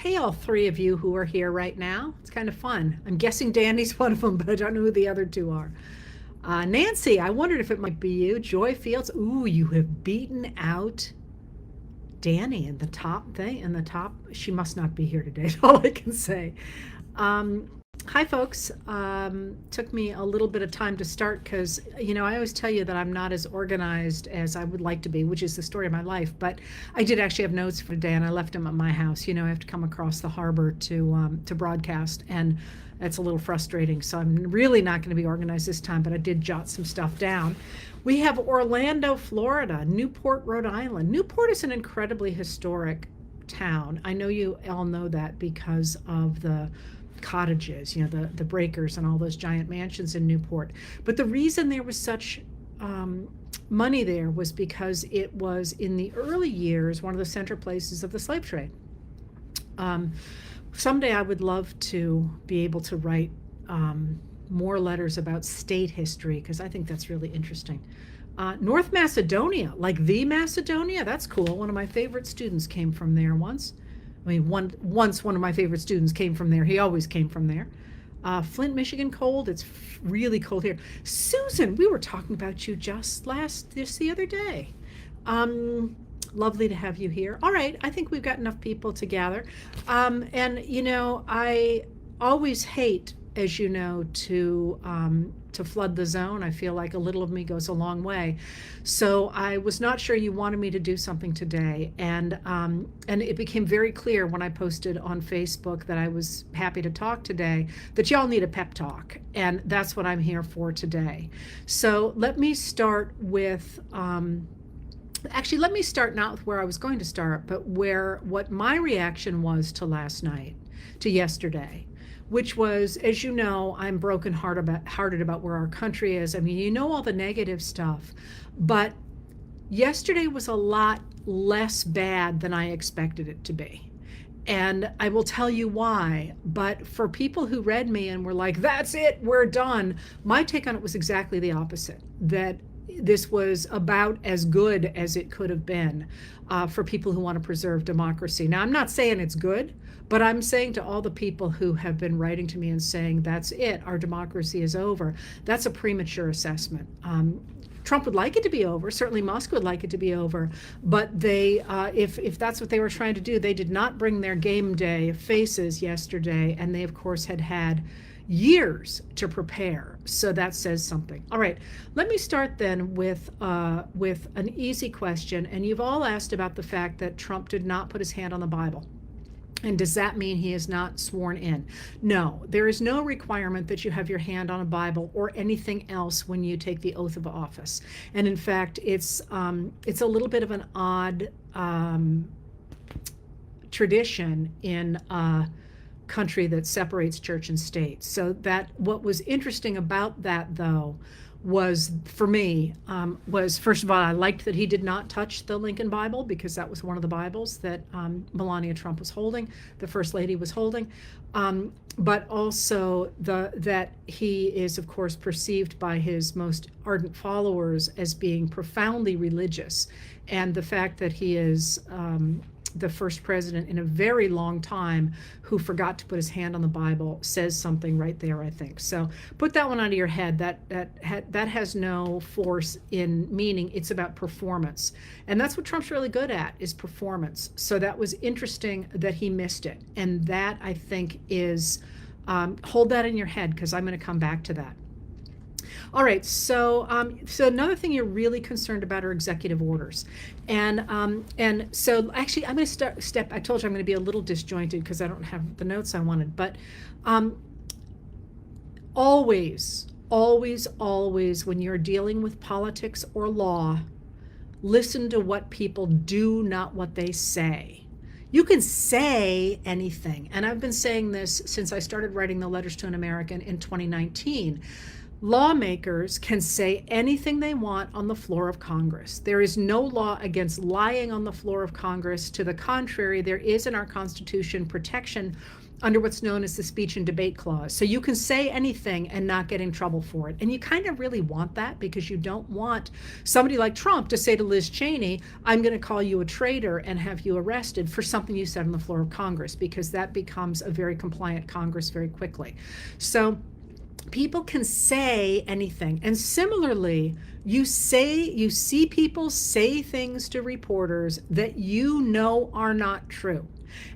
hey, all three of you who are here right now. It's kind of fun. I'm guessing Danny's one of them, but I don't know who the other two are. Nancy, I wondered if it might be you. Joy Fields, ooh, you have beaten out Danny in the top thing. In the top, she must not be here today. That's all I can say. Um, Hi, folks. Took me a little bit of time to start because, I always tell you that I'm not as organized as I would like to be, which is the story of my life. But I did actually have notes for today, and I left them at my house. I have to come across the harbor to broadcast, and that's a little frustrating. So I'm really not going to be organized this time, but I did jot some stuff down. We have Orlando, Florida, Newport, Rhode Island. Newport is an incredibly historic town. I know you all know that because of the cottages, the breakers and all those giant mansions in Newport. But the reason there was such money there was because it was in the early years one of the center places of the slave trade. Someday I would love to be able to write more letters about state history because I think that's really interesting. North Macedonia, like the Macedonia, that's cool. One of my favorite students came from there once. Once one of my favorite students came from there. He always came from there. Flint, Michigan, cold. It's really cold here. Susan, we were talking about you just the other day. Lovely to have you here. All right, I think we've got enough people to gather. I always hate, as you know, to flood the zone. I feel like a little of me goes a long way. So I was not sure you wanted me to do something today. And it became very clear when I posted on Facebook that I was happy to talk today, that y'all need a pep talk. And that's what I'm here for today. So let me start with, actually, let me start not with where I was going to start, but what my reaction was to last night, to yesterday, which was, as you know, I'm broken-hearted about where our country is. I mean, all the negative stuff, but yesterday was a lot less bad than I expected it to be. And I will tell you why, but for people who read me and were like, that's it, we're done, my take on it was exactly the opposite, that this was about as good as it could have been for people who want to preserve democracy. Now, I'm not saying it's good, but I'm saying to all the people who have been writing to me and saying, that's it, our democracy is over, that's a premature assessment. Trump would like it to be over. Certainly Musk would like it to be over. But they, if that's what they were trying to do, they did not bring their game day faces yesterday. And they, of course, had years to prepare. So that says something. All right, let me start then with an easy question. And you've all asked about the fact that Trump did not put his hand on the Bible. And does that mean he is not sworn in? No, there is no requirement that you have your hand on a Bible or anything else when you take the oath of office. And in fact, it's a little bit of an odd tradition in a country that separates church and state. So that what was interesting about that, though, was for me was, first of all, I liked that he did not touch the Lincoln Bible because that was one of the Bibles that Melania Trump was holding, the First Lady was holding, but also that he is, of course, perceived by his most ardent followers as being profoundly religious, and the fact that he is the first president in a very long time who forgot to put his hand on the Bible says something right there, I think. So put that one out of your head. That has no force in meaning. It's about performance. And that's what Trump's really good at, is performance. So that was interesting that he missed it. And that, I think, is, hold that in your head because I'm going to come back to that. All right, so another thing you're really concerned about are executive orders, and so actually I'm going to I told you I'm going to be a little disjointed because I don't have the notes I wanted, but always when you're dealing with politics or law, listen to what people do, not what they say. You can say anything, and I've been saying this since I started writing the Letters to an American in 2019. Lawmakers can say anything they want on the floor of Congress. There is no law against lying on the floor of Congress. To the contrary, there is in our Constitution protection under what's known as the speech and debate clause. So you can say anything and not get in trouble for it. And you kind of really want that, because you don't want somebody like Trump to say to Liz Cheney, I'm going to call you a traitor and have you arrested for something you said on the floor of Congress, because that becomes a very compliant Congress very quickly. So people can say anything. And similarly, you see people say things to reporters that you know are not true.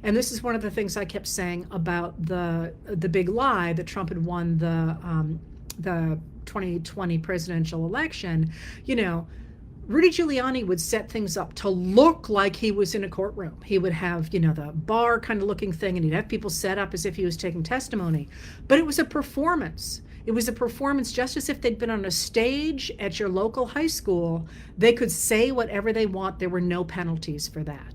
And this is one of the things I kept saying about the big lie that Trump had won the 2020 presidential election. You know, Rudy Giuliani would set things up to look like he was in a courtroom. He would have, you know, the bar kind of looking thing, and he'd have people set up as if he was taking testimony. But it was a performance. It was a performance, just as if they'd been on a stage at your local high school. They could say whatever they want. There were no penalties for that.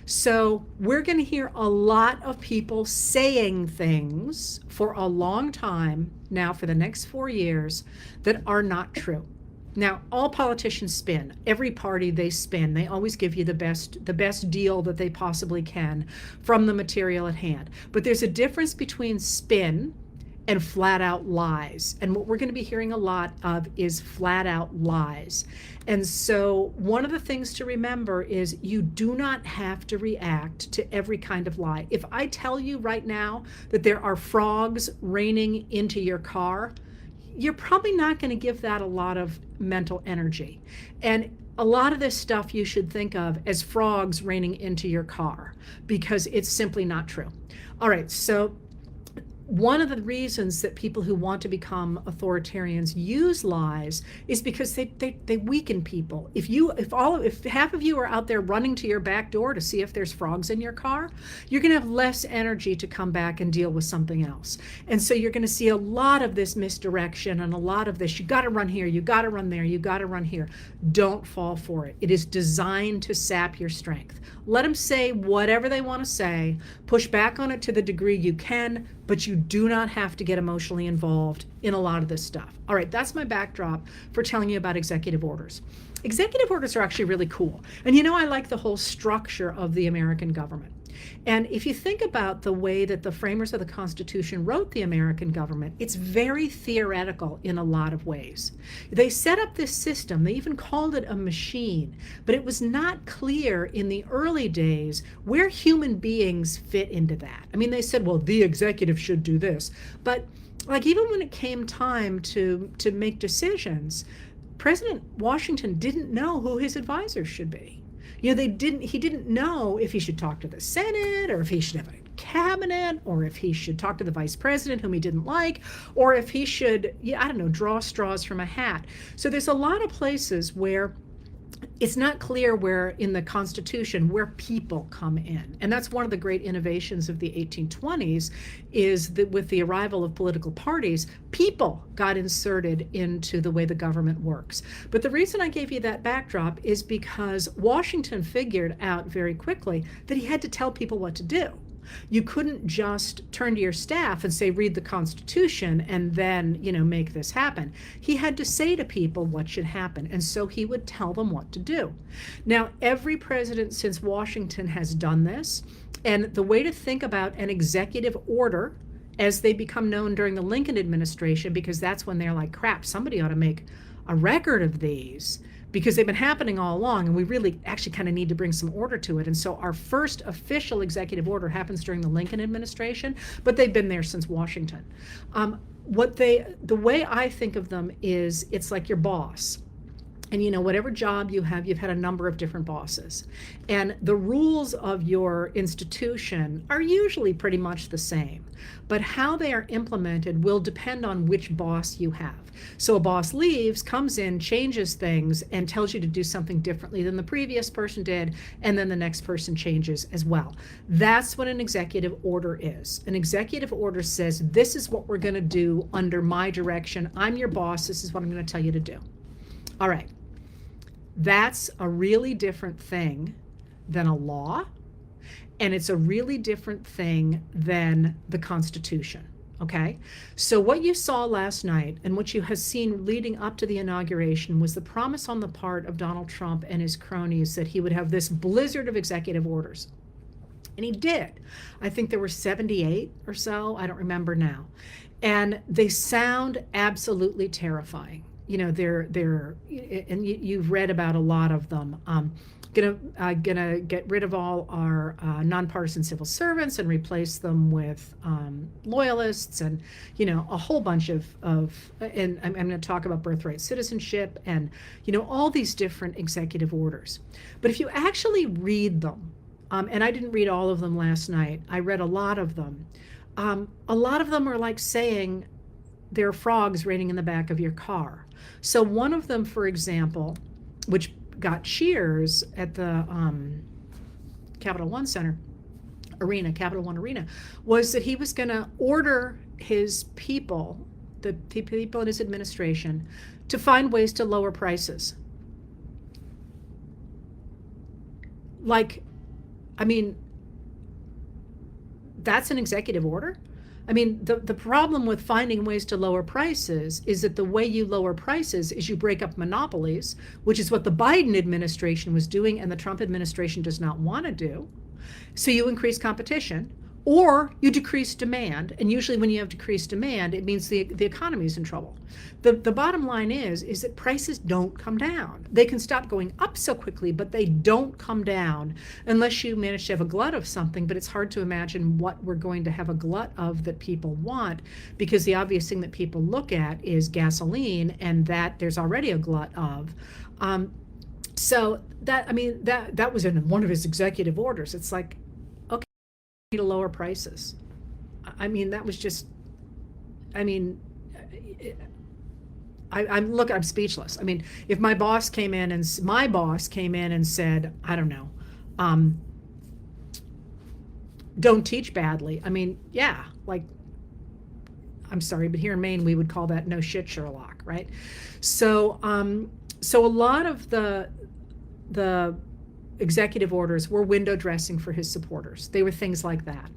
So we're going to hear a lot of people saying things for a long time now, for the next 4 years, that are not true. Now, all politicians spin. Every party, they spin. They always give you the best deal that they possibly can from the material at hand. But there's a difference between spin and flat out lies. And what we're going to be hearing a lot of is flat out lies. And so one of the things to remember is you do not have to react to every kind of lie. If I tell you right now that there are frogs raining into your car, you're probably not going to give that a lot of mental energy. And a lot of this stuff you should think of as frogs raining into your car, because it's simply not true. All right, so one of the reasons that people who want to become authoritarians use lies is because they weaken people. If half of you are out there running to your back door to see if there's frogs in your car, you're going to have less energy to come back and deal with something else. And so you're going to see a lot of this misdirection and a lot of this, you got to run here, you got to run there, you got to run here. Don't fall for it. It is designed to sap your strength. Let them say whatever they want to say, push back on it to the degree you can, but you do not have to get emotionally involved in a lot of this stuff. All right, that's my backdrop for telling you about executive orders. Executive orders are actually really cool. And you know, I like the whole structure of the American government. And if you think about the way that the framers of the Constitution wrote the American government, it's very theoretical in a lot of ways. They set up this system, they even called it a machine, but it was not clear in the early days where human beings fit into that. I mean, they said, well, the executive should do this. But like, even when it came time to make decisions, President Washington didn't know who his advisors should be. You know, he didn't know if he should talk to the Senate, or if he should have a cabinet, or if he should talk to the vice president whom he didn't like, or if he should, I don't know, draw straws from a hat. So there's a lot of places where it's not clear where in the Constitution where people come in. And that's one of the great innovations of the 1820s, is that with the arrival of political parties, people got inserted into the way the government works. But the reason I gave you that backdrop is because Washington figured out very quickly that he had to tell people what to do. You couldn't just turn to your staff and say, read the Constitution and then, make this happen. He had to say to people what should happen. And so he would tell them what to do. Now, every president since Washington has done this. And the way to think about an executive order, as they become known during the Lincoln administration, because that's when they're like, crap, somebody ought to make a record of these, because they've been happening all along, and we really actually kind of need to bring some order to it. And so our first official executive order happens during the Lincoln administration, but they've been there since Washington. The way I think of them is, it's like your boss. And whatever job you have, you've had a number of different bosses. And the rules of your institution are usually pretty much the same. But how they are implemented will depend on which boss you have. So a boss leaves, comes in, changes things, and tells you to do something differently than the previous person did, and then the next person changes as well. That's what an executive order is. An executive order says, this is what we're going to do under my direction. I'm your boss. This is what I'm going to tell you to do. All right. That's a really different thing than a law, and it's a really different thing than the Constitution. Okay. So what you saw last night and what you have seen leading up to the inauguration was the promise on the part of Donald Trump and his cronies that he would have this blizzard of executive orders. And he did. I think there were 78 or so. I don't remember now. And they sound absolutely terrifying. And you've read about a lot of them. Gonna get rid of all our nonpartisan civil servants and replace them with loyalists, and a whole bunch of and I'm going to talk about birthright citizenship and all these different executive orders. But if you actually read them, and I didn't read all of them last night, I read a lot of them. A lot of them are like saying there are frogs raining in the back of your car. So one of them, for example, which got cheers at the Capital One Arena, was that he was going to order his people, the people in his administration, to find ways to lower prices. That's an executive order? The problem with finding ways to lower prices is that the way you lower prices is you break up monopolies, which is what the Biden administration was doing and the Trump administration does not want to do. So you increase competition, or you decrease demand. And usually when you have decreased demand, it means the economy is in trouble. The bottom line is that prices don't come down. They can stop going up so quickly, but they don't come down unless you manage to have a glut of something. But it's hard to imagine what we're going to have a glut of that people want, because the obvious thing that people look at is gasoline, and that there's already a glut of. So that was in one of his executive orders. It's like, okay, to lower prices. That was just, I'm speechless. If my boss came in and said, I don't know, don't teach badly. Yeah, like, I'm sorry, but here in Maine, we would call that no shit Sherlock, right? So a lot of the executive orders were window dressing for his supporters. They were things like that.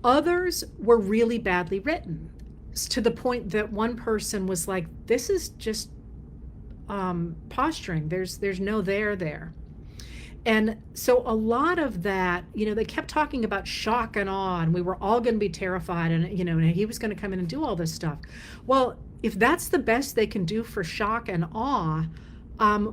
Others were really badly written, to the point that one person was like, this is just posturing. There's no there. And so a lot of that, they kept talking about shock and awe, and we were all going to be terrified, and and he was going to come in and do all this stuff. Well, if that's the best they can do for shock and awe,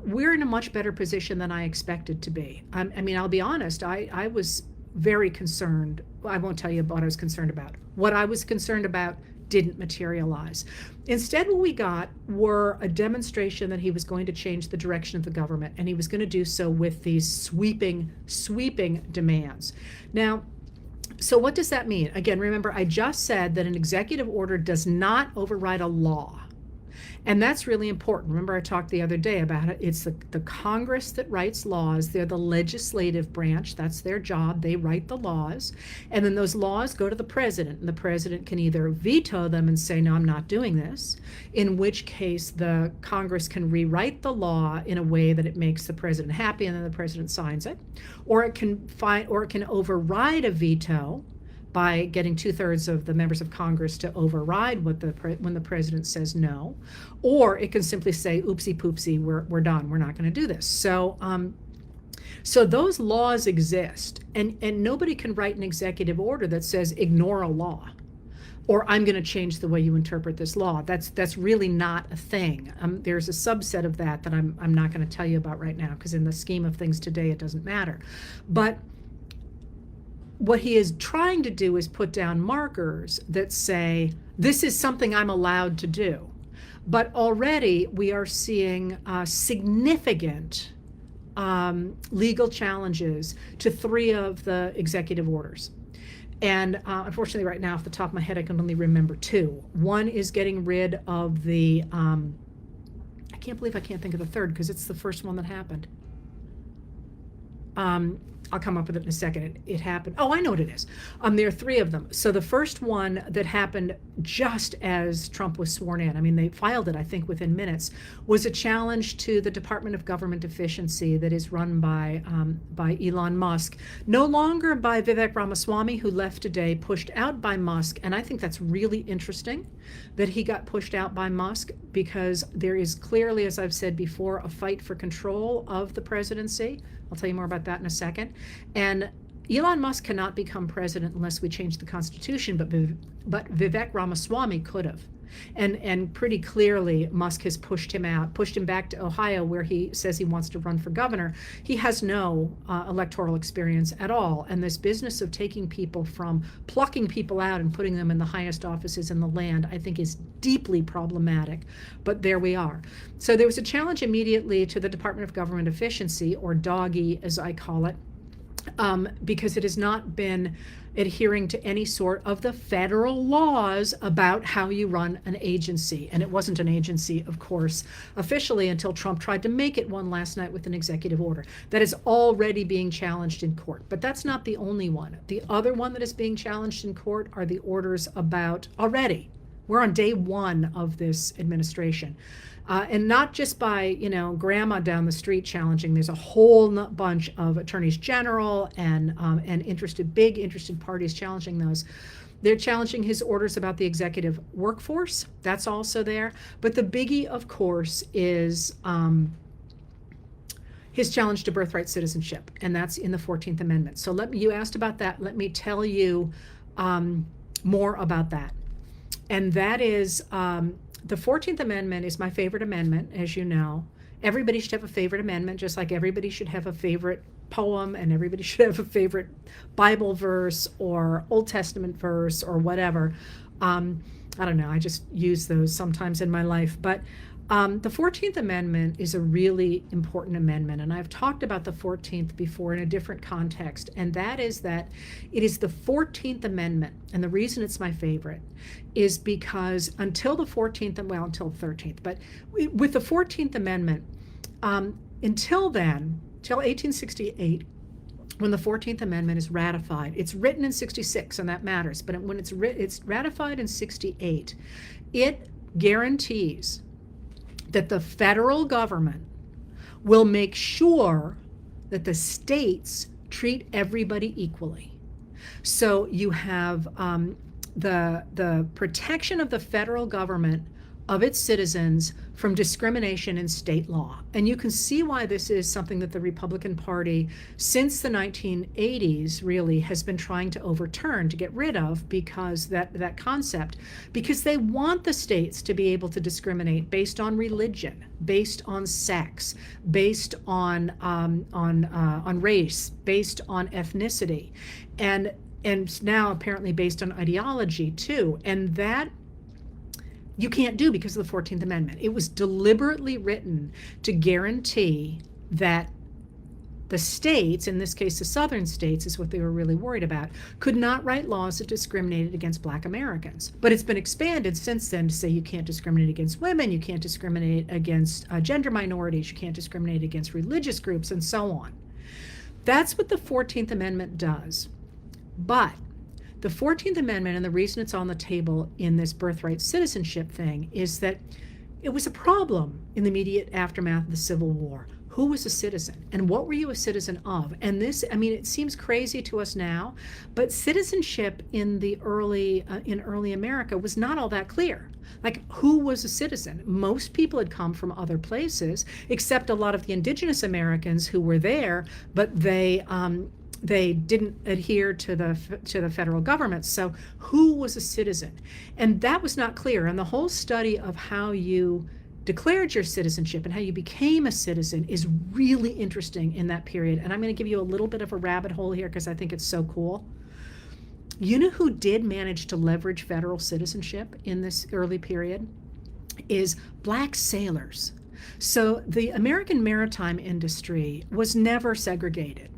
we're in a much better position than I expected to be. I'll be honest, I was very concerned. I won't tell you what I was concerned about. What I was concerned about didn't materialize. Instead, what we got were a demonstration that he was going to change the direction of the government, and he was going to do so with these sweeping demands. Now, so what does that mean? Again, remember, I just said that an executive order does not override a law. And that's really important. Remember, I talked the other day about it. It's the Congress that writes laws. They're the legislative branch. That's their job. They write the laws. And then those laws go to the president. And the president can either veto them and say, no, I'm not doing this, in which case the Congress can rewrite the law in a way that it makes the president happy, and then the president signs it. Or it can override a veto by getting 2/3 of the members of Congress to override when the president says no, or it can simply say, oopsie poopsie, we're done, we're not going to do this. So those laws exist, and nobody can write an executive order that says ignore a law, or I'm going to change the way you interpret this law. That's really not a thing. There's a subset of that I'm not going to tell you about right now, because in the scheme of things today, it doesn't matter. But what he is trying to do is put down markers that say, this is something I'm allowed to do. But already we are seeing significant legal challenges to 3 of the executive orders. And unfortunately, right now, off the top of my head, I can only remember 2. One is getting rid of the, I can't believe I can't think of the third, because it's the first one that happened. I'll come up with it in a second. It happened. Oh, I know what it is. There are three of them. So the first one that happened just as Trump was sworn in, I mean, they filed it, I think, within minutes, was a challenge to the Department of Government Efficiency that is run by Elon Musk, no longer by Vivek Ramaswamy, who left today, pushed out by Musk. And I think that's really interesting that he got pushed out by Musk, because there is clearly, as I've said before, a fight for control of the presidency. I'll tell you more about that in a second. And Elon Musk cannot become president unless we change the Constitution, but Vivek Ramaswamy could have. And pretty clearly, Musk has pushed him out, pushed him back to Ohio, where he says he wants to run for governor. He has no electoral experience at all. And this business of plucking people out and putting them in the highest offices in the land, I think is deeply problematic. But there we are. So there was a challenge immediately to the Department of Government Efficiency, or DOGE as I call it, because it has not been adhering to any sort of the federal laws about how you run an agency. And it wasn't an agency, of course, officially, until Trump tried to make it one last night with an executive order. That is already being challenged in court. But that's not the only one. The other one that is being challenged in court are the orders about, already, we're on day one of this administration. And not just by, grandma down the street challenging. There's a whole bunch of attorneys general and big interested parties challenging those. They're challenging his orders about the executive workforce. That's also there. But the biggie, of course, is his challenge to birthright citizenship, and that's in the 14th Amendment. So you asked about that. Let me tell you more about that. And that is, the 14th Amendment is my favorite amendment, as you know. Everybody should have a favorite amendment, just like everybody should have a favorite poem, and everybody should have a favorite Bible verse or Old Testament verse or whatever. I don't know, I just use those sometimes in my life. But the 14th Amendment is a really important amendment, and I've talked about the 14th before in a different context, and that is that it is the 14th Amendment, and the reason it's my favorite is because until the 14th, well, until the 13th, but with the 14th Amendment, until then, till 1868, when the 14th Amendment is ratified, it's written in 66, and that matters, but when it's ratified in 68, it guarantees that the federal government will make sure that the states treat everybody equally. So you have the protection of the federal government of its citizens from discrimination in state law. And you can see why this is something that the Republican Party, since the 1980s, really has been trying to overturn, to get rid of, because that concept, because they want the states to be able to discriminate based on religion, based on sex, based on race, based on ethnicity, and now apparently based on ideology too. And that you can't do because of the 14th Amendment. It was deliberately written to guarantee that the states, in this case the southern states is what they were really worried about, could not write laws that discriminated against Black Americans. But it's been expanded since then to say you can't discriminate against women, you can't discriminate against gender minorities, you can't discriminate against religious groups, and so on. That's what the 14th Amendment does. But the 14th Amendment, and the reason it's on the table in this birthright citizenship thing, is that it was a problem in the immediate aftermath of the Civil War. Who was a citizen, and what were you a citizen of? And this, I mean, it seems crazy to us now, but citizenship in the early America was not all that clear. Like, who was a citizen? Most people had come from other places, except a lot of the indigenous Americans who were there, but they didn't adhere to the federal government. So who was a citizen? And that was not clear. And the whole study of how you declared your citizenship and how you became a citizen is really interesting in that period. And I'm going to give you a little bit of a rabbit hole here because I think it's so cool. You know who did manage to leverage federal citizenship in this early period? Is Black sailors. So the American maritime industry was never segregated.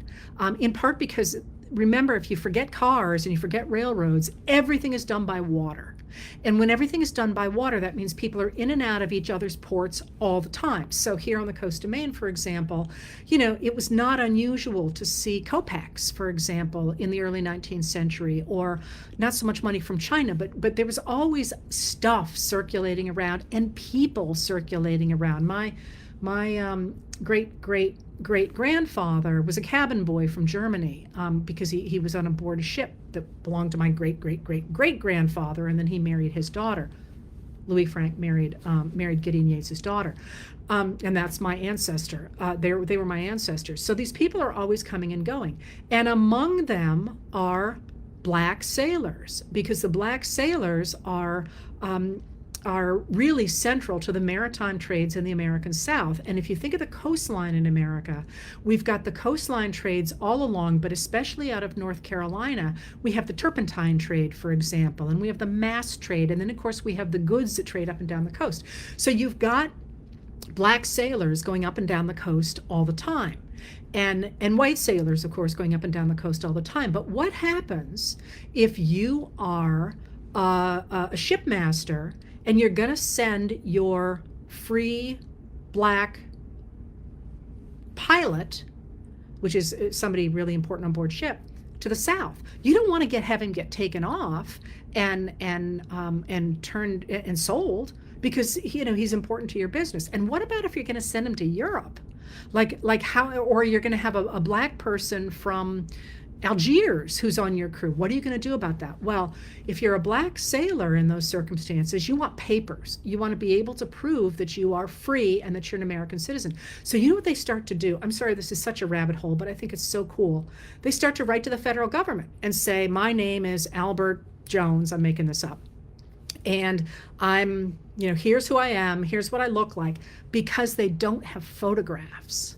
In part because remember, if you forget cars and you forget railroads, everything is done by water. And when everything is done by water, that means people are in and out of each other's ports all the time. So here on the coast of Maine, for example, it was not unusual to see kopecks, for example, in the early 19th century, or not so much money from China, but there was always stuff circulating around and people circulating around. My great grandfather was a cabin boy from Germany, because he was on a board a ship that belonged to my great grandfather, and then he married his daughter. Louis Frank married Gideon Yates's daughter, and that's my ancestor. They were my ancestors. So these people are always coming and going, and among them are black sailors, because the black sailors are really central to the maritime trades in the American South. And if you think of the coastline in America, we've got the coastline trades all along, but especially out of North Carolina, we have the turpentine trade, for example, and we have the mast trade, and then of course we have the goods that trade up and down the coast. So you've got black sailors going up and down the coast all the time. And white sailors, of course, going up and down the coast all the time. But what happens if you are a shipmaster and you're going to send your free black pilot, which is somebody really important on board ship, to the South? You don't want to have him get taken off and turned and sold, because he's important to your business. And what about if you're going to send him to Europe? Like how, or you're going to have a black person from Algiers who's on your crew. What are you going to do about that? Well, if you're a black sailor in those circumstances, you want papers. You want to be able to prove that you are free and that you're an American citizen. So you know what they start to do? I'm sorry, this is such a rabbit hole, but I think it's so cool. They start to write to the federal government and say, my name is Albert Jones. I'm making this up. And I'm, here's who I am. Here's what I look like, because they don't have photographs.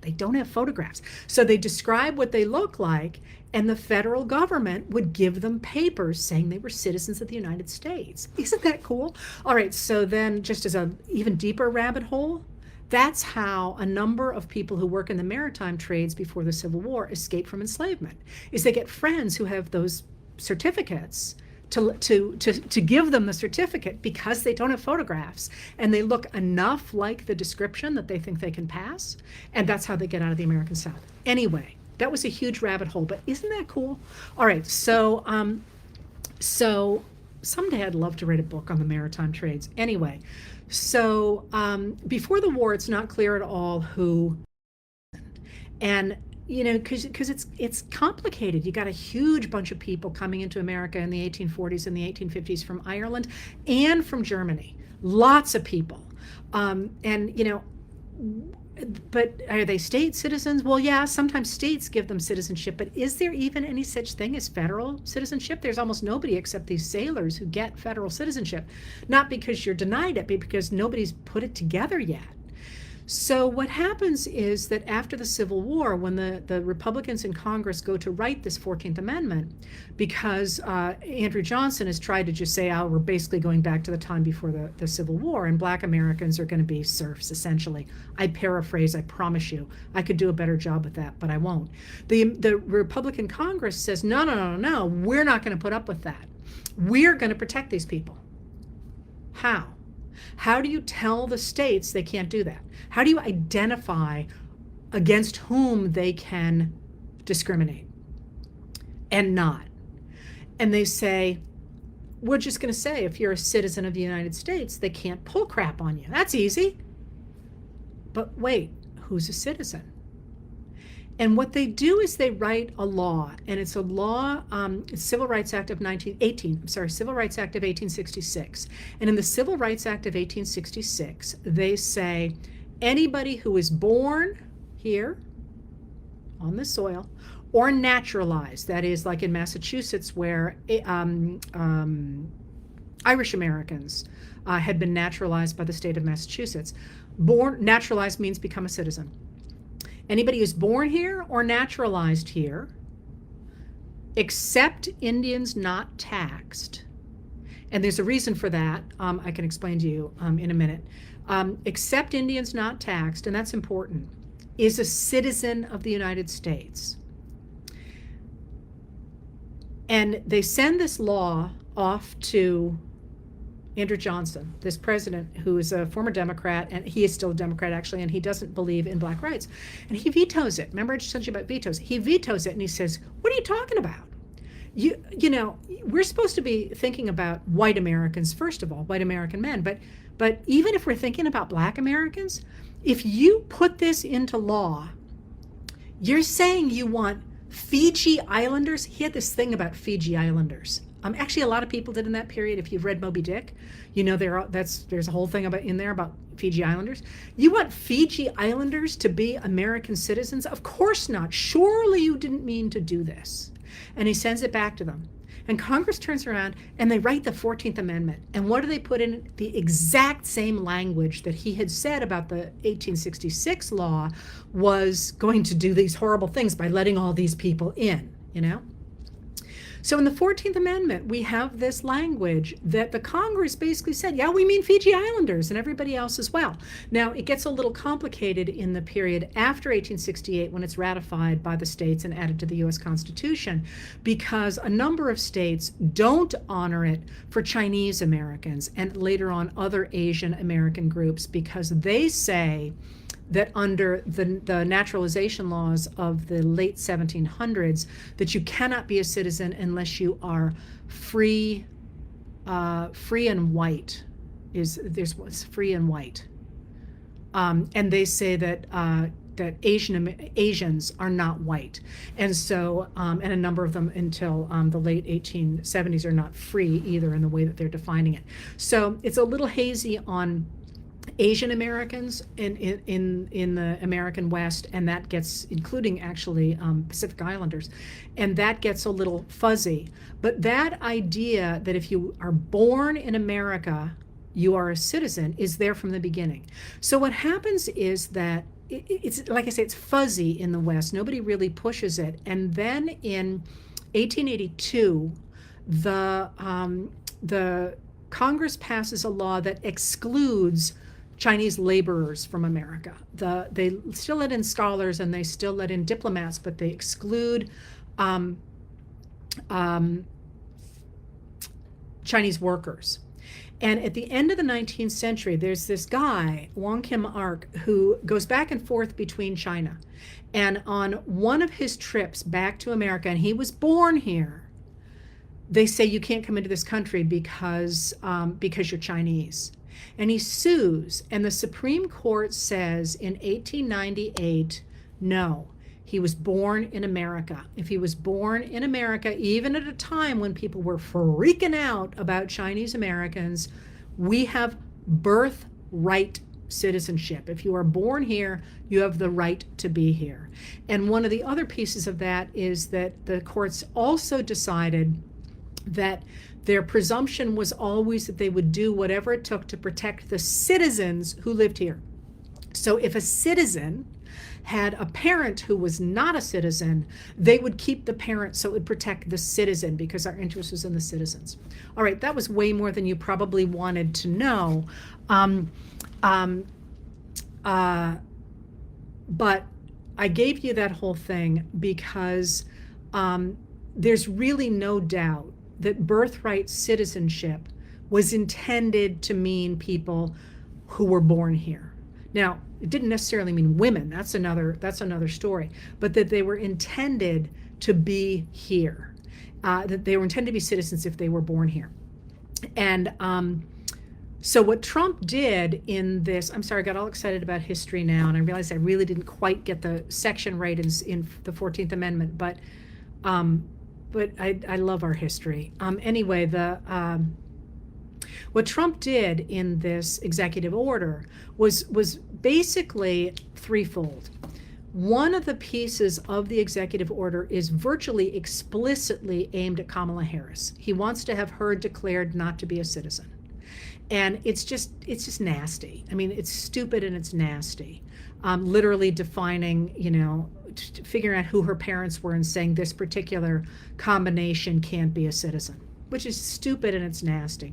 They don't have photographs. So they describe what they look like, and the federal government would give them papers saying they were citizens of the United States. Isn't that cool? All right, so then just as an even deeper rabbit hole, that's how a number of people who work in the maritime trades before the Civil War escape from enslavement, is they get friends who have those certificates to give them the certificate, because they don't have photographs and they look enough like the description that they think they can pass, and that's how they get out of the American South. Anyway, that was a huge rabbit hole, but isn't that cool? All right, so someday I'd love to write a book on the maritime trades. Anyway, so before the war, it's not clear at all who, and because it's complicated. You got a huge bunch of people coming into America in the 1840s and the 1850s from Ireland and from Germany. Lots of people. But are they state citizens? Well, yeah, sometimes states give them citizenship, but is there even any such thing as federal citizenship? There's almost nobody except these sailors who get federal citizenship. Not because you're denied it, but because nobody's put it together yet. So what happens is that after the Civil War, when the Republicans in Congress go to write this 14th Amendment, because Andrew Johnson has tried to just say, oh, we're basically going back to the time before the Civil War, and black Americans are going to be serfs, essentially. I paraphrase, I promise you. I could do a better job at that, but I won't. The Republican Congress says, no, we're not going to put up with that. We're going to protect these people. How? How do you tell the states they can't do that? How do you identify against whom they can discriminate and not? And they say, we're just going to say, if you're a citizen of the United States, they can't pull crap on you. That's easy. But wait, who's a citizen? And what they do is they write a law, and it's a law, Civil Rights Act of Civil Rights Act of 1866. And in the Civil Rights Act of 1866, they say anybody who is born here on this soil or naturalized, that is like in Massachusetts where Irish Americans had been naturalized by the state of Massachusetts. Naturalized means become a citizen. Anybody who's born here or naturalized here, except Indians not taxed, and there's a reason for that, I can explain to you in a minute, except Indians not taxed, and that's important, is a citizen of the United States. And they send this law off to Andrew Johnson, this president who is a former Democrat, and he is still a Democrat actually, and he doesn't believe in black rights. And he vetoes it. Remember I just told you about vetoes? He vetoes it and he says, what are you talking about? You know, we're supposed to be thinking about white Americans, first of all, white American men, but even if we're thinking about black Americans, if you put this into law, you're saying you want Fiji Islanders. He had this thing about Fiji Islanders. Actually, a lot of people did in that period. If you've read Moby Dick, you know there's a whole thing about in there about Fiji Islanders. You want Fiji Islanders to be American citizens? Of course not. Surely you didn't mean to do this. And he sends it back to them. And Congress turns around and they write the 14th Amendment. And what do they put in? The exact same language that he had said about the 1866 law was going to do these horrible things by letting all these people in, you know? So in the 14th Amendment, we have this language that the Congress basically said, yeah, we mean Fiji Islanders and everybody else as well. Now, it gets a little complicated in the period after 1868 when it's ratified by the states and added to the U.S. Constitution, because a number of states don't honor it for Chinese Americans and later on other Asian American groups, because they say that under the naturalization laws of the late 1700s, that you cannot be a citizen unless you are free and white. There's free and white, and they say that that Asians are not white, and so and a number of them until the late 1870s are not free either in the way that they're defining it. So it's a little hazy on Asian Americans in the American West, and that gets, including actually Pacific Islanders, and that gets a little fuzzy. But that idea that if you are born in America, you are a citizen is there from the beginning. So what happens is that it's, like I say, it's fuzzy in the West. Nobody really pushes it. And then in 1882, the Congress passes a law that excludes Chinese laborers from America. They still let in scholars and they still let in diplomats, but they exclude Chinese workers. And at the end of the 19th century, there's this guy, Wong Kim Ark, who goes back and forth between China. And on one of his trips back to America, and he was born here, they say you can't come into this country because you're Chinese. And he sues, and the Supreme Court says in 1898, no, he was born in America. If he was born in America, even at a time when people were freaking out about Chinese Americans, we have birthright citizenship. If you are born here, you have the right to be here. And one of the other pieces of that is that the courts also decided that their presumption was always that they would do whatever it took to protect the citizens who lived here. So if a citizen had a parent who was not a citizen, they would keep the parent so it would protect the citizen, because our interest was in the citizens. All right, that was way more than you probably wanted to know. But I gave you that whole thing because there's really no doubt that birthright citizenship was intended to mean people who were born here. Now, it didn't necessarily mean women. That's another story. But that they were intended to be here. That they were intended to be citizens if they were born here. And so what Trump did in this, I'm sorry, I got all excited about history now, and I realized I really didn't quite get the section right in the 14th Amendment, but I love our history. Anyway, what Trump did in this executive order was basically threefold. One of the pieces of the executive order is virtually explicitly aimed at Kamala Harris. He wants to have her declared not to be a citizen. And it's just nasty. I mean, it's stupid and it's nasty. Literally defining, figuring out who her parents were and saying this particular combination can't be a citizen, which is stupid and it's nasty.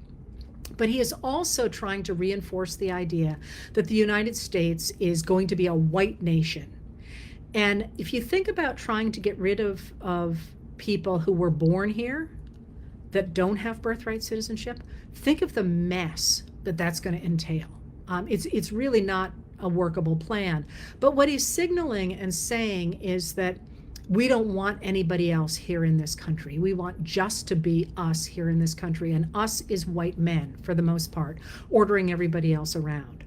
But he is also trying to reinforce the idea that the United States is going to be a white nation. And if you think about trying to get rid of people who were born here that don't have birthright citizenship, think of the mess that that's going to entail. It's really not a workable plan. But what he's signaling and saying is that we don't want anybody else here in this country. We want just to be us here in this country. And us is white men, for the most part, ordering everybody else around.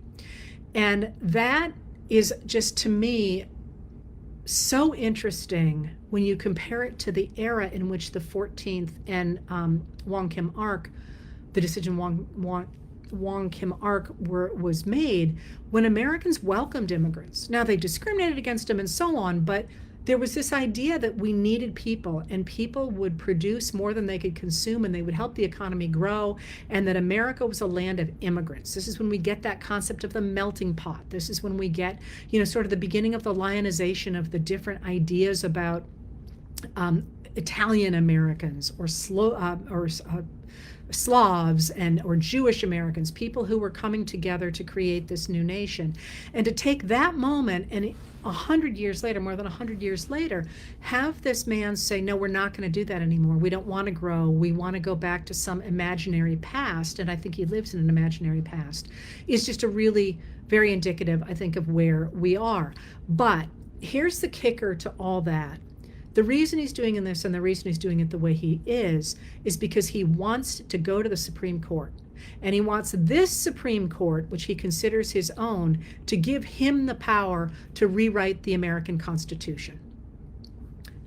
And that is just, to me, so interesting when you compare it to the era in which the 14th and Wong Kim Ark, the decision Wong Kim Ark was made, when Americans welcomed immigrants. Now, they discriminated against them and so on, but there was this idea that we needed people, and people would produce more than they could consume, and they would help the economy grow, and that America was a land of immigrants. This is when we get that concept of the melting pot. This is when we get, sort of the beginning of the lionization of the different ideas about Italian Americans or Slavs or Jewish Americans, people who were coming together to create this new nation. And to take that moment and 100 years later, more than 100 years later, have this man say, no, we're not going to do that anymore. We don't want to grow. We want to go back to some imaginary past. And I think he lives in an imaginary past. Is just a really very indicative, I think, of where we are. But here's the kicker to all that. The reason he's doing this and the reason he's doing it the way he is because he wants to go to the Supreme Court. And he wants this Supreme Court, which he considers his own, to give him the power to rewrite the American Constitution.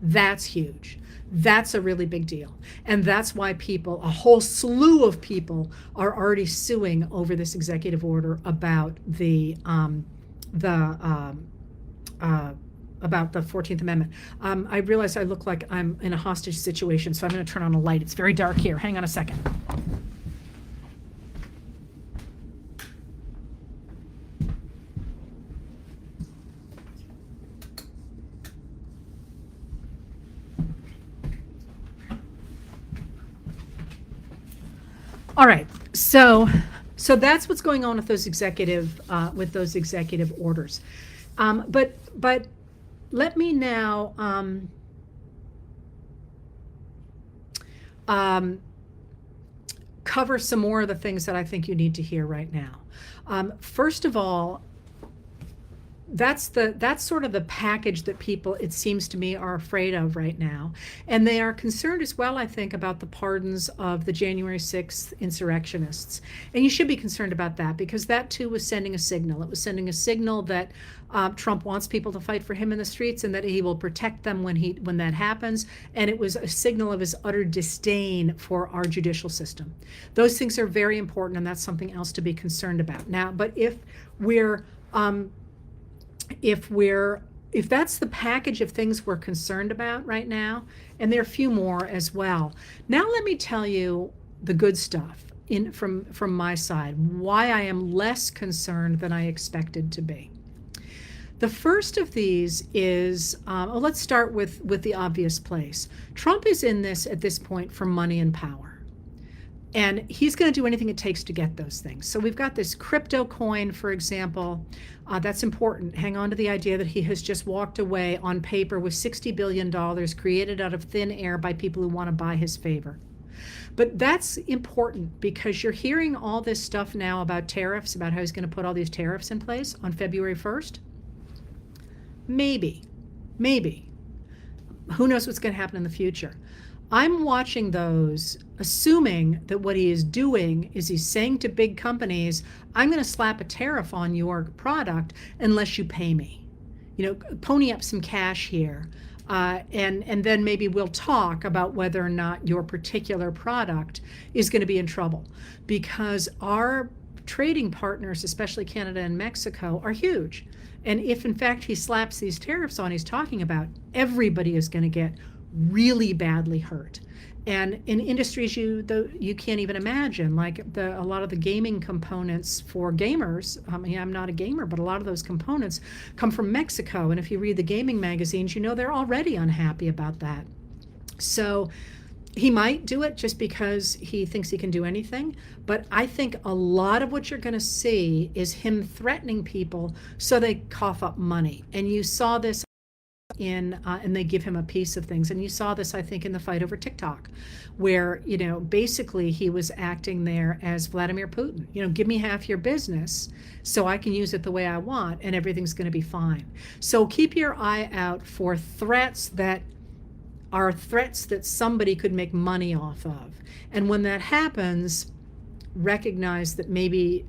That's huge. That's a really big deal. And that's why people, a whole slew of people, are already suing over this executive order about the 14th Amendment. I realize I look like I'm in a hostage situation, so I'm going to turn on a light. It's very dark here. Hang on a second. All right, so that's what's going on with those executive orders. But let me now cover some more of the things that I think you need to hear right now. First of all, that's sort of the package that people, it seems to me, are afraid of right now. And they are concerned as well, I think, about the pardons of the January 6th insurrectionists. And you should be concerned about that, because that too was sending a signal. It was sending a signal that Trump wants people to fight for him in the streets and that he will protect them when that happens. And it was a signal of his utter disdain for our judicial system. Those things are very important, and that's something else to be concerned about. Now, but if that's the package of things we're concerned about right now, and there are a few more as well. Now let me tell you the good stuff from my side, why I am less concerned than I expected to be. The first of these is, let's start with the obvious place. Trump is in this at this point for money and power. And he's going to do anything it takes to get those things. So we've got this crypto coin, for example. That's important. Hang on to the idea that he has just walked away on paper with $60 billion created out of thin air by people who want to buy his favor. But that's important because you're hearing all this stuff now about tariffs, about how he's going to put all these tariffs in place on February 1st. Maybe. Who knows what's going to happen in the future? I'm watching those, assuming that what he is doing is he's saying to big companies, I'm going to slap a tariff on your product unless you pay me. Pony up some cash here, and then maybe we'll talk about whether or not your particular product is going to be in trouble. Because our trading partners, especially Canada and Mexico, are huge. And if, in fact, he slaps these tariffs on he's talking about, everybody is going to get really badly hurt. And in industries you can't even imagine, like a lot of the gaming components for gamers. I'm not a gamer, but a lot of those components come from Mexico. And if you read the gaming magazines, they're already unhappy about that. So he might do it just because he thinks he can do anything. But I think a lot of what you're going to see is him threatening people so they cough up money. And you saw this in, and they give him a piece of things. And you saw this, I think, in the fight over TikTok, where, basically he was acting there as Vladimir Putin. Give me half your business so I can use it the way I want, and everything's going to be fine. So keep your eye out for threats that are threats that somebody could make money off of. And when that happens, recognize that maybe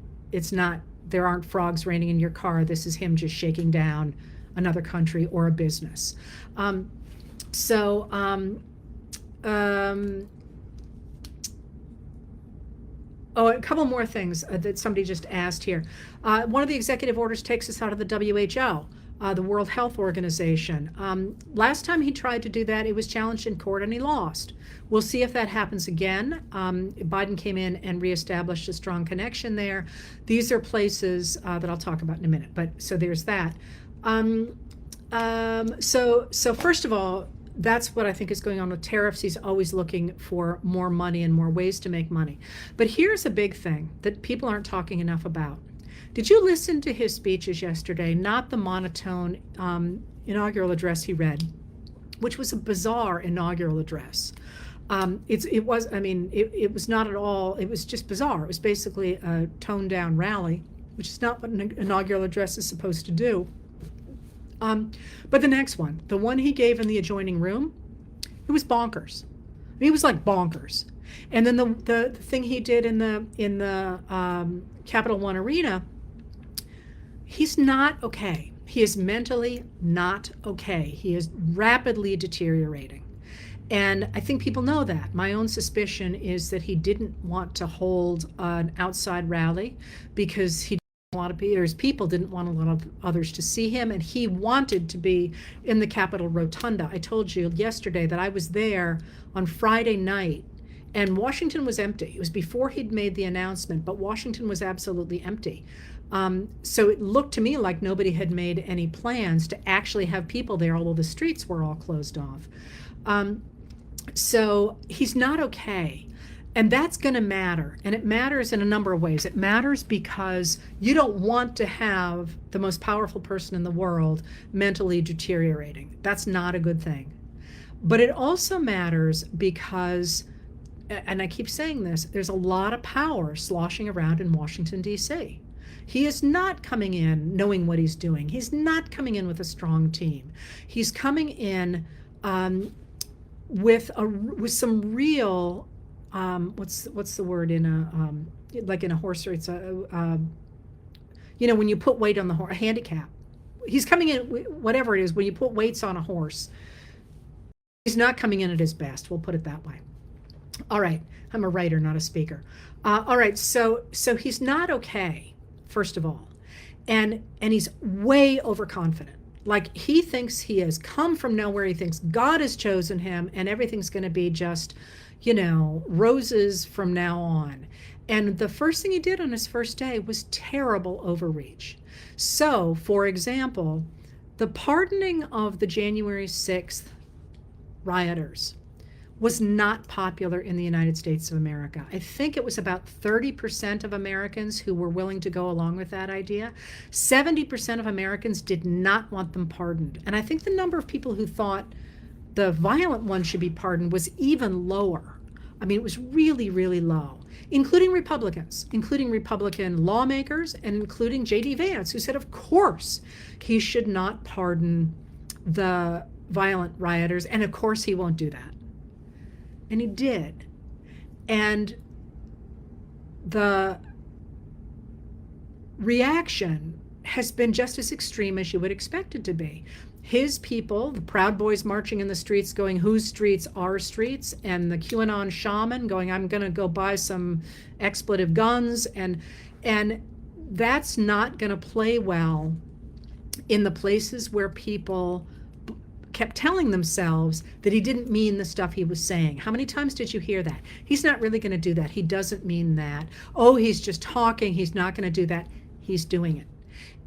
there aren't frogs raining in your car. This is him just shaking down another country or a business. A couple more things that somebody just asked here. One of the executive orders takes us out of the WHO, the World Health Organization. Last time he tried to do that, it was challenged in court and he lost. We'll see if that happens again. Biden came in and reestablished a strong connection there. These are places that I'll talk about in a minute, so there's that. So first of all, that's what I think is going on with tariffs. He's always looking for more money and more ways to make money. But here's a big thing that people aren't talking enough about. Did you listen to his speeches yesterday? Not the monotone inaugural address he read, which was a bizarre inaugural address. It was not at all, it was just bizarre. It was basically a toned down rally, which is not what an inaugural address is supposed to do. But the next one, the one he gave in the adjoining room, it was bonkers. It was like bonkers. And then the thing he did in the Capital One Arena, he's not okay. He is mentally not okay. He is rapidly deteriorating. And I think people know that. My own suspicion is that he didn't want to hold an outside rally because people didn't want a lot of others to see him, and he wanted to be in the Capitol Rotunda. I told you yesterday that I was there on Friday night, and Washington was empty. It was before he'd made the announcement, but Washington was absolutely empty. So it looked to me like nobody had made any plans to actually have people there, although the streets were all closed off. So he's not okay. And that's going to matter. And it matters in a number of ways. It matters because you don't want to have the most powerful person in the world mentally deteriorating. That's not a good thing. But it also matters because, and I keep saying this, there's a lot of power sloshing around in Washington, D.C. He is not coming in knowing what he's doing. He's not coming in with a strong team. He's coming in with some real what's the word in a horse race? When you put weight on the horse, a handicap. He's coming in, whatever it is, when you put weights on a horse, he's not coming in at his best. We'll put it that way. All right, I'm a writer, not a speaker. All right, so he's not okay, first of all, and he's way overconfident. Like he thinks he has come from nowhere. He thinks God has chosen him, and everything's going to be just, roses from now on. And the first thing he did on his first day was terrible overreach. So, for example, the pardoning of the January 6th rioters was not popular in the United States of America. I think it was about 30% of Americans who were willing to go along with that idea. 70% of Americans did not want them pardoned. And I think the number of people who thought the violent ones should be pardoned was even lower. I mean, it was really, really low, including Republicans, including Republican lawmakers, and including J.D. Vance, who said, of course, he should not pardon the violent rioters, and of course he won't do that. And he did. And the reaction has been just as extreme as you would expect it to be. His people, the Proud Boys marching in the streets going, whose streets? Our streets, and the QAnon shaman going, I'm going to go buy some expletive guns, and that's not going to play well in the places where people kept telling themselves that he didn't mean the stuff he was saying. How many times did you hear that? He's not really going to do that. He doesn't mean that. Oh, he's just talking. He's not going to do that. He's doing it.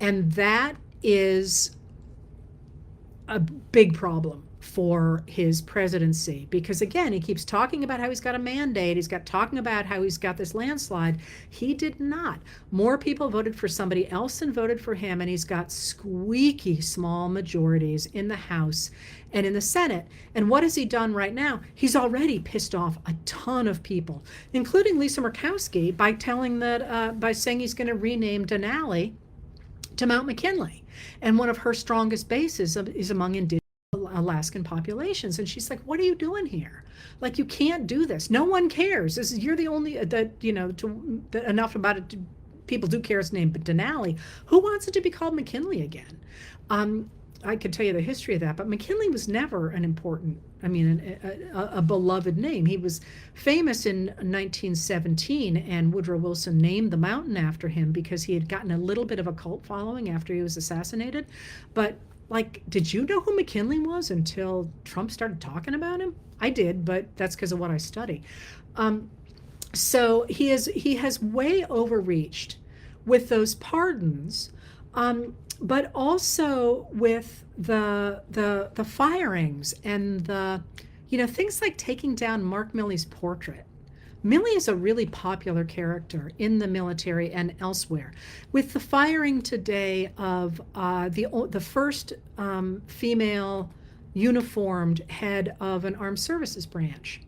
And that is a big problem for his presidency, because again, he keeps talking about how he's got a mandate, he's got talking about how he's got this landslide. He did not. More people voted for somebody else than voted for him, and he's got squeaky small majorities in the House and in the Senate. And what has he done right now? He's already pissed off a ton of people, including Lisa Murkowski, by by saying he's going to rename Denali to Mount McKinley, and one of her strongest bases is among indigenous Alaskan populations. And she's like, what are you doing here? Like, you can't do this. No one cares. You're the only enough about it. People do care his name, but Denali, who wants it to be called McKinley again? I could tell you the history of that, but McKinley was never an important, a beloved name. He was famous in 1917, and Woodrow Wilson named the mountain after him because he had gotten a little bit of a cult following after he was assassinated. But like, did you know who McKinley was until Trump started talking about him? I did, but that's because of what I study. So he has way overreached with those pardons, but also with the firings and the things like taking down Mark Milley's portrait. Milley is a really popular character in the military and elsewhere. With the firing today of the first female uniformed head of an armed services branch,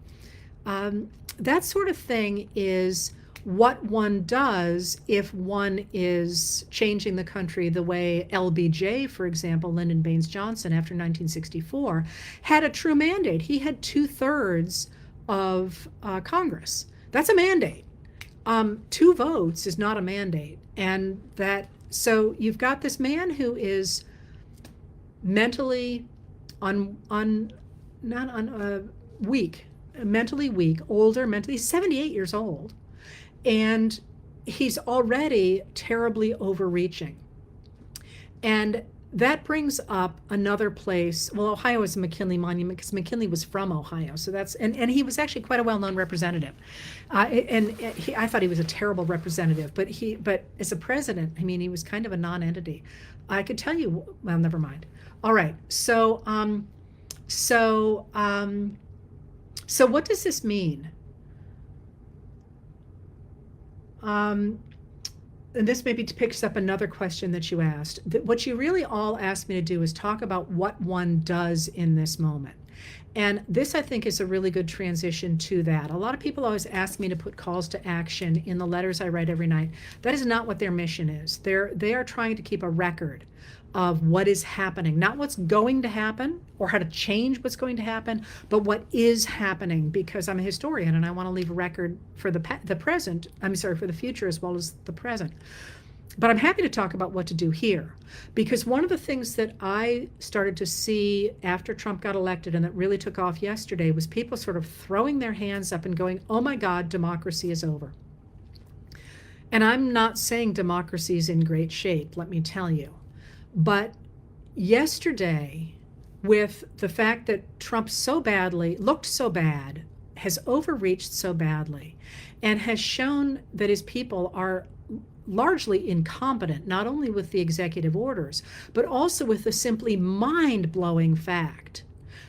that sort of thing is what one does if one is changing the country the way LBJ, for example, Lyndon Baines Johnson, after 1964, had a true mandate. He had 2/3 of Congress. That's a mandate. 2 votes is not a mandate. And so you've got this man who is mentally weak, older, mentally, he's 78 years old. And he's already terribly overreaching. And that brings up another place. Well, Ohio is a McKinley monument because McKinley was from Ohio. So and he was actually quite a well-known representative. I thought he was a terrible representative, but as a president, he was kind of a non-entity. I could tell you, well, never mind. All right. So what does this mean? And this maybe picks up another question that you asked. What you really all asked me to do is talk about what one does in this moment. And this, I think, is a really good transition to that. A lot of people always ask me to put calls to action in the letters I write every night. That is not what their mission is. They are trying to keep a record of what is happening, not what's going to happen or how to change what's going to happen, but what is happening, because I'm a historian and I want to leave a record for the present, for the future as well as the present. But I'm happy to talk about what to do here, because one of the things that I started to see after Trump got elected and that really took off yesterday was people sort of throwing their hands up and going, oh my God, democracy is over. And I'm not saying democracy is in great shape, let me tell you. But yesterday, with the fact that Trump looked so bad, has overreached so badly, and has shown that his people are largely incompetent, not only with the executive orders, but also with the simply mind-blowing fact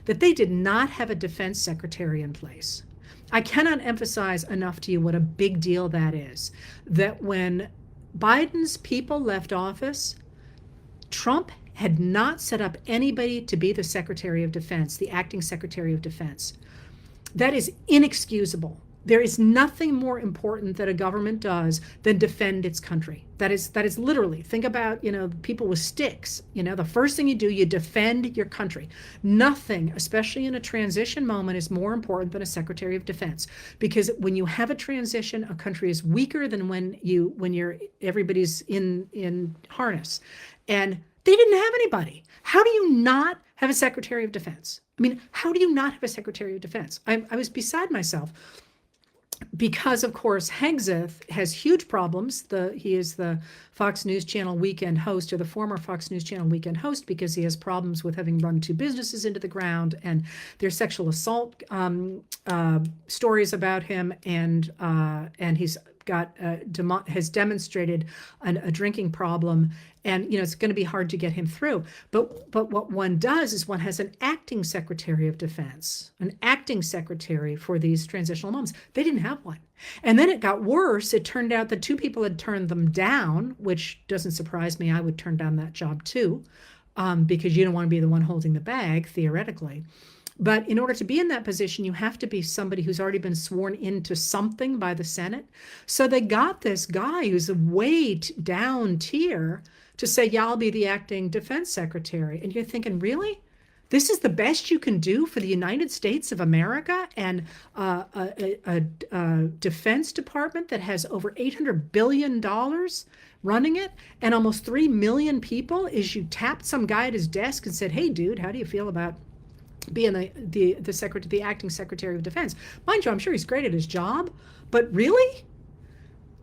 that they did not have a defense secretary in place. I cannot emphasize enough to you what a big deal that is, that when Biden's people left office, Trump had not set up anybody to be the Secretary of Defense, the acting Secretary of Defense. That is inexcusable. There is nothing more important that a government does than defend its country. That is literally, think about, people with sticks. The first thing you do, you defend your country. Nothing, especially in a transition moment, is more important than a Secretary of Defense. Because when you have a transition, a country is weaker than when everybody's in harness. And they didn't have anybody. How do you not have a Secretary of Defense? How do you not have a Secretary of Defense? I was beside myself because of course Hegseth has huge problems. He is the Fox News Channel weekend host, or the former Fox News Channel weekend host, because he has problems with having run two businesses into the ground, and there's sexual assault stories about him, and he's got has demonstrated a drinking problem, and it's going to be hard to get him through. But what one does is one has an acting Secretary of Defense, an acting secretary for these transitional moments. They didn't have one. And then it got worse. It turned out that two people had turned them down, which doesn't surprise me. I would turn down that job too, because you don't want to be the one holding the bag, theoretically. But in order to be in that position, you have to be somebody who's already been sworn into something by the Senate. So they got this guy who's a way down tier to say, yeah, I'll be the acting defense secretary. And you're thinking, really? This is the best you can do for the United States of America, and a Defense Department that has over $800 billion running it, and almost 3 million people, is you tapped some guy at his desk and said, hey, dude, how do you feel about being the acting Secretary of Defense? Mind you, I'm sure he's great at his job, but really?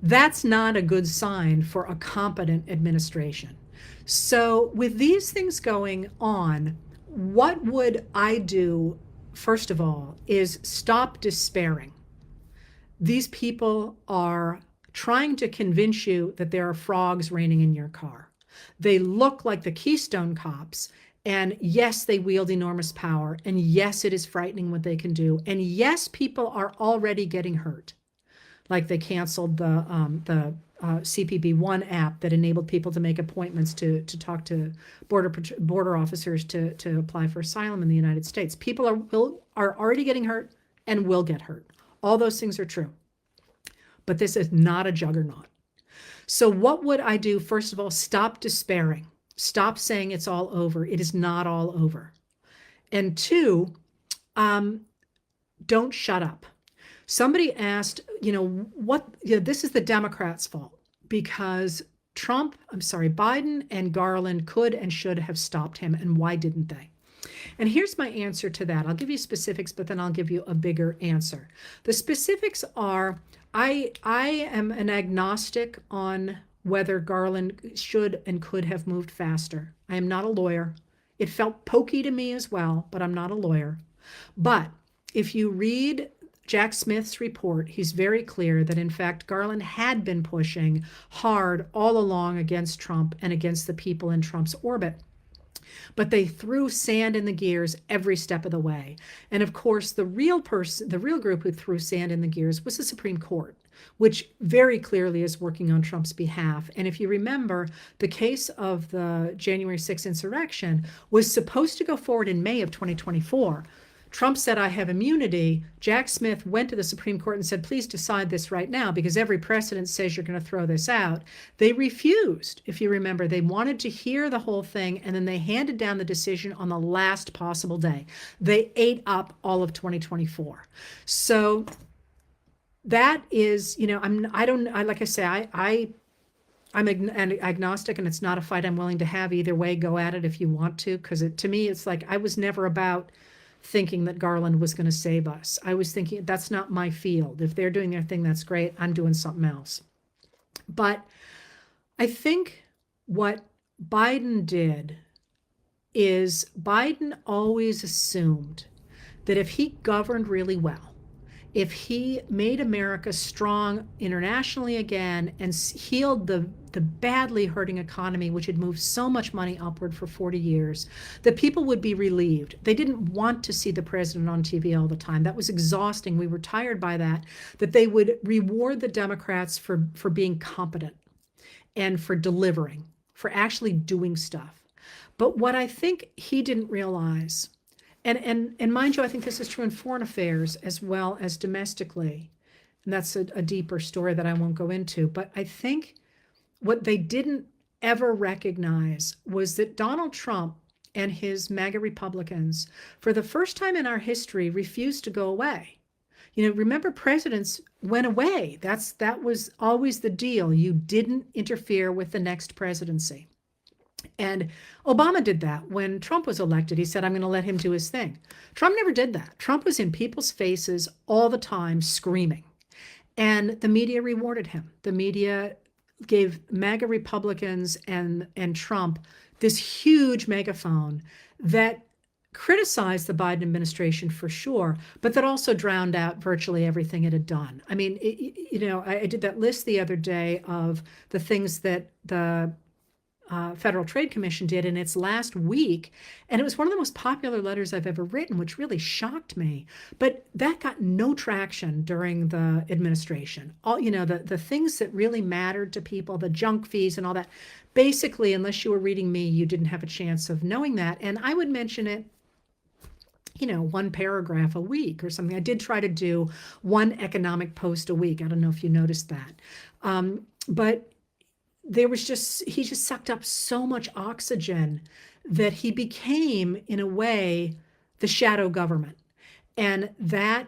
That's not a good sign for a competent administration. So with these things going on, what would I do, first of all, is stop despairing. These people are trying to convince you that there are frogs raining in your car. They look like the Keystone Cops, and yes, they wield enormous power, and yes, it is frightening what they can do, and yes, people are already getting hurt. Like they canceled the CPB-1 app that enabled people to make appointments to talk to border officers to apply for asylum in the United States. People are already getting hurt and will get hurt. All those things are true. But this is not a juggernaut. So what would I do? First of all, stop despairing. Stop saying it's all over. It is not all over. And two, don't shut up. Somebody asked, this is the Democrats' fault because Biden and Garland could and should have stopped him, and why didn't they? And here's my answer to that. I'll give you specifics, but then I'll give you a bigger answer. The specifics are, I am an agnostic on whether Garland should and could have moved faster. I am not a lawyer. It felt pokey to me as well, but I'm not a lawyer. But if you read Jack Smith's report, he's very clear that, in fact, Garland had been pushing hard all along against Trump and against the people in Trump's orbit. But they threw sand in the gears every step of the way. And of course, the real group who threw sand in the gears was the Supreme Court, which very clearly is working on Trump's behalf. And if you remember, the case of the January 6th insurrection was supposed to go forward in May of 2024. Trump said, I have immunity. Jack Smith went to the Supreme Court and said, please decide this right now, because every precedent says you're going to throw this out. They refused, if you remember. They wanted to hear the whole thing, and then they handed down the decision on the last possible day. They ate up all of 2024. So that is, I'm agnostic, and it's not a fight I'm willing to have either way. Go at it if you want to, because to me, it's like I was never about thinking that Garland was going to save us. I was thinking that's not my field. If they're doing their thing, that's great. I'm doing something else. But I think what Biden did is Biden always assumed that if he governed really well, if he made America strong internationally again and healed the badly hurting economy, which had moved so much money upward for 40 years, that people would be relieved. They didn't want to see the president on TV all the time. That was exhausting. We were tired by that they would reward the Democrats for being competent and for delivering, for actually doing stuff. But what I think he didn't realize, and mind you, I think this is true in foreign affairs as well as domestically, and that's a deeper story that I won't go into, but I think what they didn't ever recognize was that Donald Trump and his MAGA Republicans, for the first time in our history, refused to go away. Remember, presidents went away. That was always the deal. You didn't interfere with the next presidency. And Obama did that. When Trump was elected, he said, I'm going to let him do his thing. Trump never did that. Trump was in people's faces all the time screaming. And the media rewarded him. The media gave MAGA Republicans and Trump this huge megaphone that criticized the Biden administration for sure, but that also drowned out virtually everything it had done. I mean, I did that list the other day of the things that the Federal Trade Commission did in its last week, and it was one of the most popular letters I've ever written, which really shocked me. But that got no traction during the administration. All the things that really mattered to people, the junk fees and all that, basically, unless you were reading me, you didn't have a chance of knowing that. And I would mention it, one paragraph a week or something. I did try to do one economic post a week. I don't know if you noticed that. But he just sucked up so much oxygen that he became, in a way, the shadow government. And that,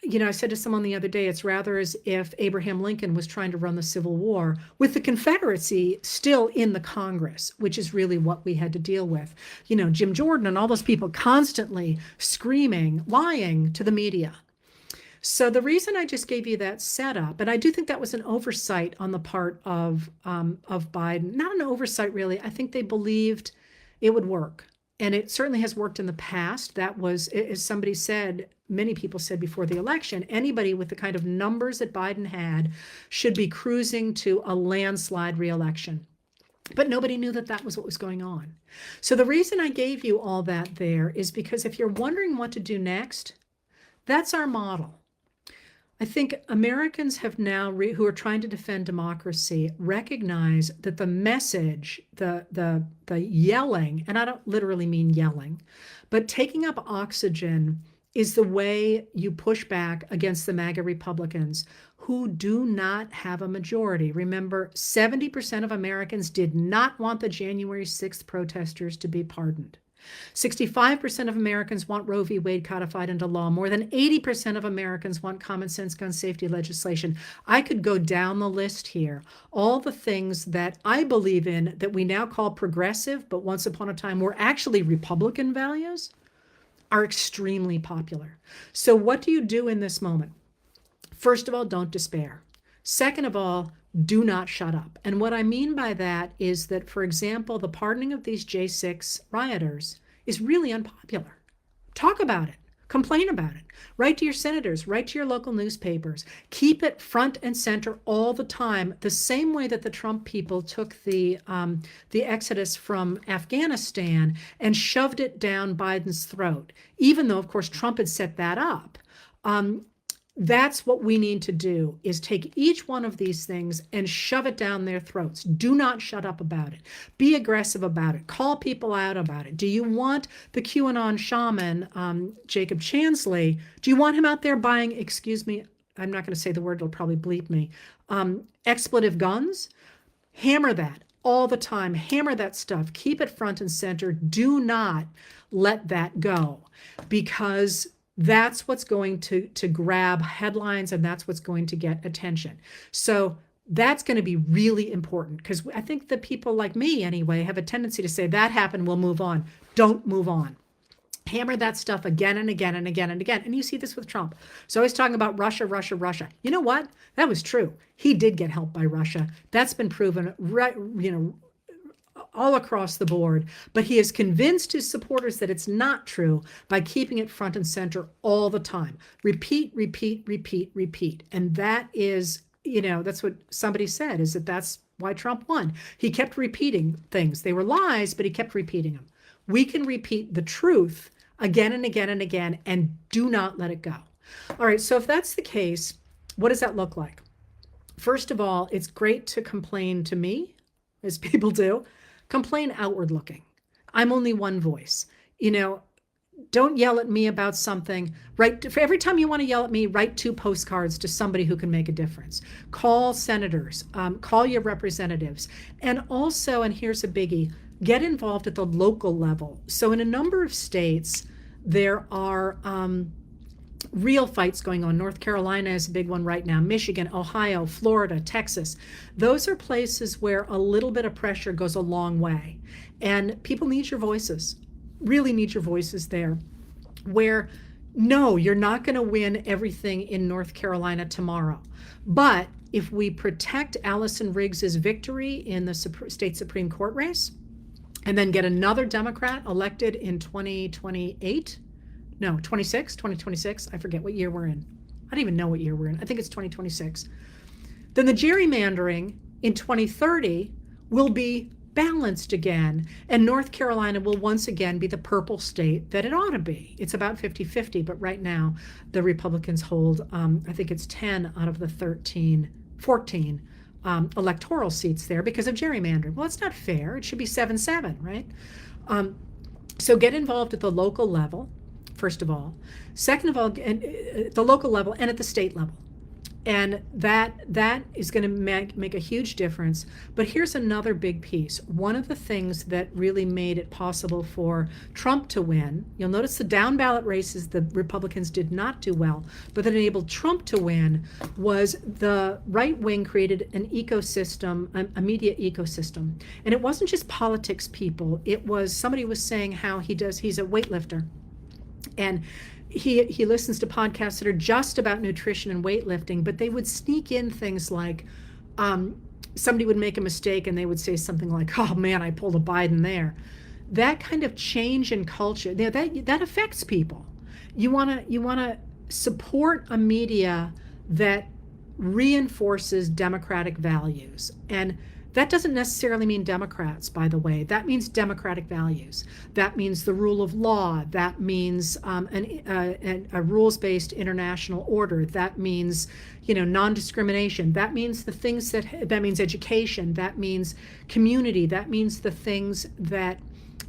I said to someone the other day, it's rather as if Abraham Lincoln was trying to run the Civil War with the Confederacy still in the Congress, which is really what we had to deal with. Jim Jordan and all those people constantly screaming, lying to the media. So the reason I just gave you that setup, and I do think that was an oversight on the part of Biden, not an oversight really. I think they believed it would work, and it certainly has worked in the past. That was, as somebody said, many people said before the election, anybody with the kind of numbers that Biden had should be cruising to a landslide reelection. But nobody knew that was what was going on. So the reason I gave you all that there is because if you're wondering what to do next, that's our model. I think Americans have now, who are trying to defend democracy, recognize that the message, the yelling, and I don't literally mean yelling, but taking up oxygen is the way you push back against the MAGA Republicans who do not have a majority. Remember, 70% of Americans did not want the January 6th protesters to be pardoned. 65% of Americans want Roe v. Wade codified into law. More than 80% of Americans want common sense gun safety legislation. I could go down the list here. All the things that I believe in that we now call progressive, but once upon a time were actually Republican values, are extremely popular. So what do you do in this moment? First of all, don't despair. Second of all, do not shut up. And what I mean by that is that, for example, the pardoning of these J6 rioters is really unpopular. Talk about it. Complain about it. Write to your senators. Write to your local newspapers. Keep it front and center all the time, the same way that the Trump people took the exodus from Afghanistan and shoved it down Biden's throat, even though, of course, Trump had set that up. That's what we need to do, is take each one of these things and shove it down their throats. Do not shut up about it. Be aggressive about it. Call people out about it. Do you want the QAnon shaman, Jacob Chansley, do you want him out there buying, excuse me, I'm not going to say the word, it'll probably bleep me, expletive guns? Hammer that all the time. Hammer that stuff. Keep it front and center. Do not let that go, because that's what's going to grab headlines, and that's what's going to get attention. So that's going to be really important, because I think that people like me anyway have a tendency to say that happened, we'll move on. Don't move on. Hammer that stuff again and again and again and again. And you see this with Trump. So he's talking about Russia, Russia, Russia. You know what? That was true. He did get help by Russia. That's been proven, right, all across the board, but he has convinced his supporters that it's not true by keeping it front and center all the time. Repeat, repeat, repeat, repeat. And that is, that's what somebody said, is that's why Trump won. He kept repeating things. They were lies, but he kept repeating them. We can repeat the truth again and again and again, and do not let it go. All right, so if that's the case, what does that look like? First of all, it's great to complain to me, as people do. Complain outward looking. I'm only one voice. Don't yell at me about something. For every time you want to yell at me, write 2 postcards to somebody who can make a difference. Call senators, call your representatives. And also, and here's a biggie, get involved at the local level. So in a number of states, there are real fights going on. North Carolina is a big one right now. Michigan, Ohio, Florida, Texas. Those are places where a little bit of pressure goes a long way. And people need your voices, really need your voices there, where No, you're not going to win everything in North Carolina tomorrow. But if we protect Allison Riggs's victory in the state Supreme Court race and then get another Democrat elected in 2028, no, 2026, I forget what year we're in. I don't even know what year we're in. I think it's 2026. Then the gerrymandering in 2030 will be balanced again, and North Carolina will once again be the purple state that it ought to be. It's about 50-50, but right now the Republicans hold, I think it's 10 out of the 14 electoral seats there because of gerrymandering. Well, it's not fair. It should be 7-7, right? So get involved at the local level, first of all. Second of all, at the local level and at the state level. And that is going to make a huge difference. But here's another big piece. One of the things that really made it possible for Trump to win, you'll notice the down ballot races, the Republicans did not do well, but that enabled Trump to win was the right wing created an ecosystem, a media ecosystem. And it wasn't just politics people. It was, somebody was saying how he's a weightlifter. And he listens to podcasts that are just about nutrition and weightlifting, but they would sneak in things like somebody would make a mistake and they would say something like, "Oh man, I pulled a Biden there." That kind of change in culture, that affects people. You want to support a media that reinforces democratic values. And that doesn't necessarily mean Democrats, by the way. That means democratic values. That means the rule of law. That means a rules-based international order. That means, non-discrimination. That means that means education. That means community. That means the things that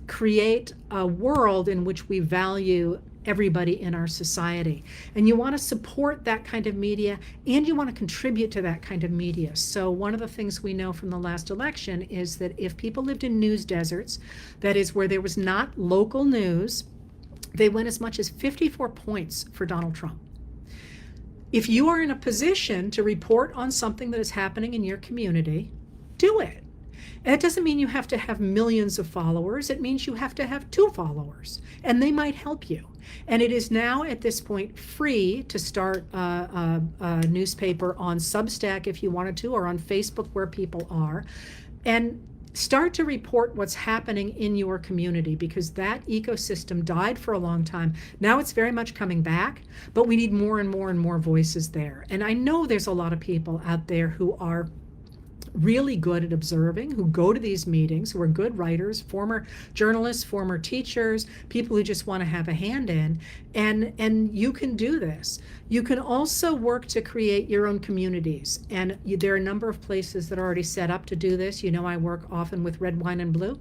create a world in which we value everybody in our society. And you want to support that kind of media, and you want to contribute to that kind of media. So one of the things we know from the last election is that if people lived in news deserts, that is where there was not local news, they went as much as 54 points for Donald Trump. If you are in a position to report on something that is happening in your community, do it. And it doesn't mean you have to have millions of followers. It means you have to have 2 followers, and they might help you. And it is now at this point free to start a newspaper on Substack if you wanted to, or on Facebook where people are, and start to report what's happening in your community, because that ecosystem died for a long time. Now it's very much coming back, but we need more and more and more voices there. And I know there's a lot of people out there who are really good at observing, who go to these meetings, who are good writers, former journalists, former teachers, people who just want to have a hand in, and you can do this. You can also work to create your own communities, and there are a number of places that are already set up to do this. I work often with Red Wine and Blue,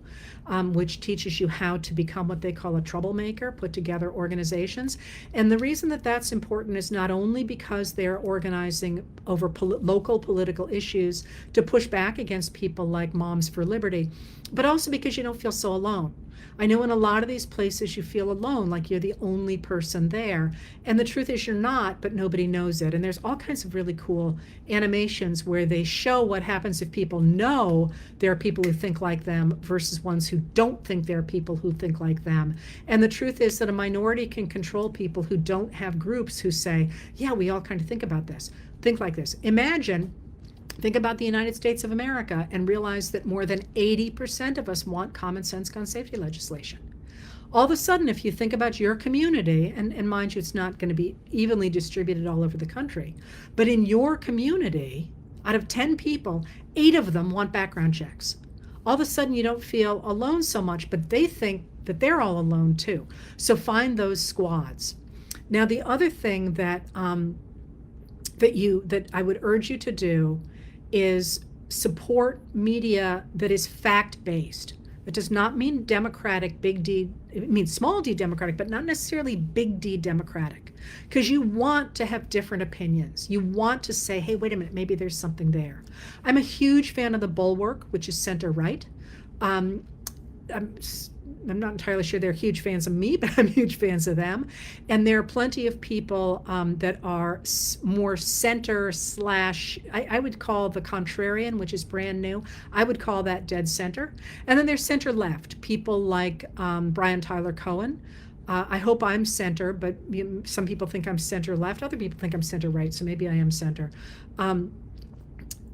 which teaches you how to become what they call a troublemaker, put together organizations. And the reason that that's important is not only because they're organizing over local political issues to push back against people like Moms for Liberty, but also because you don't feel so alone. I know in a lot of these places you feel alone, like you're the only person there. And the truth is you're not, but nobody knows it. And there's all kinds of really cool animations where they show what happens if people know there are people who think like them versus ones who don't think there are people who think like them. And the truth is that a minority can control people who don't have groups who say, yeah, we all kind of think like this. Think about the United States of America and realize that more than 80% of us want common sense gun safety legislation. All of a sudden, if you think about your community, and mind you, it's not going to be evenly distributed all over the country, but in your community, out of 10 people, 8 of them want background checks. All of a sudden, you don't feel alone so much, but they think that they're all alone too. So find those squads. Now, the other thing that I would urge you to do is support media that is fact-based. It does not mean democratic, big D. It means small d democratic, but not necessarily big D democratic, because you want to have different opinions. You want to say, hey, wait a minute, maybe there's something there. I'm a huge fan of the Bulwark, which is center-right. I'm not entirely sure they're huge fans of me, but I'm huge fans of them. And there are plenty of people that are more center / I would call the contrarian, which is brand new. I would call that dead center. And then there's center left, people like Brian Tyler Cohen, I hope I'm center, but some people think I'm center left. Other people think I'm center right, so maybe I am center.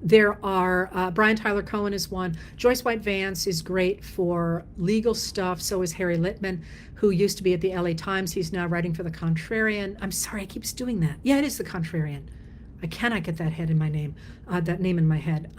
There are Brian Tyler Cohen is one. Joyce White Vance is great for legal stuff. So is Harry Littman, who used to be at the LA Times. He's now writing for the Contrarian. I'm sorry, I keep doing that. Yeah, it is the Contrarian. I cannot get that that name in my head.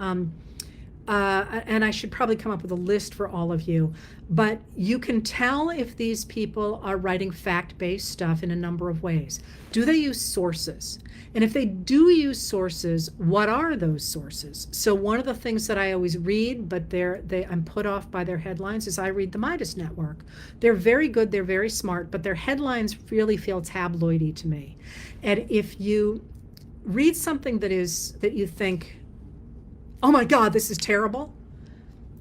And I should probably come up with a list for all of you, but you can tell if these people are writing fact-based stuff in a number of ways. Do they use sources? And if they do use sources, what are those sources? So one of the things that I always read, but I'm put off by their headlines, is I read the Midas Network. They're very good, they're very smart, but their headlines really feel tabloidy to me. And if you read something that you think, oh my God, this is terrible,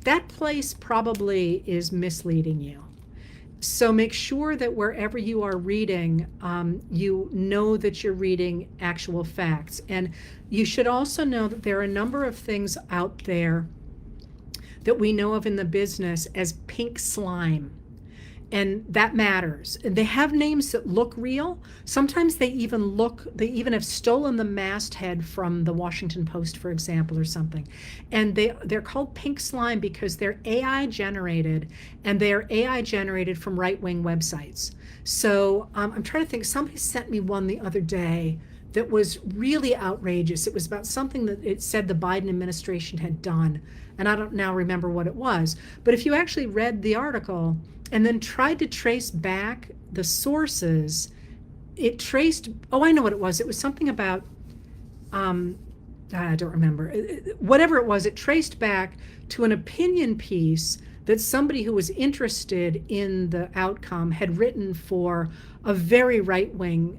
that place probably is misleading you. So make sure that wherever you are reading, you know that you're reading actual facts. And you should also know that there are a number of things out there that we know of in the business as pink slime. And that matters. And they have names that look real. Sometimes they even have stolen the masthead from the Washington Post, for example, or something. And they're called pink slime because they're AI generated, and they're AI generated from right-wing websites. So I'm trying to think, somebody sent me one the other day that was really outrageous. It was about something that it said the Biden administration had done. And I don't now remember what it was. But if you actually read the article and then tried to trace back the sources, I know what it was. It was something about, I don't remember. Whatever it was, it traced back to an opinion piece that somebody who was interested in the outcome had written for a very right-wing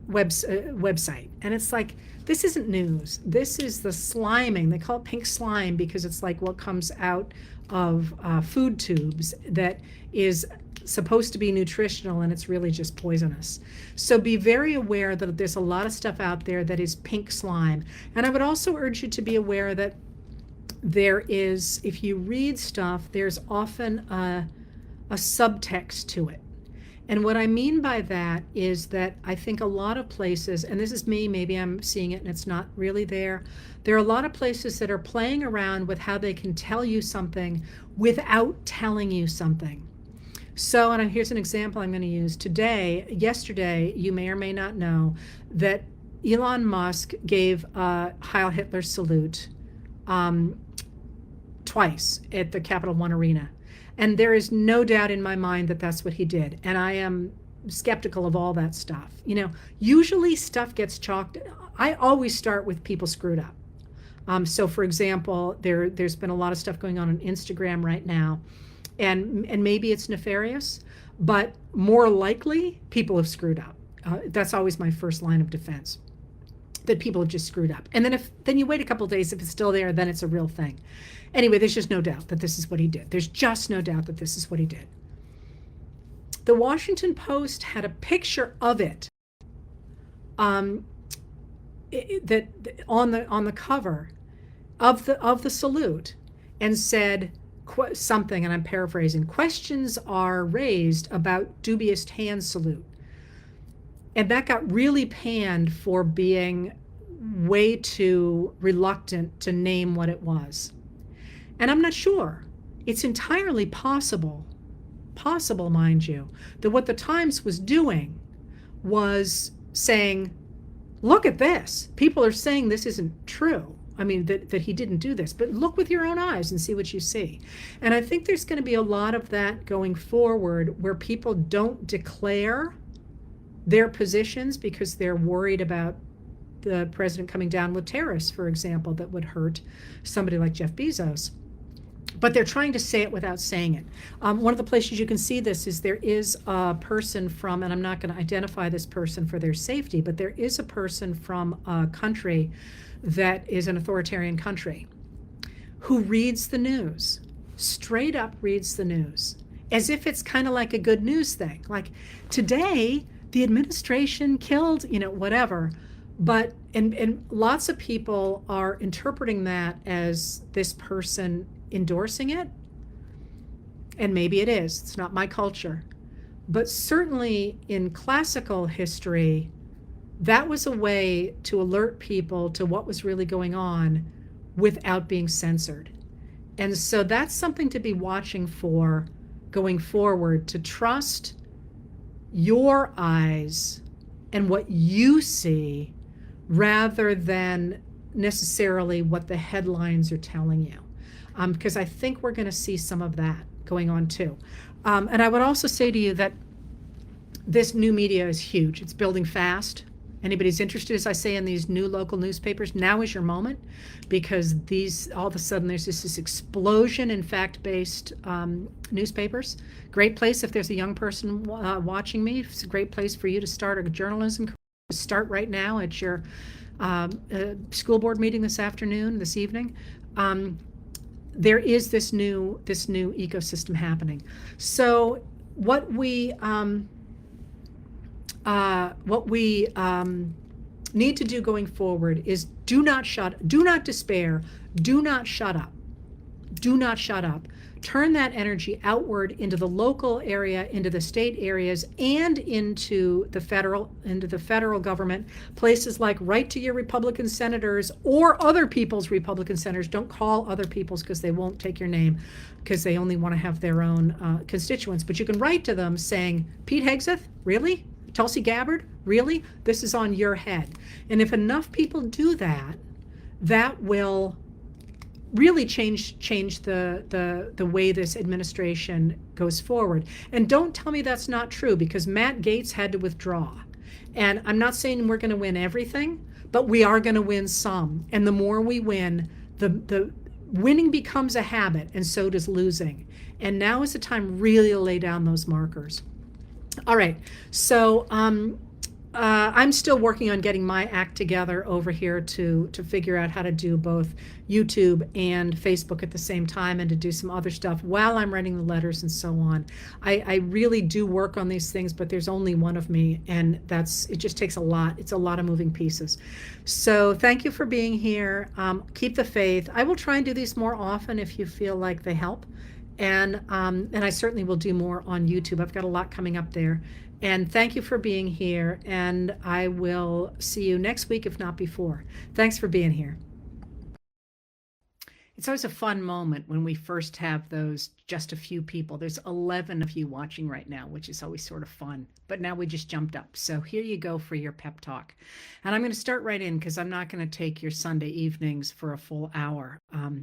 website. And it's like, this isn't news. This is the sliming. They call it pink slime because it's like what comes out of food tubes that is supposed to be nutritional, and it's really just poisonous. So be very aware that there's a lot of stuff out there that is pink slime. And I would also urge you to be aware that there is, if you read stuff, there's often a subtext to it. And what I mean by that is that I think a lot of places, and this is me, maybe I'm seeing it and it's not really there are a lot of places that are playing around with how they can tell you something without telling you something. So, and here's an example I'm going to use. Yesterday, you may or may not know that Elon Musk gave a Heil Hitler salute twice at the Capital One Arena. And there is no doubt in my mind that that's what he did. And I am skeptical of all that stuff. Usually stuff gets chalked. I always start with people screwed up. So for example, there's been a lot of stuff going on Instagram right now. And maybe it's nefarious, but more likely people have screwed up. That's always my first line of defense, that people have just screwed up. And then you wait a couple of days, if it's still there, then it's a real thing. Anyway, there's just no doubt that this is what he did. There's just no doubt that this is what he did. The Washington Post had a picture of it, that on the cover of the salute, and said something, and I'm paraphrasing, questions are raised about dubious hand salute. And that got really panned for being way too reluctant to name what it was. And I'm not sure. It's entirely possible, mind you, that what the Times was doing was saying, look at this. People are saying this isn't true. I mean, that he didn't do this, but look with your own eyes and see what you see. And I think there's going to be a lot of that going forward, where people don't declare their positions because they're worried about the president coming down with tariffs, for example, that would hurt somebody like Jeff Bezos. But they're trying to say it without saying it. One of the places you can see this is there is a person from, and I'm not going to identify this person for their safety, but there is a person from a country that is an authoritarian country who reads the news, straight up reads the news, as if it's kind of like a good news thing. Like, today, the administration killed, whatever. But, and lots of people are interpreting that as this person endorsing it. And maybe it is. It's not my culture. But certainly in classical history, that was a way to alert people to what was really going on without being censored. And so that's something to be watching for going forward, to trust your eyes and what you see rather than necessarily what the headlines are telling you. Because I think we're going to see some of that going on too. And I would also say to you that this new media is huge. It's building fast. Anybody's interested, as I say, in these new local newspapers, now is your moment, because these, all of a sudden, there's this explosion in fact-based newspapers. Great place if there's a young person watching me. It's a great place for you to start a journalism career. Start right now at your school board meeting this evening. There is this new ecosystem happening. So what we need to do going forward is do not despair, do not shut up. Do not shut up. Turn that energy outward into the local area, into the state areas, and into the federal government. Places like write to your Republican senators or other people's Republican senators. Don't call other people's, because they won't take your name, because they only want to have their own constituents. But you can write to them saying, Pete Hegseth, really? Tulsi Gabbard, really? This is on your head. And if enough people do that, that will really change the way this administration goes forward. And don't tell me that's not true, because Matt Gaetz had to withdraw. And I'm not saying we're going to win everything, but we are going to win some. And the more we win, the winning becomes a habit, and so does losing. And now is the time really to lay down those markers. All right, so I'm still working on getting my act together over here to figure out how to do both YouTube and Facebook at the same time, and to do some other stuff while I'm writing the letters and so on. I really do work on these things, but there's only one of me, and it just takes a lot. It's a lot of moving pieces. So thank you for being here. Keep the faith. I will try and do these more often if you feel like they help. And I certainly will do more on YouTube. I've got a lot coming up there. And thank you for being here. And I will see you next week, if not before. Thanks for being here. It's always a fun moment when we first have those just a few people. There's 11 of you watching right now, which is always sort of fun. But now we just jumped up. So here you go for your pep talk. And I'm going to start right in, because I'm not going to take your Sunday evenings for a full hour.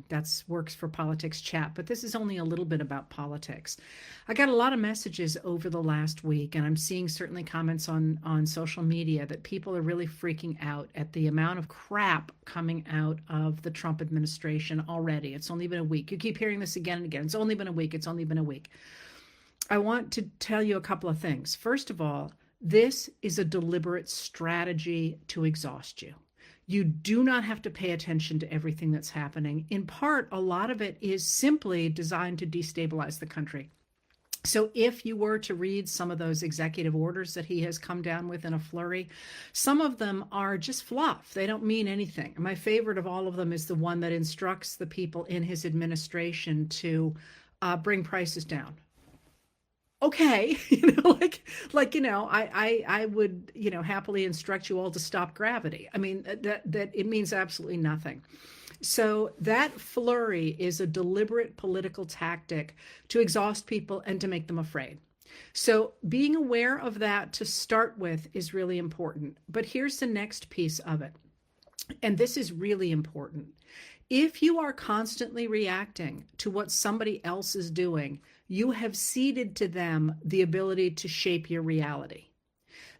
That's works for Politics Chat, but this is only a little bit about politics. I got a lot of messages over the last week, and I'm seeing certainly comments on social media that people are really freaking out at the amount of crap coming out of the Trump administration already. It's only been a week. You keep hearing this again and again. It's only been a week. It's only been a week. I want to tell you a couple of things. First of all, this is a deliberate strategy to exhaust you. You do not have to pay attention to everything that's happening. In part, a lot of it is simply designed to destabilize the country. So if you were to read some of those executive orders that he has come down with in a flurry, some of them are just fluff. They don't mean anything. My favorite of all of them is the one that instructs the people in his administration to bring prices down. Okay, I would, happily instruct you all to stop gravity. I mean, that it means absolutely nothing. So that flurry is a deliberate political tactic to exhaust people and to make them afraid. So being aware of that to start with is really important. But here's the next piece of it. And this is really important. If you are constantly reacting to what somebody else is doing, you have ceded to them the ability to shape your reality.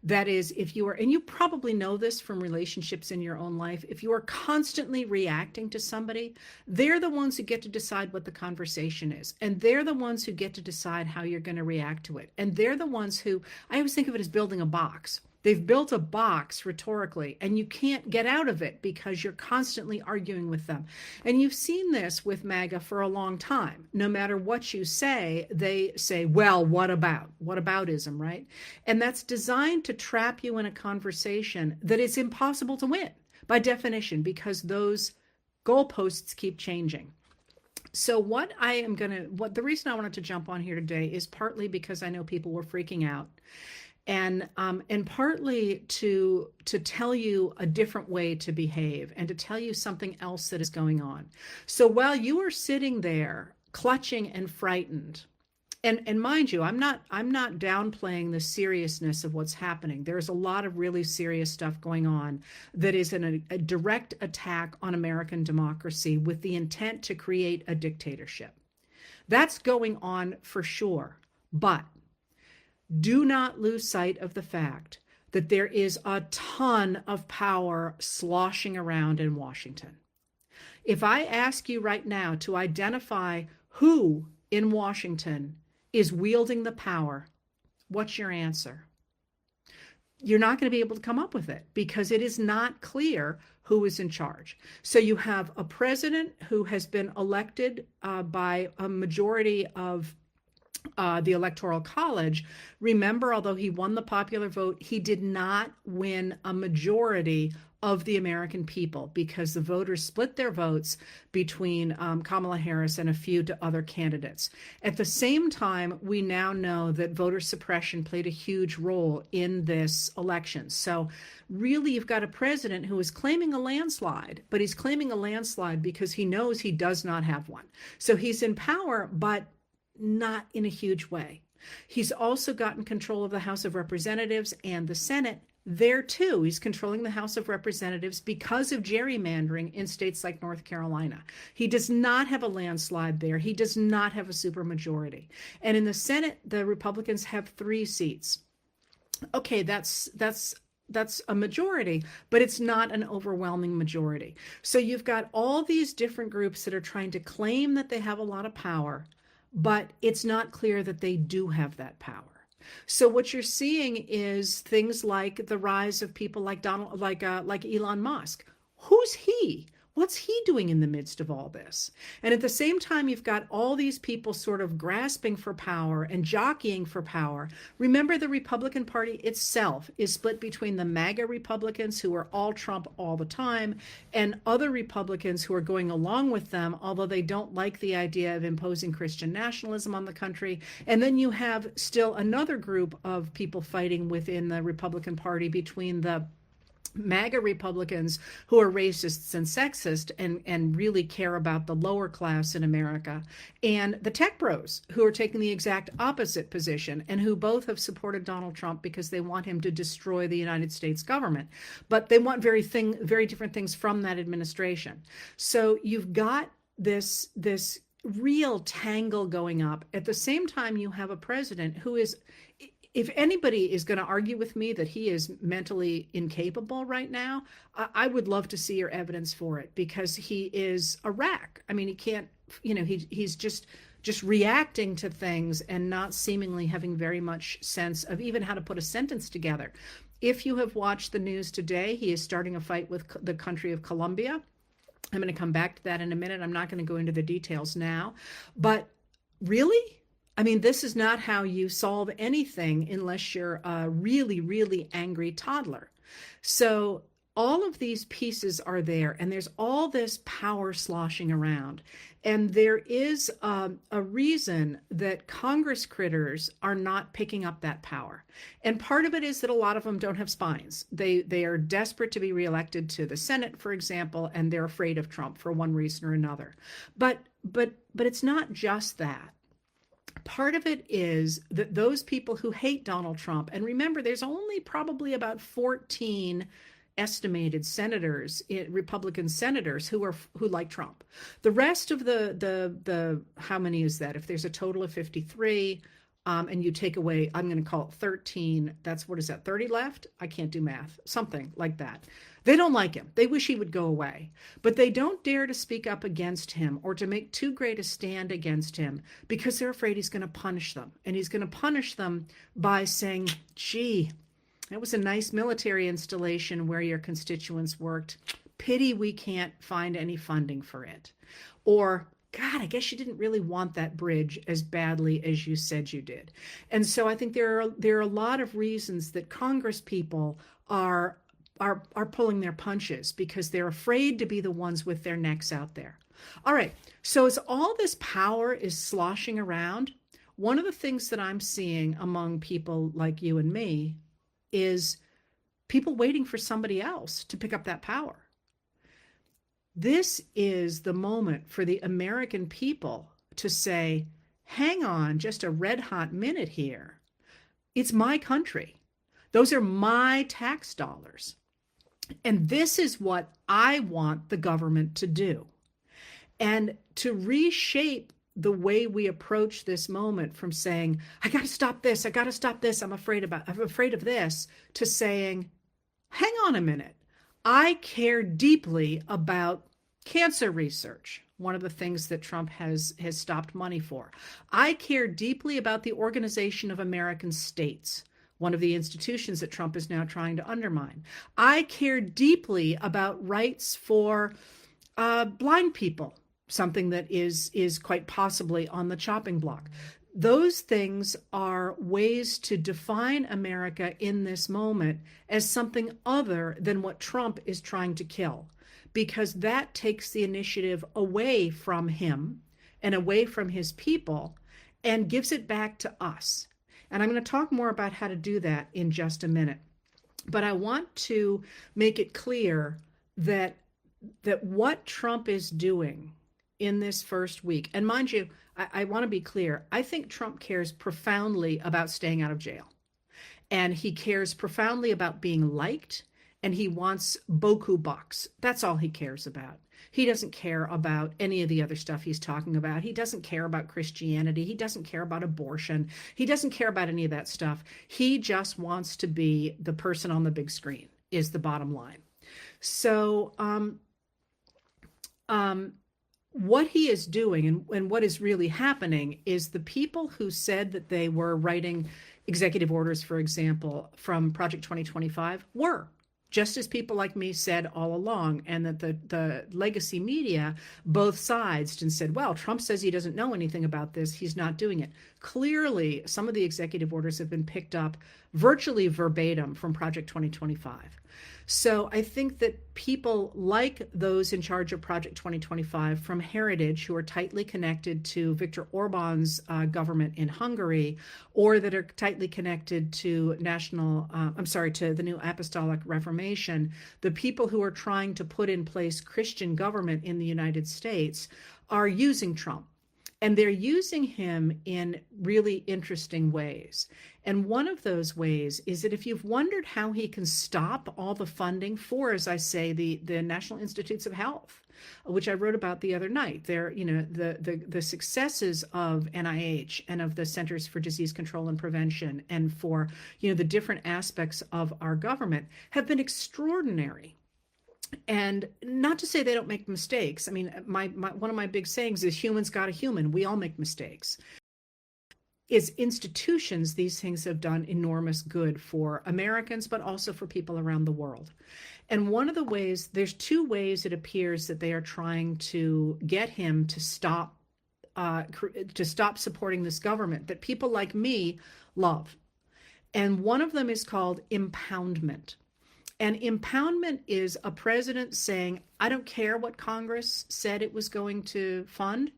That is, if you are, and you probably know this from relationships in your own life, if you are constantly reacting to somebody, they're the ones who get to decide what the conversation is. And they're the ones who get to decide how you're going to react to it. And they're the ones who, I always think of it as building a box. They've built a box rhetorically, and you can't get out of it because you're constantly arguing with them. And you've seen this with MAGA for a long time. No matter what you say, they say, well, what about? What aboutism, right? And that's designed to trap you in a conversation that is impossible to win by definition, because those goalposts keep changing. So what the reason I wanted to jump on here today is partly because I know people were freaking out, and partly to tell you a different way to behave and to tell you something else that is going on. So while you are sitting there clutching and frightened, and mind you, I'm not downplaying the seriousness of what's happening. There's a lot of really serious stuff going on that is a direct attack on American democracy with the intent to create a dictatorship. That's going on for sure. But do not lose sight of the fact that there is a ton of power sloshing around in Washington. If I ask you right now to identify who in Washington is wielding the power, what's your answer? You're not going to be able to come up with it because it is not clear who is in charge. So you have a president who has been elected by a majority of the Electoral College. Remember, although he won the popular vote, he did not win a majority of the American people because the voters split their votes between Kamala Harris and a few other candidates. At the same time, we now know that voter suppression played a huge role in this election. So really, you've got a president who is claiming a landslide, but he's claiming a landslide because he knows he does not have one. So he's in power, but not in a huge way. He's also gotten control of the House of Representatives and the Senate. There too, he's controlling the House of Representatives because of gerrymandering in states like North Carolina. He does not have a landslide there. He does not have a supermajority. And in the Senate, the Republicans have 3 seats. Okay, that's a majority, but it's not an overwhelming majority. So you've got all these different groups that are trying to claim that they have a lot of power, but it's not clear that they do have that power. So what you're seeing is things like the rise of people like Elon Musk. Who's he? What's he doing in the midst of all this? And at the same time, you've got all these people sort of grasping for power and jockeying for power. Remember, the Republican Party itself is split between the MAGA Republicans, who are all Trump all the time, and other Republicans who are going along with them, although they don't like the idea of imposing Christian nationalism on the country. And then you have still another group of people fighting within the Republican Party between the MAGA Republicans, who are racists and sexist and really care about the lower class in America, and the tech bros, who are taking the exact opposite position and who both have supported Donald Trump because they want him to destroy the United States government. But they want very different things from that administration. So you've got this real tangle going up. At the same time, you have a president who is, if anybody is going to argue with me that he is mentally incapable right now, I would love to see your evidence for it, because he is a wreck. I mean, he can't, he's just reacting to things and not seemingly having very much sense of even how to put a sentence together. If you have watched the news today, he is starting a fight with the country of Colombia. I'm going to come back to that in a minute. I'm not going to go into the details now, but really? I mean, this is not how you solve anything unless you're a really, really angry toddler. So all of these pieces are there, and there's all this power sloshing around. And there is a reason that Congress critters are not picking up that power. And part of it is that a lot of them don't have spines. They are desperate to be reelected to the Senate, for example, and they're afraid of Trump for one reason or another. But it's not just that. Part of it is that those people who hate Donald Trump, and remember, there's only probably about 14 estimated senators, Republican senators, who like Trump. The rest of the how many is that? If there's a total of 53, and you take away, I'm going to call it 13, that's, what is that, 30 left? I can't do math, something like that. They don't like him. They wish he would go away, but they don't dare to speak up against him or to make too great a stand against him, because they're afraid he's going to punish them. And he's going to punish them by saying, gee, that was a nice military installation where your constituents worked. Pity we can't find any funding for it. Or, God, I guess you didn't really want that bridge as badly as you said you did. And so I think there are a lot of reasons that Congress people are are pulling their punches because they're afraid to be the ones with their necks out there. All right. So as all this power is sloshing around, one of the things that I'm seeing among people like you and me is people waiting for somebody else to pick up that power. This is the moment for the American people to say, hang on just a red hot minute here. It's my country. Those are my tax dollars. And this is what I want the government to do. And to reshape the way we approach this moment from saying, I got to stop this, I got to stop this, I'm afraid of this, to saying, hang on a minute. I care deeply about cancer research, one of the things that Trump has stopped money for. I care deeply about the Organization of American States, one of the institutions that Trump is now trying to undermine. I care deeply about rights for blind people, something that is quite possibly on the chopping block. Those things are ways to define America in this moment as something other than what Trump is trying to kill, because that takes the initiative away from him and away from his people and gives it back to us. And I'm going to talk more about how to do that in just a minute. But I want to make it clear that what Trump is doing in this first week, and mind you, I want to be clear, I think Trump cares profoundly about staying out of jail. And he cares profoundly about being liked, and he wants beaucoup bucks. That's all he cares about. He doesn't care about any of the other stuff he's talking about. He doesn't care about Christianity. He doesn't care about abortion. He doesn't care about any of that stuff. He just wants to be the person on the big screen, is the bottom line. So, what he is doing and what is really happening is the people who said that they were writing executive orders, for example, from Project 2025 were, just as people like me said all along, and that the legacy media both sides and said, well, Trump says he doesn't know anything about this. He's not doing it. Clearly, some of the executive orders have been picked up virtually verbatim from Project 2025. So I think that people like those in charge of Project 2025 from Heritage, who are tightly connected to Viktor Orban's government in Hungary, or that are tightly connected to to the New Apostolic Reformation, the people who are trying to put in place Christian government in the United States are using Trump. And they're using him in really interesting ways. And one of those ways is that if you've wondered how he can stop all the funding for, as I say, the National Institutes of Health, which I wrote about the other night, the successes of NIH and of the Centers for Disease Control and Prevention and for, the different aspects of our government have been extraordinary. And not to say they don't make mistakes. I mean, one of my big sayings is humans got a human. We all make mistakes. As institutions, these things have done enormous good for Americans, but also for people around the world. And one of the ways, there's two ways it appears that they are trying to get him to stop supporting this government that people like me love. And one of them is called impoundment. And impoundment is a president saying, I don't care what Congress said it was going to fund.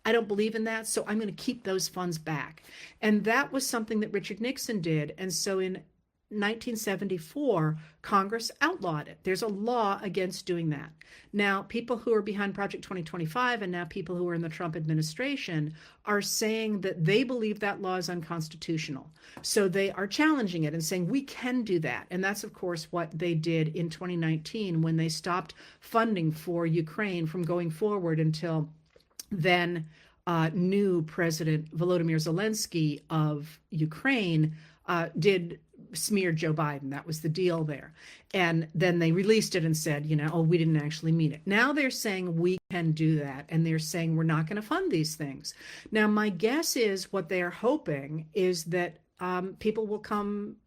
I don't believe in that, so I'm going to keep those funds back. And that was something that Richard Nixon did. And so in 1974, Congress outlawed it. There's a law against doing that. Now, people who are behind Project 2025 and now people who are in the Trump administration are saying that they believe that law is unconstitutional. So they are challenging it and saying we can do that. And that's, of course, what they did in 2019 when they stopped funding for Ukraine from going forward until then new President Volodymyr Zelensky of Ukraine did smear Joe Biden. That was the deal there. And then they released it and said, we didn't actually mean it. Now they're saying we can do that. And they're saying we're not going to fund these things. Now, my guess is what they are hoping is that people will come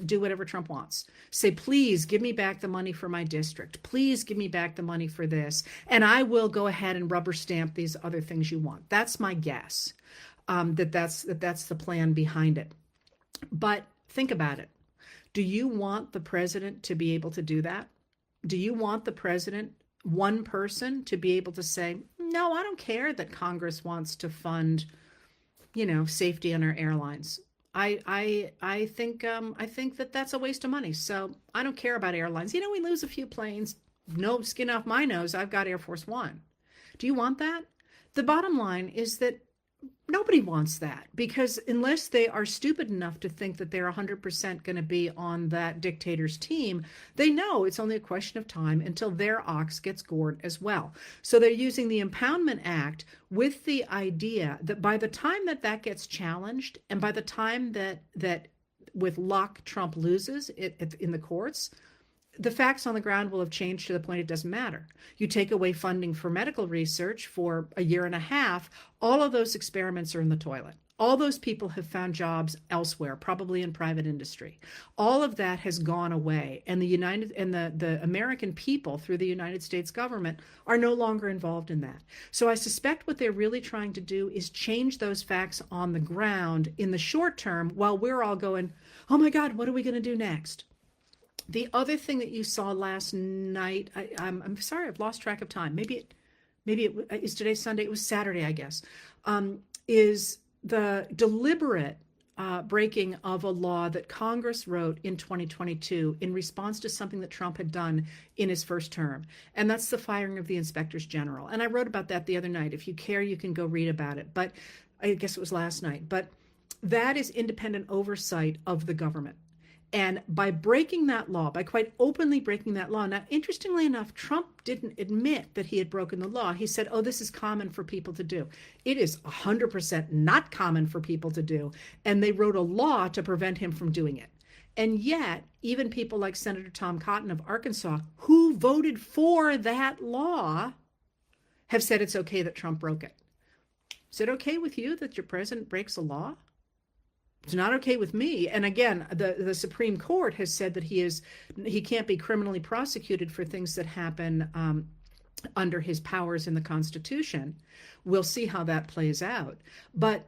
do whatever Trump wants. Say, please give me back the money for my district. Please give me back the money for this. And I will go ahead and rubber stamp these other things you want. That's my guess, that's the plan behind it. But think about it. Do you want the president to be able to do that? Do you want the president, one person, to be able to say, no, I don't care that Congress wants to fund, safety on our airlines. I think that that's a waste of money. So I don't care about airlines. We lose a few planes. No skin off my nose. I've got Air Force One. Do you want that? The bottom line is that nobody wants that, because unless they are stupid enough to think that they're 100% going to be on that dictator's team, they know it's only a question of time until their ox gets gored as well. So they're using the Impoundment Act with the idea that by the time that gets challenged, and by the time that with luck Trump loses it in the courts, the facts on the ground will have changed to the point it doesn't matter. You take away funding for medical research for a year and a half, all of those experiments are in the toilet. All those people have found jobs elsewhere, probably in private industry. All of that has gone away, and the American people through the United States government are no longer involved in that. So I suspect what they're really trying to do is change those facts on the ground in the short term, while we're all going, oh my God, what are we going to do next? The other thing that you saw last night, I'm sorry, I've lost track of time. Maybe it is today Sunday. It was Saturday, I guess. Is the deliberate breaking of a law that Congress wrote in 2022 in response to something that Trump had done in his first term, and that's the firing of the inspectors general. And I wrote about that the other night. If you care, you can go read about it. But I guess it was last night. But that is independent oversight of the government. And by breaking that law, by quite openly breaking that law, now, interestingly enough, Trump didn't admit that he had broken the law. He said, oh, this is common for people to do. It is 100% not common for people to do. And they wrote a law to prevent him from doing it. And yet, even people like Senator Tom Cotton of Arkansas, who voted for that law, have said it's okay that Trump broke it. Is it okay with you that your president breaks a law? It's not okay with me. And again, the Supreme Court has said that he can't be criminally prosecuted for things that happen under his powers in the Constitution. We'll see how that plays out. But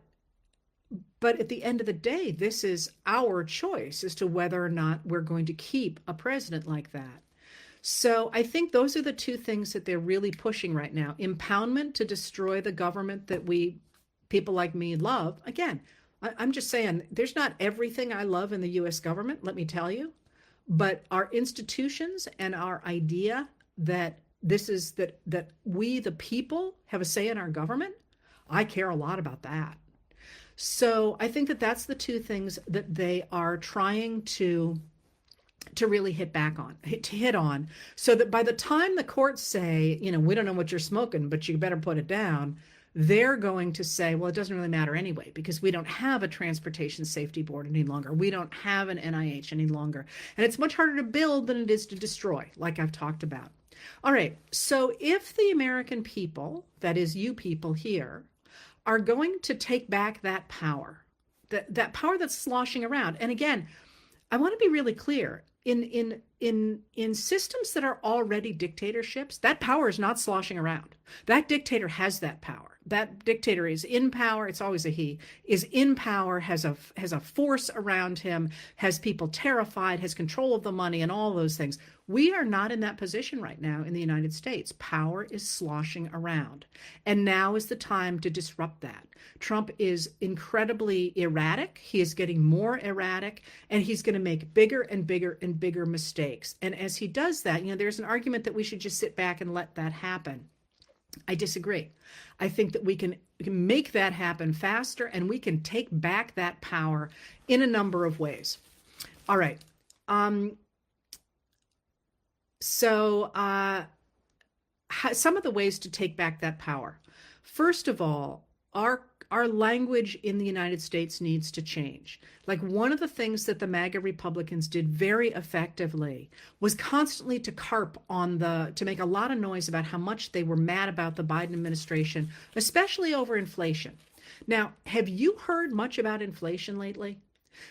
at the end of the day, this is our choice as to whether or not we're going to keep a president like that. So I think those are the two things that they're really pushing right now. Impoundment to destroy the government that people like me love. Again, I'm just saying, there's not everything I love in the U.S. government, let me tell you, but our institutions and our idea that that we, the people, have a say in our government, I care a lot about that. So I think that that's the two things that they are trying to really hit on, so that by the time the courts say, we don't know what you're smoking, but you better put it down, they're going to say, well, it doesn't really matter anyway, because we don't have a transportation safety board any longer. We don't have an NIH any longer. And it's much harder to build than it is to destroy, like I've talked about. All right. So if the American people, that is you people here, are going to take back that power, that power that's sloshing around. And again, I want to be really clear. In systems that are already dictatorships, that power is not sloshing around. That dictator has that power. That dictator is in power. It's always a he, is in power, has a force around him, has people terrified, has control of the money and all those things. We are not in that position right now in the United States. Power is sloshing around. And now is the time to disrupt that. Trump is incredibly erratic. He is getting more erratic, and he's going to make bigger and bigger and bigger mistakes. And as he does that, there's an argument that we should just sit back and let that happen. I disagree. I think that we can make that happen faster, and we can take back that power in a number of ways. All right. So some of the ways to take back that power. First of all, our language in the United States needs to change. Like, one of the things that the MAGA Republicans did very effectively was constantly to make a lot of noise about how much they were mad about the Biden administration, especially over inflation. Now, have you heard much about inflation lately?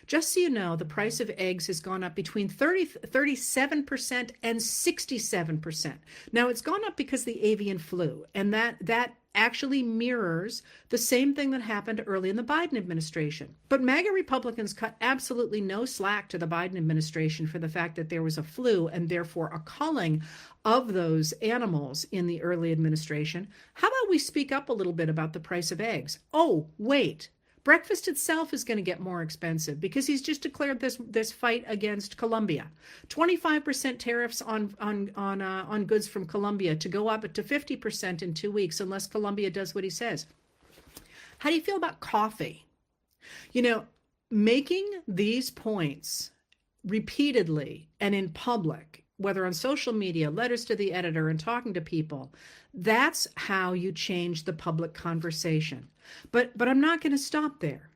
Just so you know, the price of eggs has gone up between 37% and 67%. Now, it's gone up because of the avian flu, and that actually mirrors the same thing that happened early in the Biden administration. But MAGA Republicans cut absolutely no slack to the Biden administration for the fact that there was a flu and therefore a culling of those animals in the early administration. How about we speak up a little bit about the price of eggs? Oh, wait. Breakfast itself is going to get more expensive because he's just declared this fight against Colombia. 25% tariffs on goods from Colombia to go up to 50% in 2 weeks unless Colombia does what he says. How do you feel about coffee? You know, making these points repeatedly and in public, whether on social media, letters to the editor, and talking to people, that's how you change the public conversation. But I'm not going to stop there.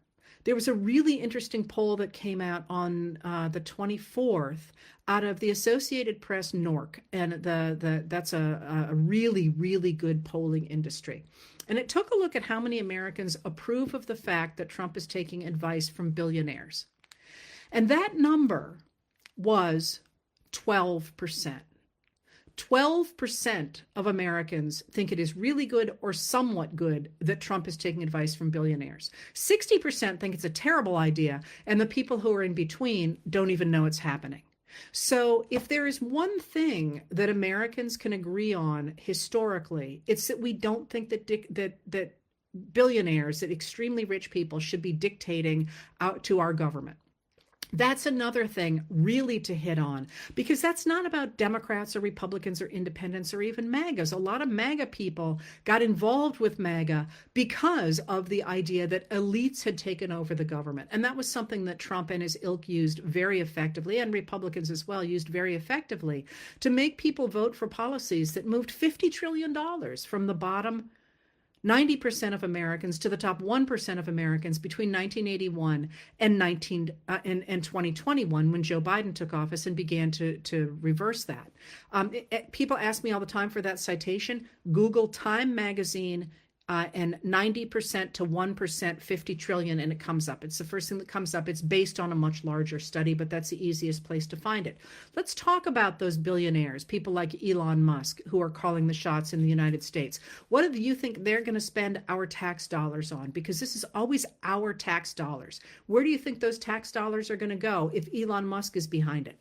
There was a really interesting poll that came out on the 24th out of the Associated Press NORC, and that's a really, really good polling industry. And it took a look at how many Americans approve of the fact that Trump is taking advice from billionaires. And that number was 12%. 12% of Americans think it is really good or somewhat good that Trump is taking advice from billionaires. 60% think it's a terrible idea, and the people who are in between don't even know it's happening. So if there is one thing that Americans can agree on historically, it's that we don't think that billionaires, that extremely rich people, should be dictating out to our government. That's another thing really to hit on, because that's not about Democrats or Republicans or independents or even MAGAs. A lot of MAGA people got involved with MAGA because of the idea that elites had taken over the government. And that was something that Trump and his ilk used very effectively, and Republicans as well used very effectively, to make people vote for policies that moved $50 trillion from the bottom 90% of Americans to the top 1% of Americans between 1981 and 2021, when Joe Biden took office and began to reverse that. People ask me all the time for that citation. Google Time magazine and 90% to 1%, 50 trillion, and it comes up. It's the first thing that comes up. It's based on a much larger study, but that's the easiest place to find it. Let's talk about those billionaires, people like Elon Musk, who are calling the shots in the United States. What do you think they're going to spend our tax dollars on? Because this is always our tax dollars. Where do you think those tax dollars are going to go if Elon Musk is behind it?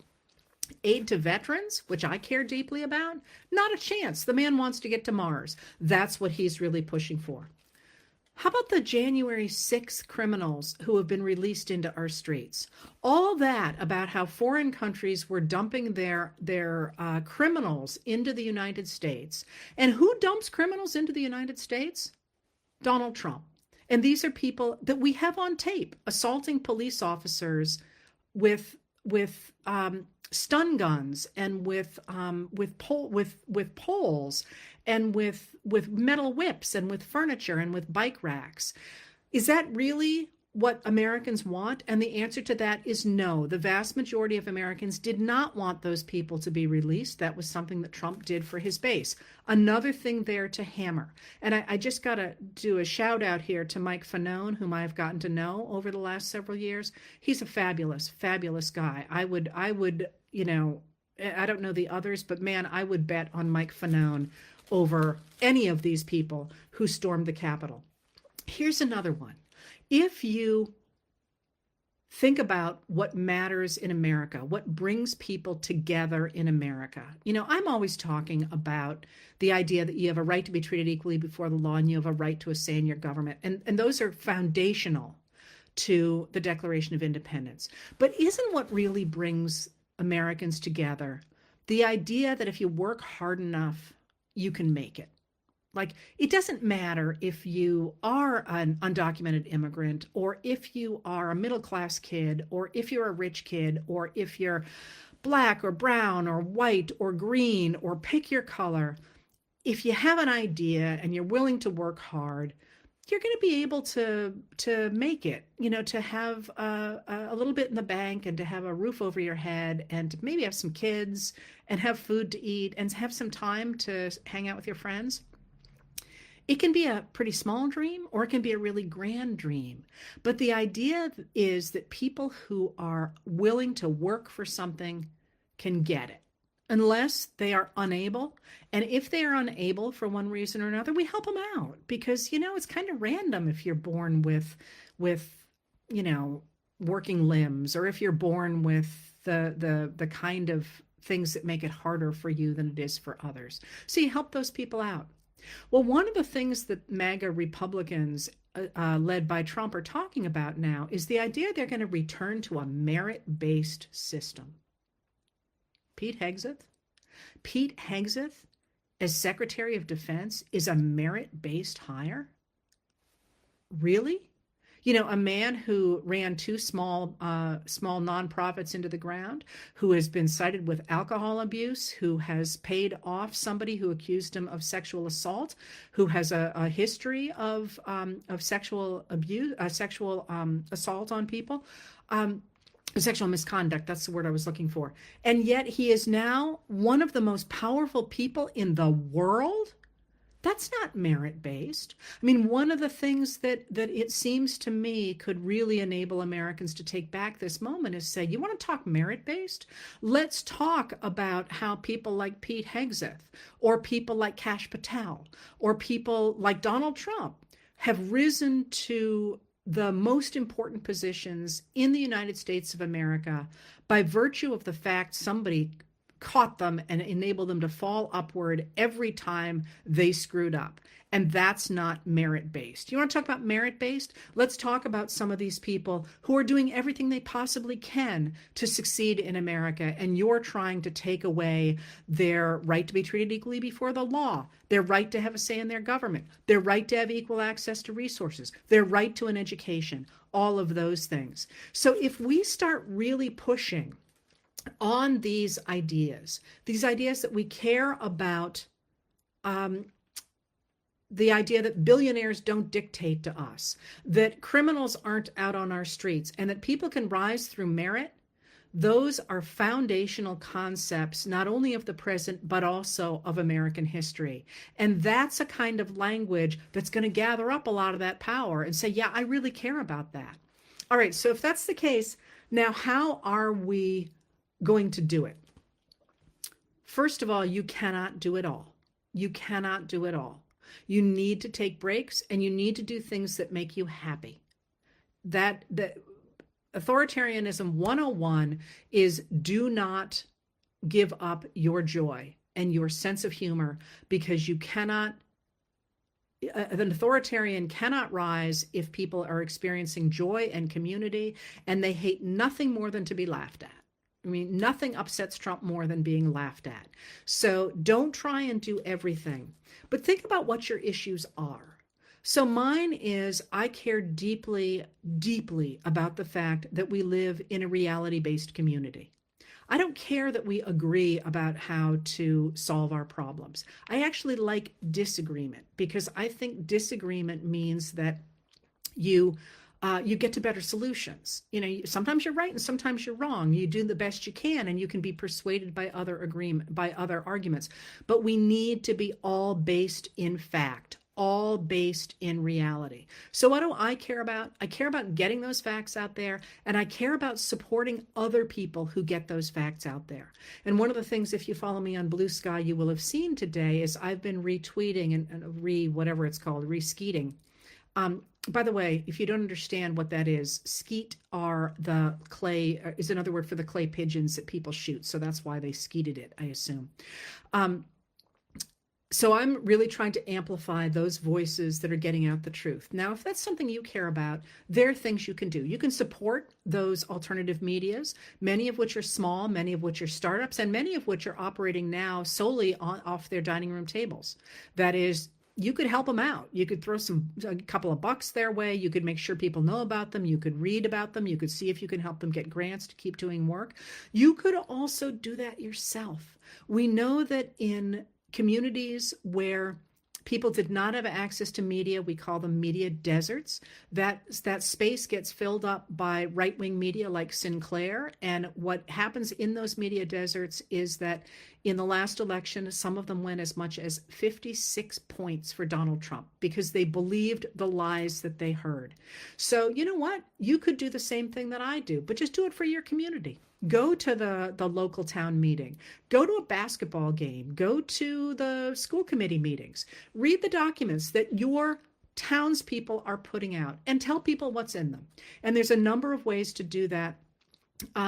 Aid to veterans, which I care deeply about? Not a chance. The man wants to get to Mars. That's what he's really pushing for. How about the January 6th criminals who have been released into our streets? All that about how foreign countries were dumping their criminals into the United States. And who dumps criminals into the United States? Donald Trump. And these are people that we have on tape assaulting police officers with stun guns and with poles and with metal whips and with furniture and with bike racks. Is that really what Americans want? And the answer to that is no. The vast majority of Americans did not want those people to be released. That was something that Trump did for his base. Another thing there to hammer. And I just got to do a shout out here to Mike Fanone, whom I've gotten to know over the last several years. He's a fabulous, fabulous guy. I would, you know, I don't know the others, but man, I would bet on Mike Fanone over any of these people who stormed the Capitol. Here's another one. If you think about what matters in America, what brings people together in America, you know, I'm always talking about the idea that you have a right to be treated equally before the law and you have a right to a say in your government. And those are foundational to the Declaration of Independence. But isn't what really brings Americans together the idea that if you work hard enough, you can make it? Like, it doesn't matter if you are an undocumented immigrant, or if you are a middle-class kid, or if you're a rich kid, or if you're black or brown or white or green, or pick your color. If you have an idea and you're willing to work hard, you're going to be able to make it, you know, to have a little bit in the bank and to have a roof over your head and to maybe have some kids and have food to eat and have some time to hang out with your friends. It can be a pretty small dream or it can be a really grand dream. But the idea is that people who are willing to work for something can get it unless they are unable. And if they are unable for one reason or another, we help them out because, it's kind of random if you're born with, you know, working limbs, or if you're born with the kind of things that make it harder for you than it is for others. So you help those people out. Well, one of the things that MAGA Republicans led by Trump are talking about now is the idea they're going to return to a merit-based system. Pete Hegseth as Secretary of Defense is a merit-based hire? Really? A man who ran two small nonprofits into the ground, who has been cited with alcohol abuse, who has paid off somebody who accused him of sexual assault, who has a history of sexual abuse, sexual assault on people, sexual misconduct. That's the word I was looking for. And yet he is now one of the most powerful people in the world. That's not merit-based. I mean, one of the things that it seems to me could really enable Americans to take back this moment is say, you want to talk merit-based? Let's talk about how people like Pete Hegseth or people like Kash Patel or people like Donald Trump have risen to the most important positions in the United States of America by virtue of the fact somebody caught them and enabled them to fall upward every time they screwed up. And that's not merit-based. You want to talk about merit-based? Let's talk about some of these people who are doing everything they possibly can to succeed in America, and you're trying to take away their right to be treated equally before the law, their right to have a say in their government, their right to have equal access to resources, their right to an education, all of those things. So if we start really pushing on these ideas that we care about, the idea that billionaires don't dictate to us, that criminals aren't out on our streets, and that people can rise through merit, those are foundational concepts, not only of the present, but also of American history. And that's a kind of language that's going to gather up a lot of that power and say, yeah, I really care about that. All right, so if that's the case, now how are we going to do it? First of all, you cannot do it all. You cannot do it all. You need to take breaks, and you need to do things that make you happy. That authoritarianism 101 is do not give up your joy and your sense of humor, because you cannot, an authoritarian cannot rise if people are experiencing joy and community, and they hate nothing more than to be laughed at. I mean, nothing upsets Trump more than being laughed at. So don't try and do everything, but think about what your issues are. So mine is, I care deeply, deeply about the fact that we live in a reality-based community. I don't care that we agree about how to solve our problems. I actually like disagreement, because I think disagreement means that you get to better solutions. Sometimes you're right and sometimes you're wrong. You do the best you can, and you can be persuaded by other arguments. But we need to be all based in fact, all based in reality. So what do I care about? I care about getting those facts out there, and I care about supporting other people who get those facts out there. And one of the things, if you follow me on Blue Sky, you will have seen today is I've been retweeting and whatever it's called, reskeeting. By the way, if you don't understand what that is, skeet are the clay, is another word for the clay pigeons that people shoot. So that's why they skeeted it, I assume. So I'm really trying to amplify those voices that are getting out the truth. Now, if that's something you care about, there are things you can do. You can support those alternative medias, many of which are small, many of which are startups, and many of which are operating now solely off their dining room tables. That is, you could help them out. You could throw a couple of bucks their way. You could make sure people know about them. You could read about them. You could see if you can help them get grants to keep doing work. You could also do that yourself. We know that in communities where people did not have access to media, we call them media deserts, that space gets filled up by right-wing media like Sinclair. And what happens in those media deserts is that In the last election, some of them went as much as 56 points for Donald Trump because they believed the lies that they heard. So, you know what? You could do the same thing that I do, but just do it for your community. Go to the local town meeting, go to a basketball game, go to the school committee meetings, read the documents that your townspeople are putting out and tell people what's in them. And there's a number of ways to do that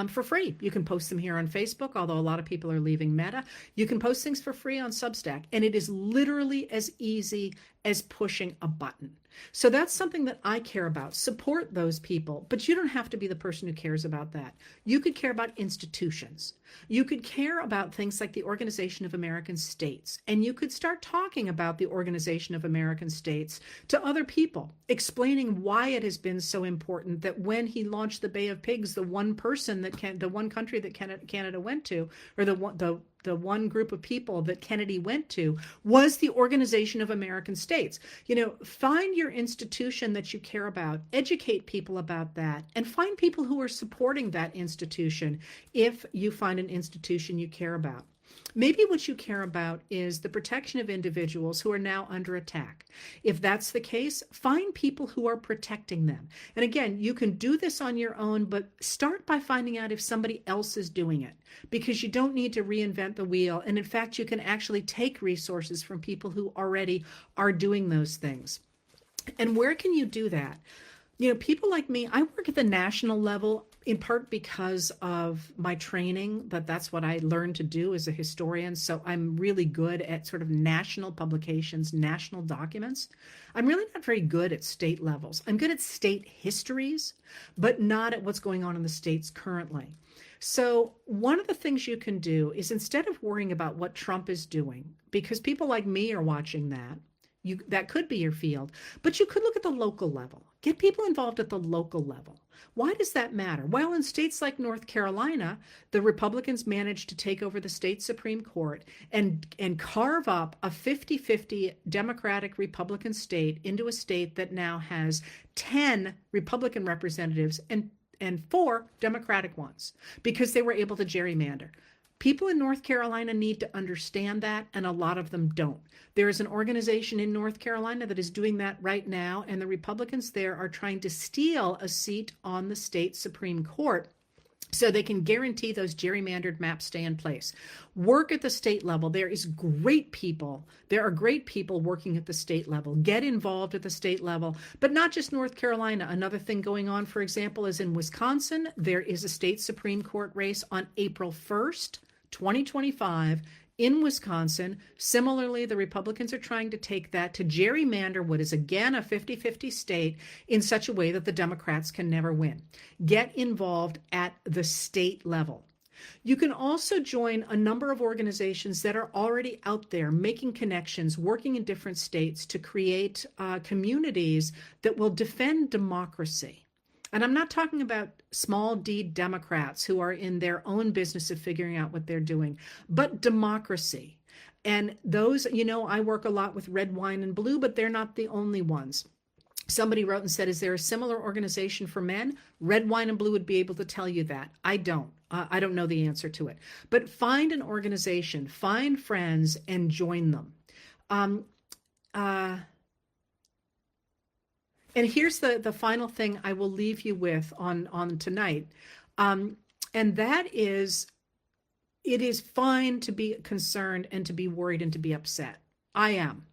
for free. You can post them here on Facebook, although a lot of people are leaving Meta. You can post things for free on Substack, and it is literally as easy as pushing a button. So that's something that I care about. Support those people, but you don't have to be the person who cares about that. You could care about institutions. You could care about things like the Organization of American States, and you could start talking about the Organization of American States to other people, explaining why it has been so important that when he launched the Bay of Pigs, the one country that Canada went to, or the one group of people that Kennedy went to, was the Organization of American States. Find your institution that you care about, educate people about that, and find people who are supporting that institution if you find an institution you care about. Maybe what you care about is the protection of individuals who are now under attack. If that's the case, find people who are protecting them. And again, you can do this on your own, but start by finding out if somebody else is doing it, because you don't need to reinvent the wheel. And in fact, you can actually take resources from people who already are doing those things. And where can you do that? People like me, I work at the national level, in part because of my training, that's what I learned to do as a historian. So I'm really good at sort of national publications, national documents. I'm really not very good at state levels. I'm good at state histories, but not at what's going on in the states currently. So one of the things you can do is, instead of worrying about what Trump is doing, because people like me are watching that, that could be your field, but you could look at the local level. Get people involved at the local level. Why does that matter? Well, in states like North Carolina, the Republicans managed to take over the state Supreme Court and carve up a 50-50 Democratic-Republican state into a state that now has 10 Republican representatives and 4 Democratic ones, because they were able to gerrymander. People in North Carolina need to understand that, and a lot of them don't. There is an organization in North Carolina that is doing that right now, and the Republicans there are trying to steal a seat on the state Supreme Court so they can guarantee those gerrymandered maps stay in place. Work at the state level. There are great people working at the state level. Get involved at the state level, but not just North Carolina. Another thing going on, for example, is in Wisconsin. There is a state Supreme Court race on April 1st, 2025 in Wisconsin. Similarly, the Republicans are trying to take that to gerrymander what is again a 50-50 state in such a way that the Democrats can never win. Get involved at the state level. You can also join a number of organizations that are already out there making connections, working in different states to create communities that will defend democracy. And I'm not talking about small d Democrats who are in their own business of figuring out what they're doing, but democracy. And those, I work a lot with Red, Wine, and Blue, but they're not the only ones. Somebody wrote and said, is there a similar organization for men? Red, Wine, and Blue would be able to tell you that. I don't. I don't know the answer to it. But find an organization, find friends, and join them. And here's the final thing I will leave you with on tonight. And that is, it is fine to be concerned and to be worried and to be upset. I am.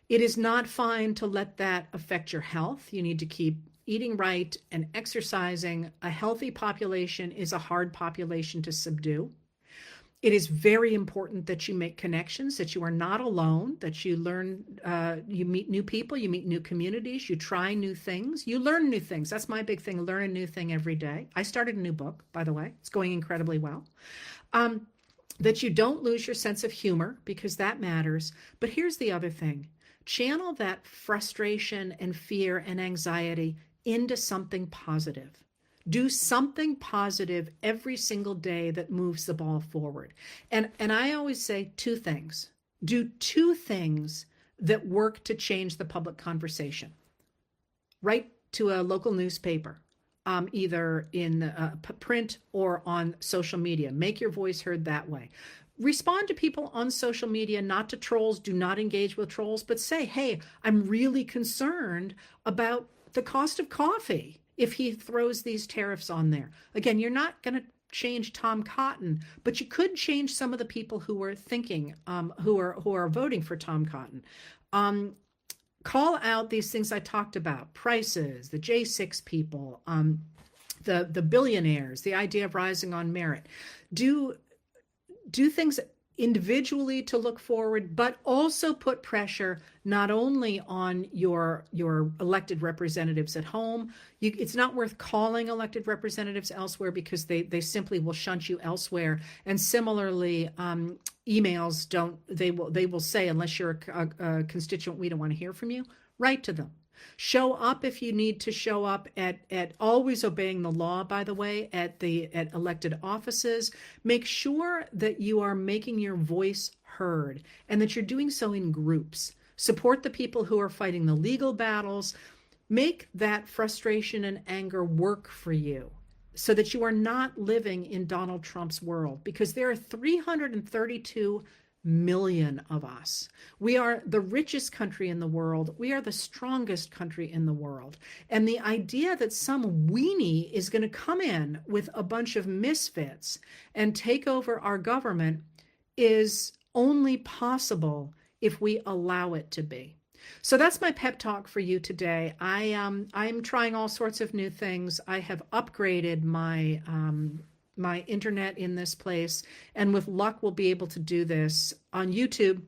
It is not fine to let that affect your health. You need to keep eating right and exercising. A healthy population is a hard population to subdue. It is very important that you make connections, that you are not alone, that you learn, you meet new people, you meet new communities, you try new things, you learn new things. That's my big thing, learn a new thing every day. I started a new book, by the way. It's going incredibly well. That you don't lose your sense of humor, because that matters. But here's the other thing. Channel that frustration and fear and anxiety into something positive. Do something positive every single day that moves the ball forward. And I always say 2 things. Do 2 things that work to change the public conversation. Write to a local newspaper, either in print or on social media. Make your voice heard that way. respond to people on social media, not to trolls. Do not engage with trolls, but say, hey, I'm really concerned about the cost of coffee if he throws these tariffs on there. Again, you're not going to change Tom Cotton, but you could change some of the people who are thinking, who are voting for Tom Cotton. Call out these things I talked about: prices, the J6 people, the billionaires, the idea of rising on merit. Do things individually to look forward, but also put pressure not only on your elected representatives at home. It's not worth calling elected representatives elsewhere because they simply will shunt you elsewhere. And similarly, emails they will say, unless you're a constituent we don't want to hear from you, write to them. Show up if you need to show up at always obeying the law, by the way, at elected offices. Make sure that you are making your voice heard and that you're doing so in groups. Support the people who are fighting the legal battles. Make that frustration and anger work for you so that you are not living in Donald Trump's world, because there are 332 million of us. We are the richest country in the world. We are the strongest country in the world. And the idea that some weenie is going to come in with a bunch of misfits and take over our government is only possible if we allow it to be. So that's my pep talk for you today. I'm trying all sorts of new things. I have upgraded my internet in this place, and with luck we'll be able to do this on YouTube,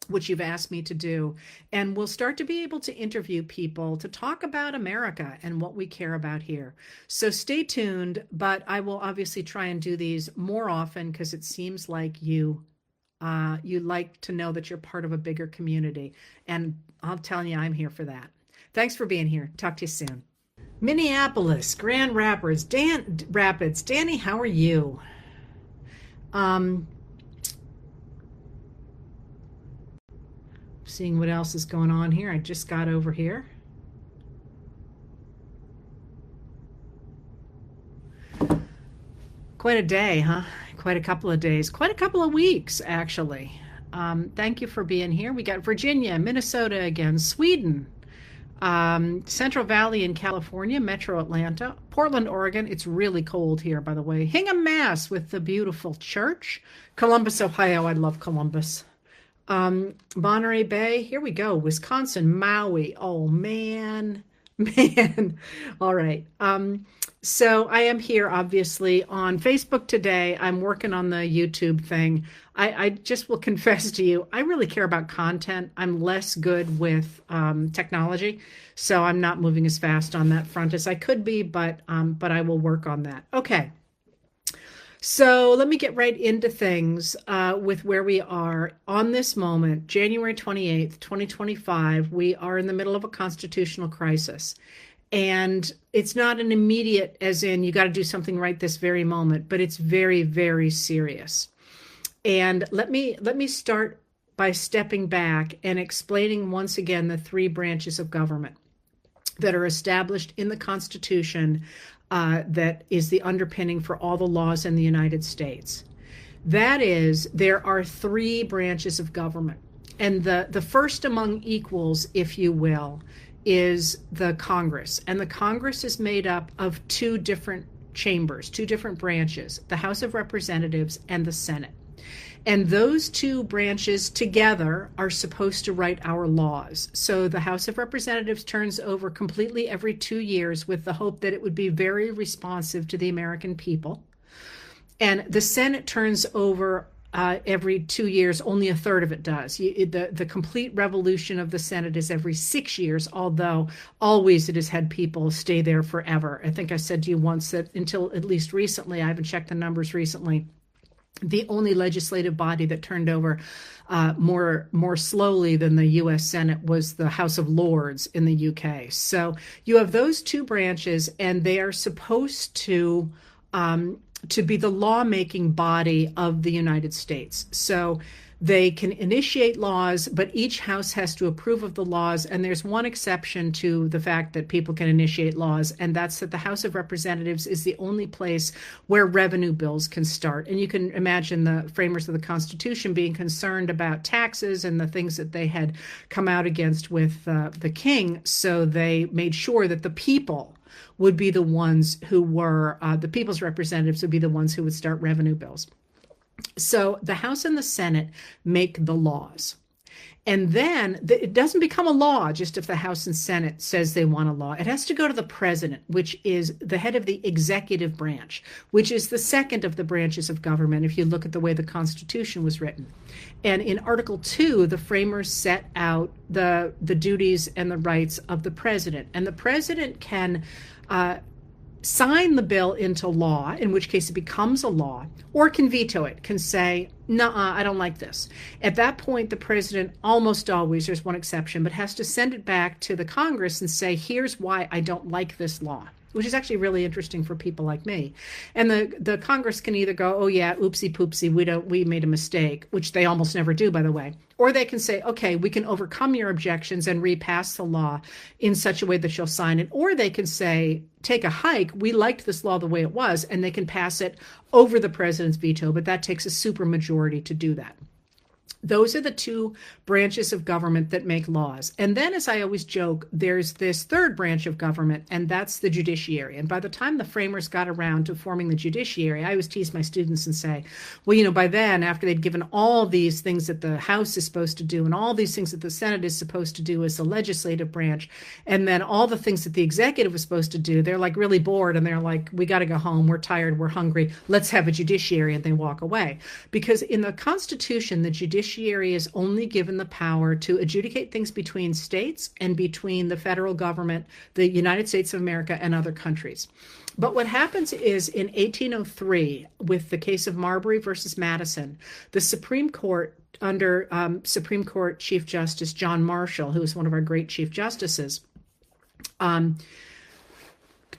which you've asked me to do, and we'll start to be able to interview people to talk about America and what we care about here. So stay tuned, but I will obviously try and do these more often because it seems like you like to know that you're part of a bigger community, and I'll tell you, I'm here for that. Thanks for being here. Talk to you soon. Minneapolis, Grand Rapids, Danny, how are you? Seeing what else is going on here. I just got over here. Quite a day, huh? Quite a couple of days, quite a couple of weeks, actually. Thank you for being here. We got Virginia, Minnesota again, Sweden, Central Valley in California, Metro Atlanta, Portland, Oregon. It's really cold here, by the way. Hingham, Mass, with the beautiful church. Columbus, Ohio. I love Columbus. Monterey Bay. Here we go. Wisconsin, Maui. Oh, man. All right. So I am here, obviously, on Facebook today. I'm working on the YouTube thing. I just will confess to you, I really care about content. I'm less good with technology, so I'm not moving as fast on that front as I could be, but I will work on that. Okay. So let me get right into things with where we are on this moment, January 28th, 2025. We are in the middle of a constitutional crisis. And it's not an immediate, as in you got to do something right this very moment, but it's very, very serious. And let me start by stepping back and explaining once again the three branches of government that are established in the Constitution, that is the underpinning for all the laws in the United States. That is, there are three branches of government. And the first among equals, if you will, is the Congress. And the Congress is made up of two different chambers, two different branches, the House of Representatives and the Senate. And those two branches together are supposed to write our laws. So the House of Representatives turns over completely every 2 years with the hope that it would be very responsive to the American people. And the Senate turns over every 2 years, only a third of it does. The complete revolution of the Senate is every 6 years, although always it has had people stay there forever. I think I said to you once that until at least recently, I haven't checked the numbers recently, the only legislative body that turned over more slowly than the U.S. Senate was the House of Lords in the UK. So you have those two branches, and they are supposed to be the lawmaking body of the United States. So They can initiate laws, but each house has to approve of the laws. And there's one exception to the fact that people can initiate laws, and that's that the House of Representatives is the only place where revenue bills can start. And you can imagine the framers of the Constitution being concerned about taxes and the things that they had come out against with the king. So they made sure that the people would be the ones who were, the people's representatives would be the ones who would start revenue bills. So the House and the Senate make the laws. And then it doesn't become a law just if the House and Senate says they want a law. It has to go to the president, which is the head of the executive branch, which is the second of the branches of government if you look at the way the Constitution was written. And in Article 2, the framers set out the duties and the rights of the president. And the president can sign the bill into law, in which case it becomes a law, or can veto it, can say, "Nuh-uh, I don't like this." At that point, the president almost always, there's one exception, but has to send it back to the Congress and say, "Here's why I don't like this law," which is actually really interesting for people like me. And the Congress can either go, "Oh yeah, oopsie poopsie, we made a mistake," which they almost never do, by the way. Or they can say, "Okay, we can overcome your objections and repass the law in such a way that you'll sign it." Or they can say, "Take a hike. We liked this law the way it was," and they can pass it over the president's veto, but that takes a supermajority to do that. Those are the two branches of government that make laws. And then, as I always joke, there's this third branch of government, and that's the judiciary. And by the time the framers got around to forming the judiciary, I always tease my students and say, well, you know, by then, after they'd given all these things that the House is supposed to do and all these things that the Senate is supposed to do as the legislative branch, and then all the things that the executive was supposed to do, they're like really bored and they're like, "We got to go home. We're tired. We're hungry. Let's have a judiciary," and they walk away. Because in the Constitution, the judiciary is only given the power to adjudicate things between states and between the federal government, the United States of America, and other countries. But what happens is in 1803, with the case of Marbury versus Madison, the Supreme Court, under Supreme Court Chief Justice John Marshall, who was one of our great Chief Justices,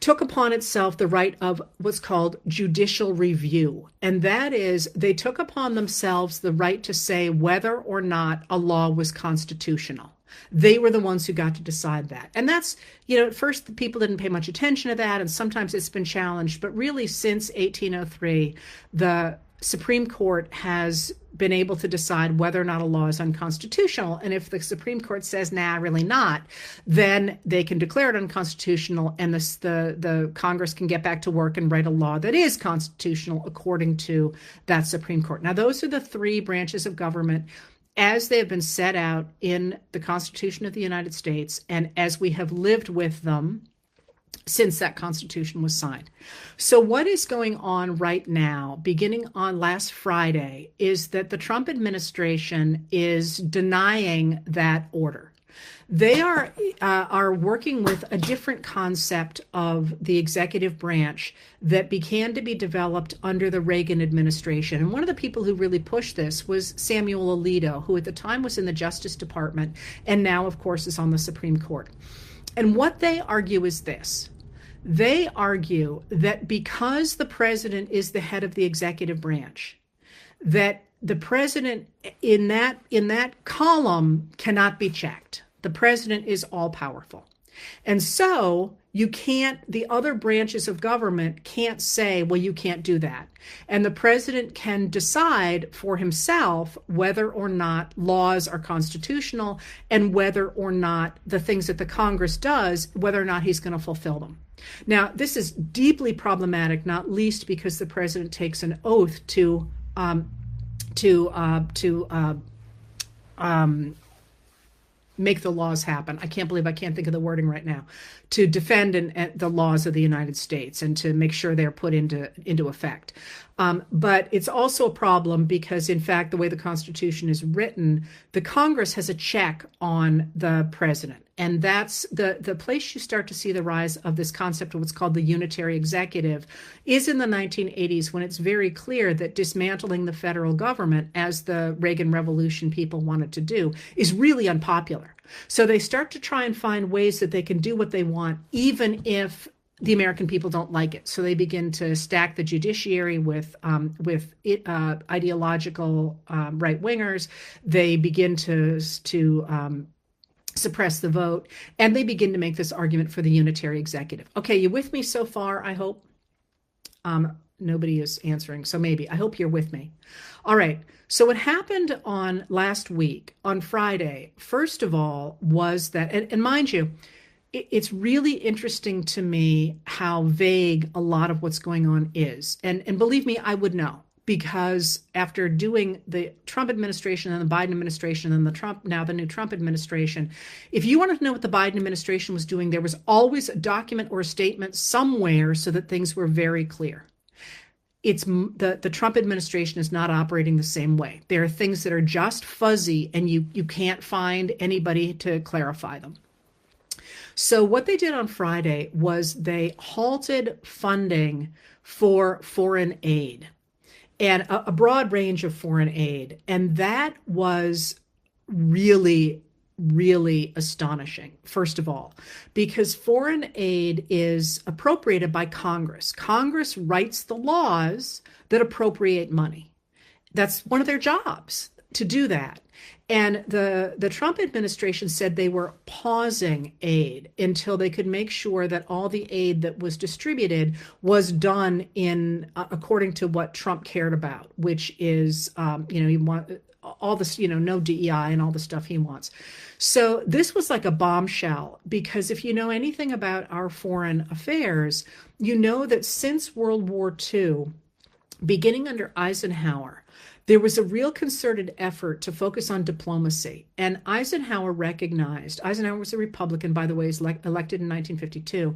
took upon itself the right of what's called judicial review. And that is, they took upon themselves the right to say whether or not a law was constitutional. They were the ones who got to decide that. And that's, you know, at first the people didn't pay much attention to that, and sometimes it's been challenged. But really, since 1803, the Supreme Court has been able to decide whether or not a law is unconstitutional. And if the Supreme Court says, nah, really not, then they can declare it unconstitutional, and the Congress can get back to work and write a law that is constitutional according to that Supreme Court. Now, those are the three branches of government as they have been set out in the Constitution of the United States and as we have lived with them since that Constitution was signed. So what is going on right now, beginning on last Friday, is that the Trump administration is denying that order. They are working with a different concept of the executive branch that began to be developed under the Reagan administration. And one of the people who really pushed this was Samuel Alito, who at the time was in the Justice Department and now, of course, is on the Supreme Court. And what they argue is this. They argue that because the president is the head of the executive branch, that the president in that column cannot be checked. The president is all powerful. And so the other branches of government can't say, well, you can't do that. And the president can decide for himself whether or not laws are constitutional and whether or not the things that the Congress does, whether or not he's going to fulfill them. Now, this is deeply problematic, not least because the president takes an oath to make the laws happen. I can't believe I can't think of the wording right now. To defend the laws of the United States and to make sure they're put into effect. But it's also a problem because, in fact, the way the Constitution is written, the Congress has a check on the president. And that's the place you start to see the rise of this concept of what's called the unitary executive is in the 1980s, when it's very clear that dismantling the federal government, as the Reagan Revolution people wanted to do, is really unpopular. So they start to try and find ways that they can do what they want, even if the American people don't like it. So they begin to stack the judiciary with ideological right wingers. They begin to suppress the vote, and they begin to make this argument for the unitary executive. Okay, you with me so far? I hope. Nobody is answering, so maybe. I hope you're with me. All right. So what happened on last week, on Friday, first of all, was that, and mind you, it's really interesting to me how vague a lot of what's going on is. And believe me, I would know, because after doing the Trump administration and the Biden administration and now the new Trump administration, if you wanted to know what the Biden administration was doing, there was always a document or a statement somewhere so that things were very clear. It's the Trump administration is not operating the same way. There are things that are just fuzzy, and you can't find anybody to clarify them. So what they did on Friday was they halted funding for foreign aid, and a broad range of foreign aid. And that was really, really astonishing, first of all, because foreign aid is appropriated by Congress. Congress writes the laws that appropriate money. That's one of their jobs, to do that. And the Trump administration said they were pausing aid until they could make sure that all the aid that was distributed was done in according to what Trump cared about, which is, you want all this, no DEI and all the stuff he wants. So this was like a bombshell, because if you know anything about our foreign affairs, you know that since World War II, beginning under Eisenhower, there was a real concerted effort to focus on diplomacy. And Eisenhower was a Republican, by the way, was elected in 1952.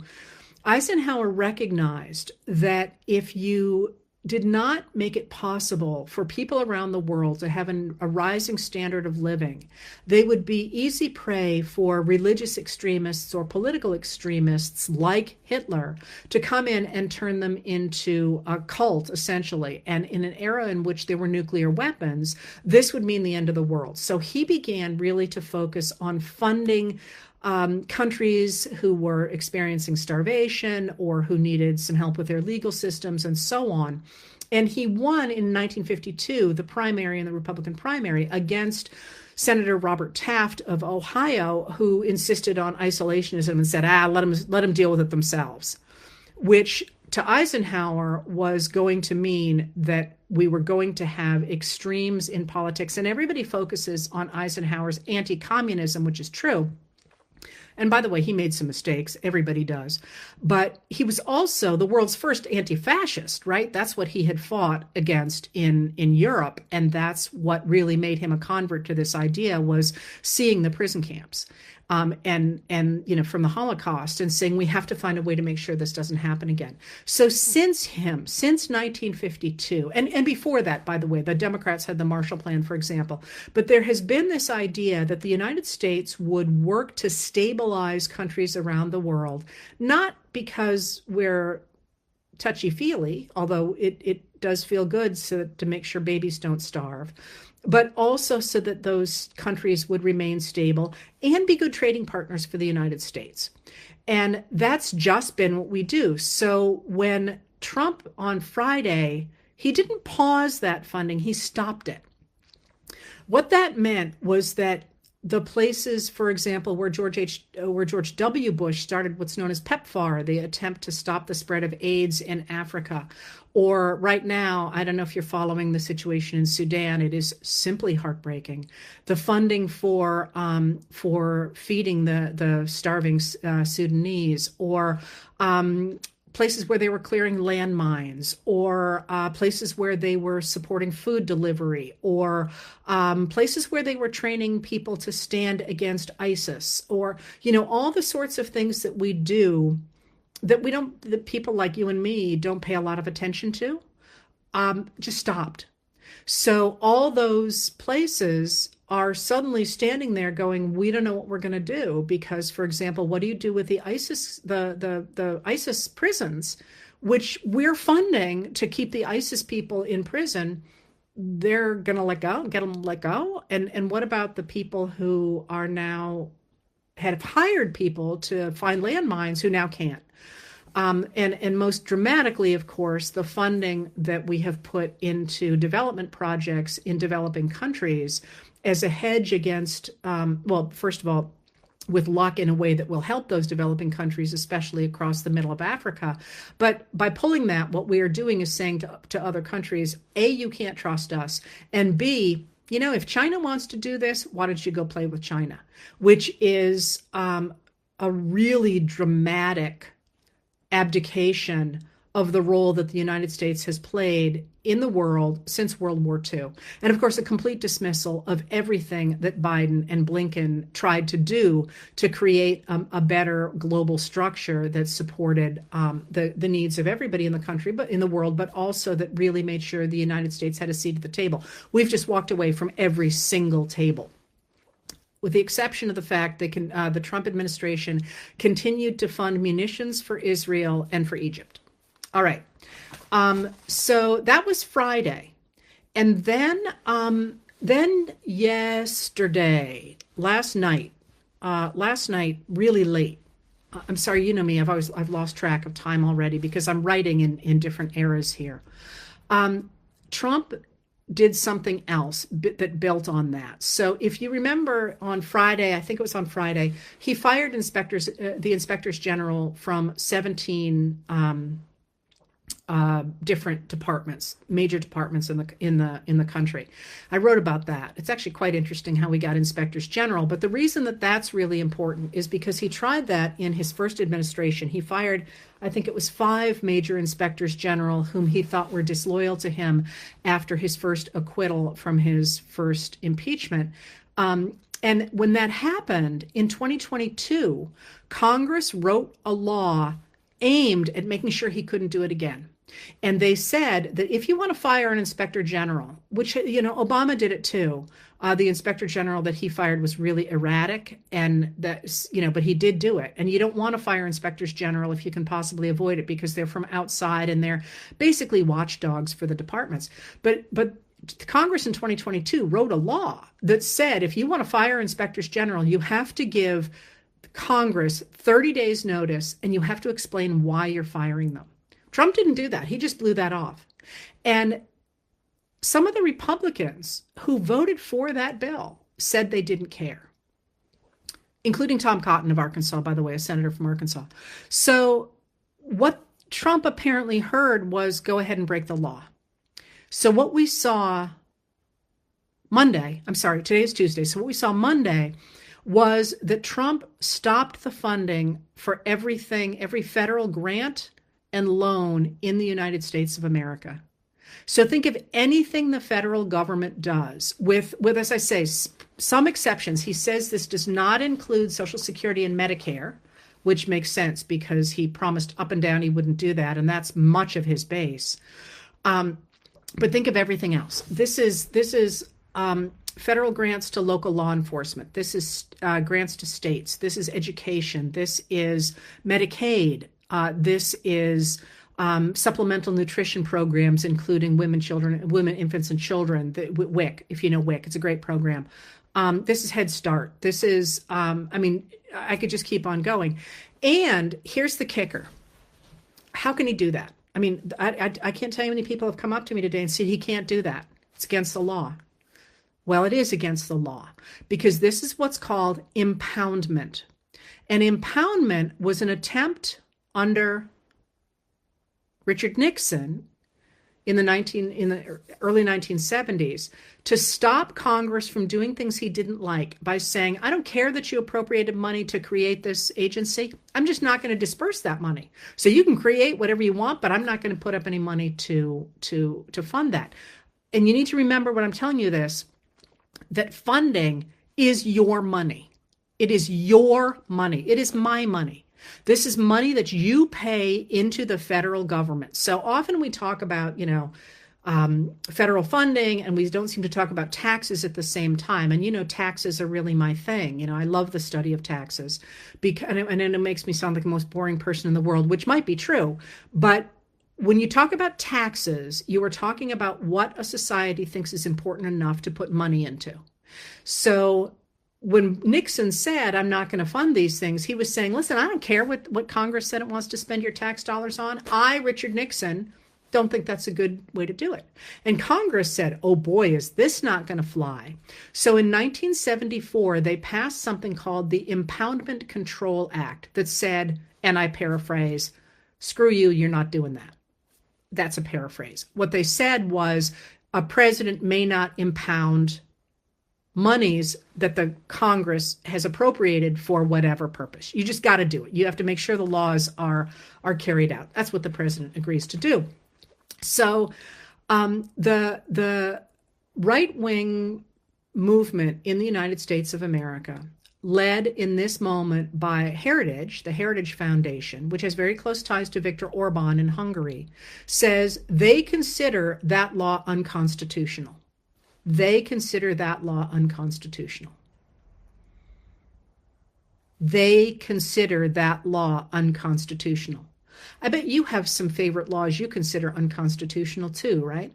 Eisenhower recognized that if you did not make it possible for people around the world to have a rising standard of living, they would be easy prey for religious extremists or political extremists like Hitler to come in and turn them into a cult, essentially. And in an era in which there were nuclear weapons, this would mean the end of the world. So he began really to focus on funding countries who were experiencing starvation or who needed some help with their legal systems and so on. And he won in 1952 the primary in the Republican primary against Senator Robert Taft of Ohio, who insisted on isolationism and said, let them deal with it themselves, which to Eisenhower was going to mean that we were going to have extremes in politics. And everybody focuses on Eisenhower's anti-communism, which is true. And by the way, he made some mistakes. Everybody does. But he was also the world's first anti-fascist, right? That's what he had fought against in Europe. And that's what really made him a convert to this idea, was seeing the prison camps and from the Holocaust, and saying we have to find a way to make sure this doesn't happen again. So since 1952, and before that, by the way, the Democrats had the Marshall Plan, for example, but there has been this idea that the United States would work to stabilize countries around the world, not because we're touchy-feely, although it does feel good to make sure babies don't starve, but also so that those countries would remain stable and be good trading partners for the United States. And that's just been what we do. So when Trump on Friday, he didn't pause that funding, he stopped it. What that meant was that the places, for example, where George W. Bush started what's known as PEPFAR, the attempt to stop the spread of AIDS in Africa, or right now, I don't know if you're following the situation in Sudan, it is simply heartbreaking. The funding for feeding the starving Sudanese, or places where they were clearing landmines, or places where they were supporting food delivery, or places where they were training people to stand against ISIS, or, all the sorts of things that we do that people like you and me don't pay a lot of attention to, just stopped. So all those places are suddenly standing there going, we don't know what we're going to do, because, for example, what do you do with the ISIS, the ISIS prisons, which we're funding to keep the ISIS people in prison? They're going to get them let go. And what about the people who have hired people to find landmines who now can't? And most dramatically, of course, the funding that we have put into development projects in developing countries as a hedge against, well, first of all, with luck in a way that will help those developing countries, especially across the middle of Africa. But by pulling that, what we are doing is saying to other countries, A, you can't trust us, and B, if China wants to do this, why don't you go play with China? Which is a really dramatic abdication of the role that the United States has played in the world since World War II. And of course, a complete dismissal of everything that Biden and Blinken tried to do to create a better global structure that supported the needs of everybody in the country, but in the world, but also that really made sure the United States had a seat at the table. We've just walked away from every single table, with the exception of the fact that the Trump administration continued to fund munitions for Israel and for Egypt. All right. So that was Friday. And then yesterday, last night, really late. I'm sorry, you know me, I've lost track of time already because I'm writing in different eras here. Trump did something else that built on that. So if you remember on Friday, I think it was on Friday, he fired the inspectors general from 17 different departments, major departments in the country. I wrote about that. It's actually quite interesting how we got inspectors general. But the reason that that's really important is because he tried that in his first administration. He fired, I think it was 5 major inspectors general whom he thought were disloyal to him after his first acquittal from his first impeachment. And when that happened in 2022, Congress wrote a law aimed at making sure he couldn't do it again. And they said that if you want to fire an inspector general, which, Obama did it too, the inspector general that he fired was really erratic, and but he did do it. And you don't want to fire inspectors general if you can possibly avoid it, because they're from outside and they're basically watchdogs for the departments. But Congress in 2022 wrote a law that said if you want to fire inspectors general, you have to give Congress 30 days notice, and you have to explain why you're firing them. Trump didn't do that. He just blew that off. And some of the Republicans who voted for that bill said they didn't care, including Tom Cotton of Arkansas, by the way, a senator from Arkansas. So what Trump apparently heard was go ahead and break the law. So what we saw Monday, today is Tuesday. So what we saw Monday was that Trump stopped the funding for every federal grant and loan in the United States of America. So think of anything the federal government does with, as I say, some exceptions. He says this does not include Social Security and Medicare, which makes sense because he promised up and down he wouldn't do that, and that's much of his base. But think of everything else. This is federal grants to local law enforcement. This is grants to states. This is education. This is Medicaid. This is supplemental nutrition programs, including women, infants, and children. WIC, if you know WIC, it's a great program. This is Head Start. This is, I could just keep on going. And here's the kicker. How can he do that? I can't tell you how many people have come up to me today and said he can't do that. It's against the law. Well, it is against the law because this is what's called impoundment. And impoundment was an attempt under Richard Nixon in the early 1970s to stop Congress from doing things he didn't like by saying, I don't care that you appropriated money to create this agency. I'm just not going to disperse that money. So you can create whatever you want, but I'm not going to put up any money to fund that. And you need to remember when I'm telling you this, that funding is your money. It is your money. It is my money. This is money that you pay into the federal government. So often we talk about, federal funding, and we don't seem to talk about taxes at the same time. And, taxes are really my thing. I love the study of taxes and it makes me sound like the most boring person in the world, which might be true. But when you talk about taxes, you are talking about what a society thinks is important enough to put money into. So when Nixon said, I'm not going to fund these things, he was saying, listen, I don't care what Congress said it wants to spend your tax dollars on. I, Richard Nixon, don't think that's a good way to do it. And Congress said, oh boy, is this not going to fly. So in 1974, they passed something called the Impoundment Control Act that said, and I paraphrase, screw you, you're not doing that. That's a paraphrase. What they said was a president may not impound monies that the Congress has appropriated for whatever purpose. You just got to do it. You have to make sure the laws are carried out. That's what the president agrees to do. So the right-wing movement in the United States of America, led in this moment by Heritage, the Heritage Foundation, which has very close ties to Viktor Orban in Hungary, says they consider that law unconstitutional. They consider that law unconstitutional. They consider that law unconstitutional. I bet you have some favorite laws you consider unconstitutional too, right?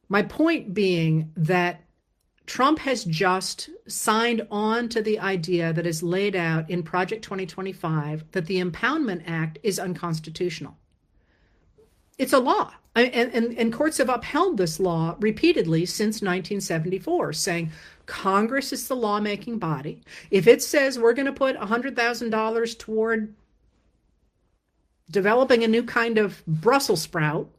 My point being that Trump has just signed on to the idea that is laid out in Project 2025 that the Impoundment Act is unconstitutional. It's a law. And courts have upheld this law repeatedly since 1974, saying Congress is the lawmaking body. If it says we're going to put $100,000 toward developing a new kind of Brussels sprout,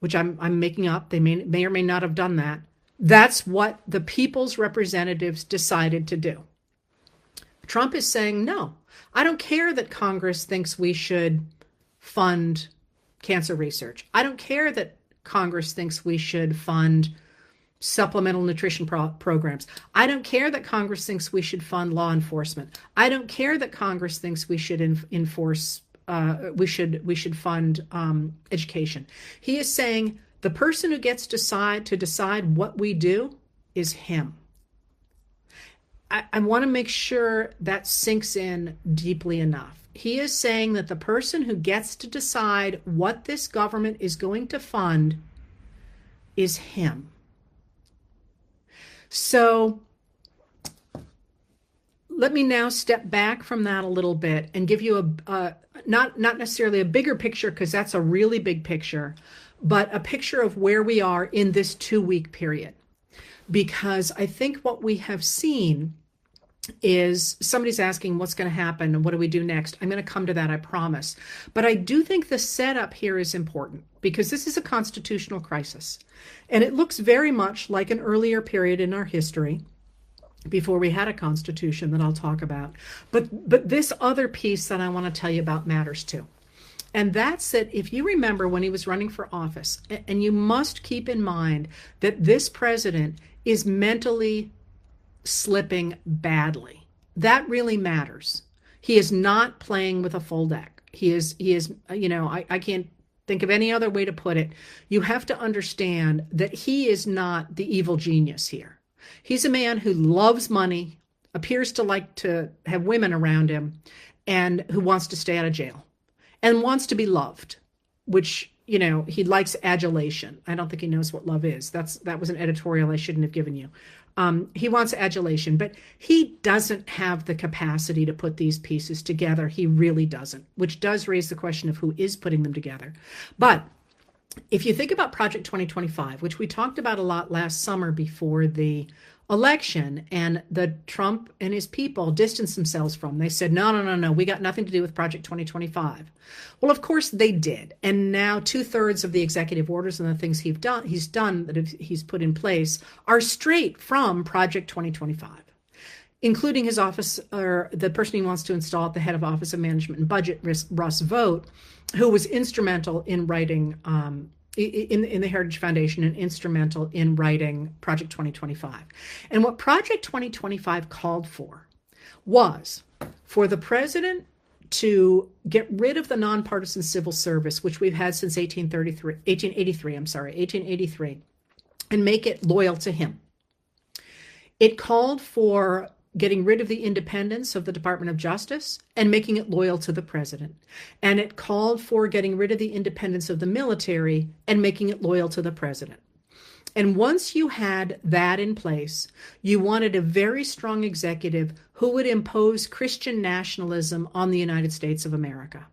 which I'm making up, they may or may not have done that, that's what the people's representatives decided to do. Trump is saying, no, I don't care that Congress thinks we should fund cancer research. I don't care that Congress thinks we should fund supplemental nutrition programs. I don't care that Congress thinks we should fund law enforcement. I don't care that Congress thinks we should we should fund education. He is saying the person who gets to decide what we do is him. I want to make sure that sinks in deeply enough. He is saying that the person who gets to decide what this government is going to fund is him. So let me now step back from that a little bit and give you not necessarily a bigger picture, because that's a really big picture, but a picture of where we are in this 2-week period. Because I think what we have seen is somebody's asking what's going to happen and what do we do next. I'm going to come to that, I promise. But I do think the setup here is important because this is a constitutional crisis. And it looks very much like an earlier period in our history before we had a constitution that I'll talk about. But this other piece that I want to tell you about matters too. And that's that if you remember when he was running for office, and you must keep in mind that this president is mentally slipping badly. That really matters. He is not playing with a full deck. He is, I can't think of any other way to put it. You have to understand that he is not the evil genius here. He's a man who loves money, appears to like to have women around him, and who wants to stay out of jail and wants to be loved, which, he likes adulation. I don't think he knows what love is. That was an editorial I shouldn't have given you. He wants adulation, but he doesn't have the capacity to put these pieces together. He really doesn't, which does raise the question of who is putting them together. But if you think about Project 2025, which we talked about a lot last summer before the election, and the Trump and his people distanced themselves from, they said, no, we got nothing to do with Project 2025. Well, of course they did. And now 2/3 of the executive orders and the things he's done that he's put in place are straight from Project 2025, including his office, or the person he wants to install at the head of Office of Management and Budget, Russ Vought, who was instrumental in writing in the Heritage Foundation and instrumental in writing Project 2025. And what Project 2025 called for was for the president to get rid of the nonpartisan civil service, which we've had since 1883, and make it loyal to him. It called for getting rid of the independence of the Department of Justice and making it loyal to the president. And it called for getting rid of the independence of the military and making it loyal to the president. And once you had that in place, you wanted a very strong executive who would impose Christian nationalism on the United States of America.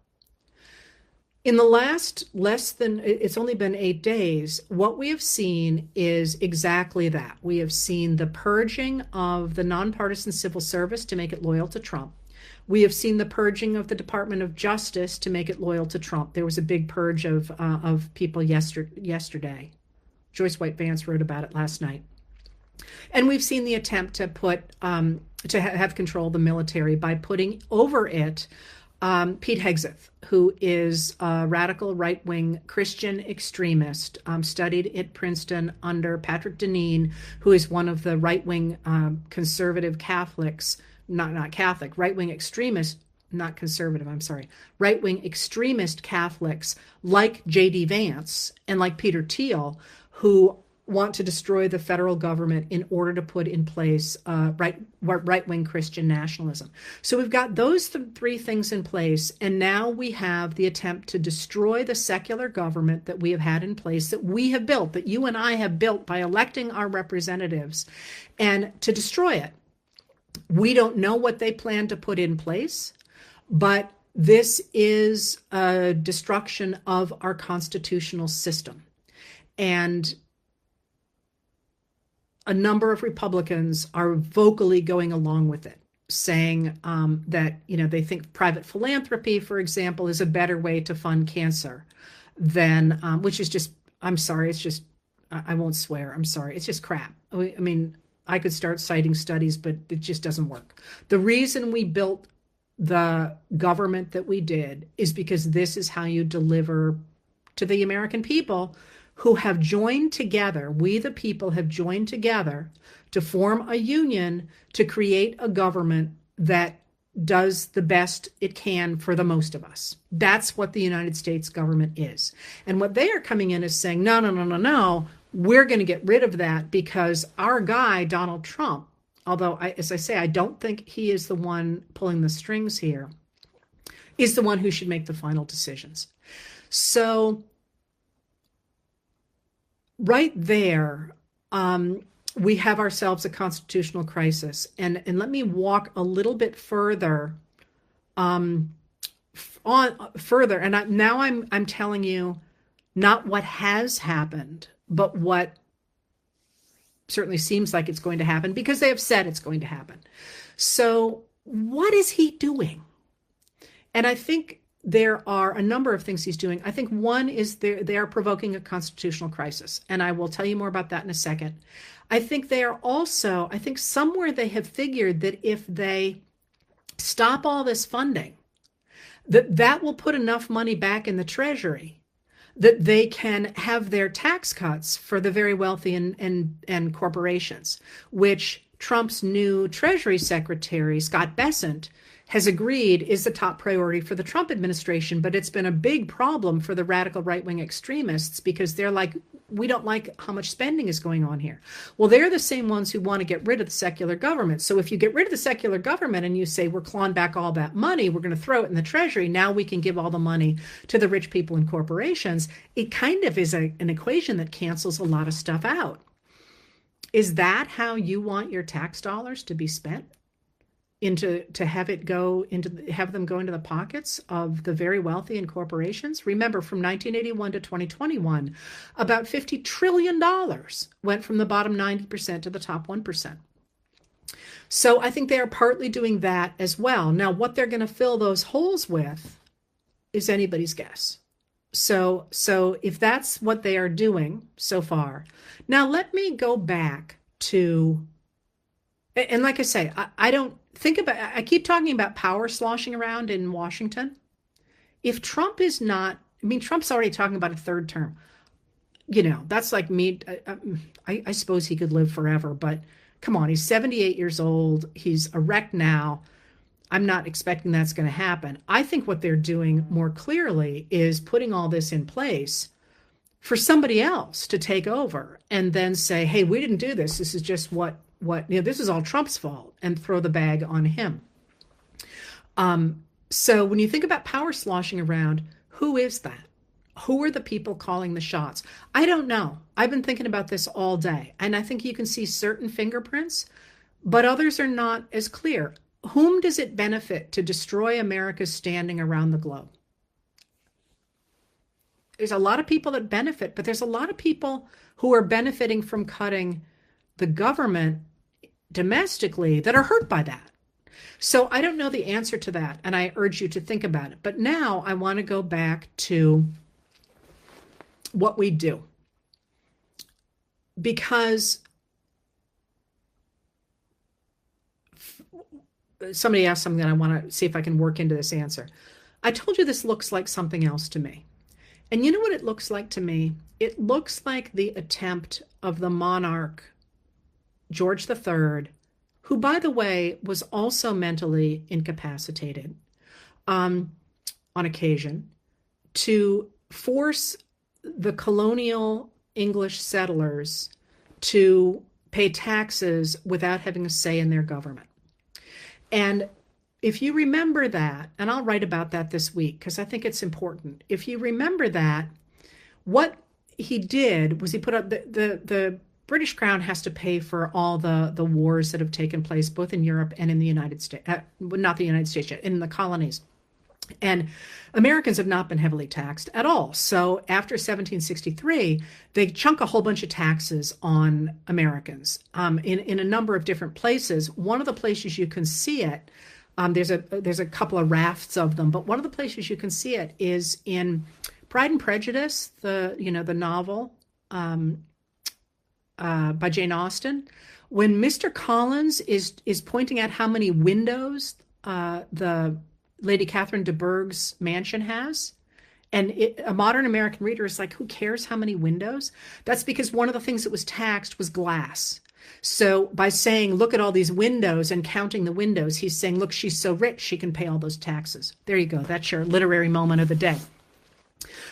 In the last it's only been 8 days, what we have seen is exactly that. We have seen the purging of the nonpartisan civil service to make it loyal to Trump. We have seen the purging of the Department of Justice to make it loyal to Trump. There was a big purge of people yesterday. Joyce White Vance wrote about it last night. And we've seen the attempt to have control of the military by putting over it Pete Hegseth, who is a radical right-wing Christian extremist, studied at Princeton under Patrick Deneen, who is one of the right-wing conservative Catholics, not Catholic, right-wing extremist, not conservative, I'm sorry, right-wing extremist Catholics like J.D. Vance and like Peter Thiel, who want to destroy the federal government in order to put in place right-wing Christian nationalism. So we've got those three things in place, and now we have the attempt to destroy the secular government that we have had in place, that we have built, that you and I have built by electing our representatives, and to destroy it. We don't know what they plan to put in place, but this is a destruction of our constitutional system. And a number of Republicans are vocally going along with it, saying that, they think private philanthropy, for example, is a better way to fund cancer than, which is just, I'm sorry, it's just, I won't swear, I'm sorry, it's just crap. I mean, I could start citing studies, but it just doesn't work. The reason we built the government that we did is because this is how you deliver to the American people who have joined together. We, the people, have joined together to form a union to create a government that does the best it can for the most of us. That's what the United States government is. And what they are coming in is saying, no, we're going to get rid of that because our guy, Donald Trump, although, as I say, I don't think he is the one pulling the strings here, is the one who should make the final decisions. So right there, we have ourselves a constitutional crisis. And let me walk a little bit further further. And now I'm telling you not what has happened, but what certainly seems like it's going to happen, because they have said it's going to happen. So what is he doing? And I think there are a number of things he's doing. I think one is they are provoking a constitutional crisis, and I will tell you more about that in a second. I think they are also, I think somewhere they have figured that if they stop all this funding, that will put enough money back in the Treasury that they can have their tax cuts for the very wealthy and corporations, which Trump's new Treasury Secretary, Scott Bessent, has agreed is the top priority for the Trump administration. But it's been a big problem for the radical right-wing extremists, because they're like, we don't like how much spending is going on here. Well, they're the same ones who want to get rid of the secular government. So if you get rid of the secular government and you say, we're clawing back all that money, we're going to throw it in the Treasury, now we can give all the money to the rich people and corporations, it kind of is an equation that cancels a lot of stuff out. Is that how you want your tax dollars to be spent? To have them go into the pockets of the very wealthy and corporations? Remember, from 1981 to 2021, about $50 trillion went from the bottom 90% to the top 1%. So I think they are partly doing that as well. Now, what they're going to fill those holes with is anybody's guess. So if that's what they are doing so far. Now, let me go back to, and like I say, I keep talking about power sloshing around in Washington. If Trump is not, Trump's already talking about a third term. That's like me. I suppose he could live forever, but come on, he's 78 years old. He's a wreck now. I'm not expecting that's going to happen. I think what they're doing more clearly is putting all this in place for somebody else to take over and then say, hey, we didn't do this. This is just this is all Trump's fault, and throw the bag on him. So when you think about power sloshing around, who is that? Who are the people calling the shots? I don't know. I've been thinking about this all day, and I think you can see certain fingerprints, but others are not as clear. Whom does it benefit to destroy America's standing around the globe? There's a lot of people that benefit, but there's a lot of people who are benefiting from cutting the government domestically that are hurt by that. So I don't know the answer to that, and I urge you to think about it. But now I want to go back to what we do. Because somebody asked something, and I want to see if I can work into this answer. I told you this looks like something else to me. And you know what it looks like to me? It looks like the attempt of the monarch, George III, who, by the way, was also mentally incapacitated on occasion, to force the colonial English settlers to pay taxes without having a say in their government. And if you remember that, and I'll write about that this week because I think it's important. If you remember that, what he did was he put up the British Crown has to pay for all the wars that have taken place both in Europe and in the United States, not the United States yet, in the colonies. And Americans have not been heavily taxed at all. So after 1763, they chunk a whole bunch of taxes on Americans in a number of different places. One of the places you can see it, there's a couple of rafts of them, but one of the places you can see it is in Pride and Prejudice, the novel by Jane Austen, when Mr. Collins is pointing out how many windows the Lady Catherine de Bourgh's mansion has. And a modern American reader is like, who cares how many windows? That's because one of the things that was taxed was glass. So by saying, look at all these windows and counting the windows, he's saying, look, she's so rich, she can pay all those taxes. There you go. That's your literary moment of the day.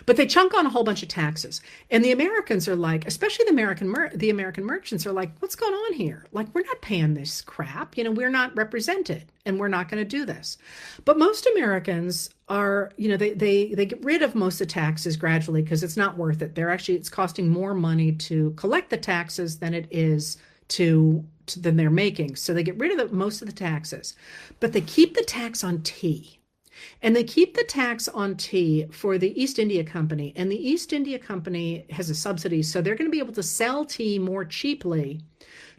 But they chunk on a whole bunch of taxes. And the Americans are like, especially the American merchants are like, what's going on here? Like, we're not paying this crap. We're not represented and we're not going to do this. But most Americans are, they get rid of most of the taxes gradually because it's not worth it. It's costing more money to collect the taxes than it is than they're making. So they get rid of most of the taxes, but they keep the tax on tea. And they keep the tax on tea for the East India Company. And the East India Company has a subsidy, so they're going to be able to sell tea more cheaply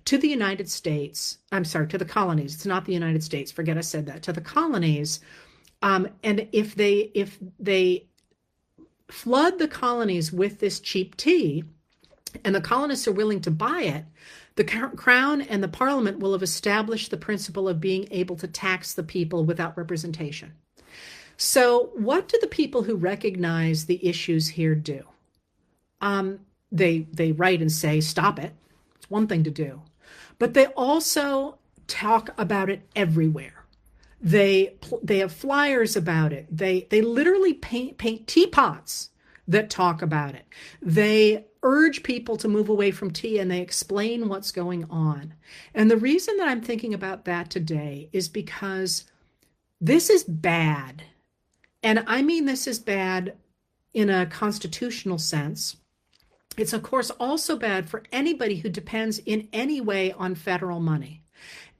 to the United States. I'm sorry, to the colonies. It's not the United States. Forget I said that. To the colonies. And if they flood the colonies with this cheap tea, and the colonists are willing to buy it, the Crown and the Parliament will have established the principle of being able to tax the people without representation. So what do the people who recognize the issues here do? They write and say, stop it. It's one thing to do. But they also talk about it everywhere. They have flyers about it. They literally paint teapots that talk about it. They urge people to move away from tea, and they explain what's going on. And the reason that I'm thinking about that today is because this is bad. And I mean this is bad in a constitutional sense. It's, of course, also bad for anybody who depends in any way on federal money.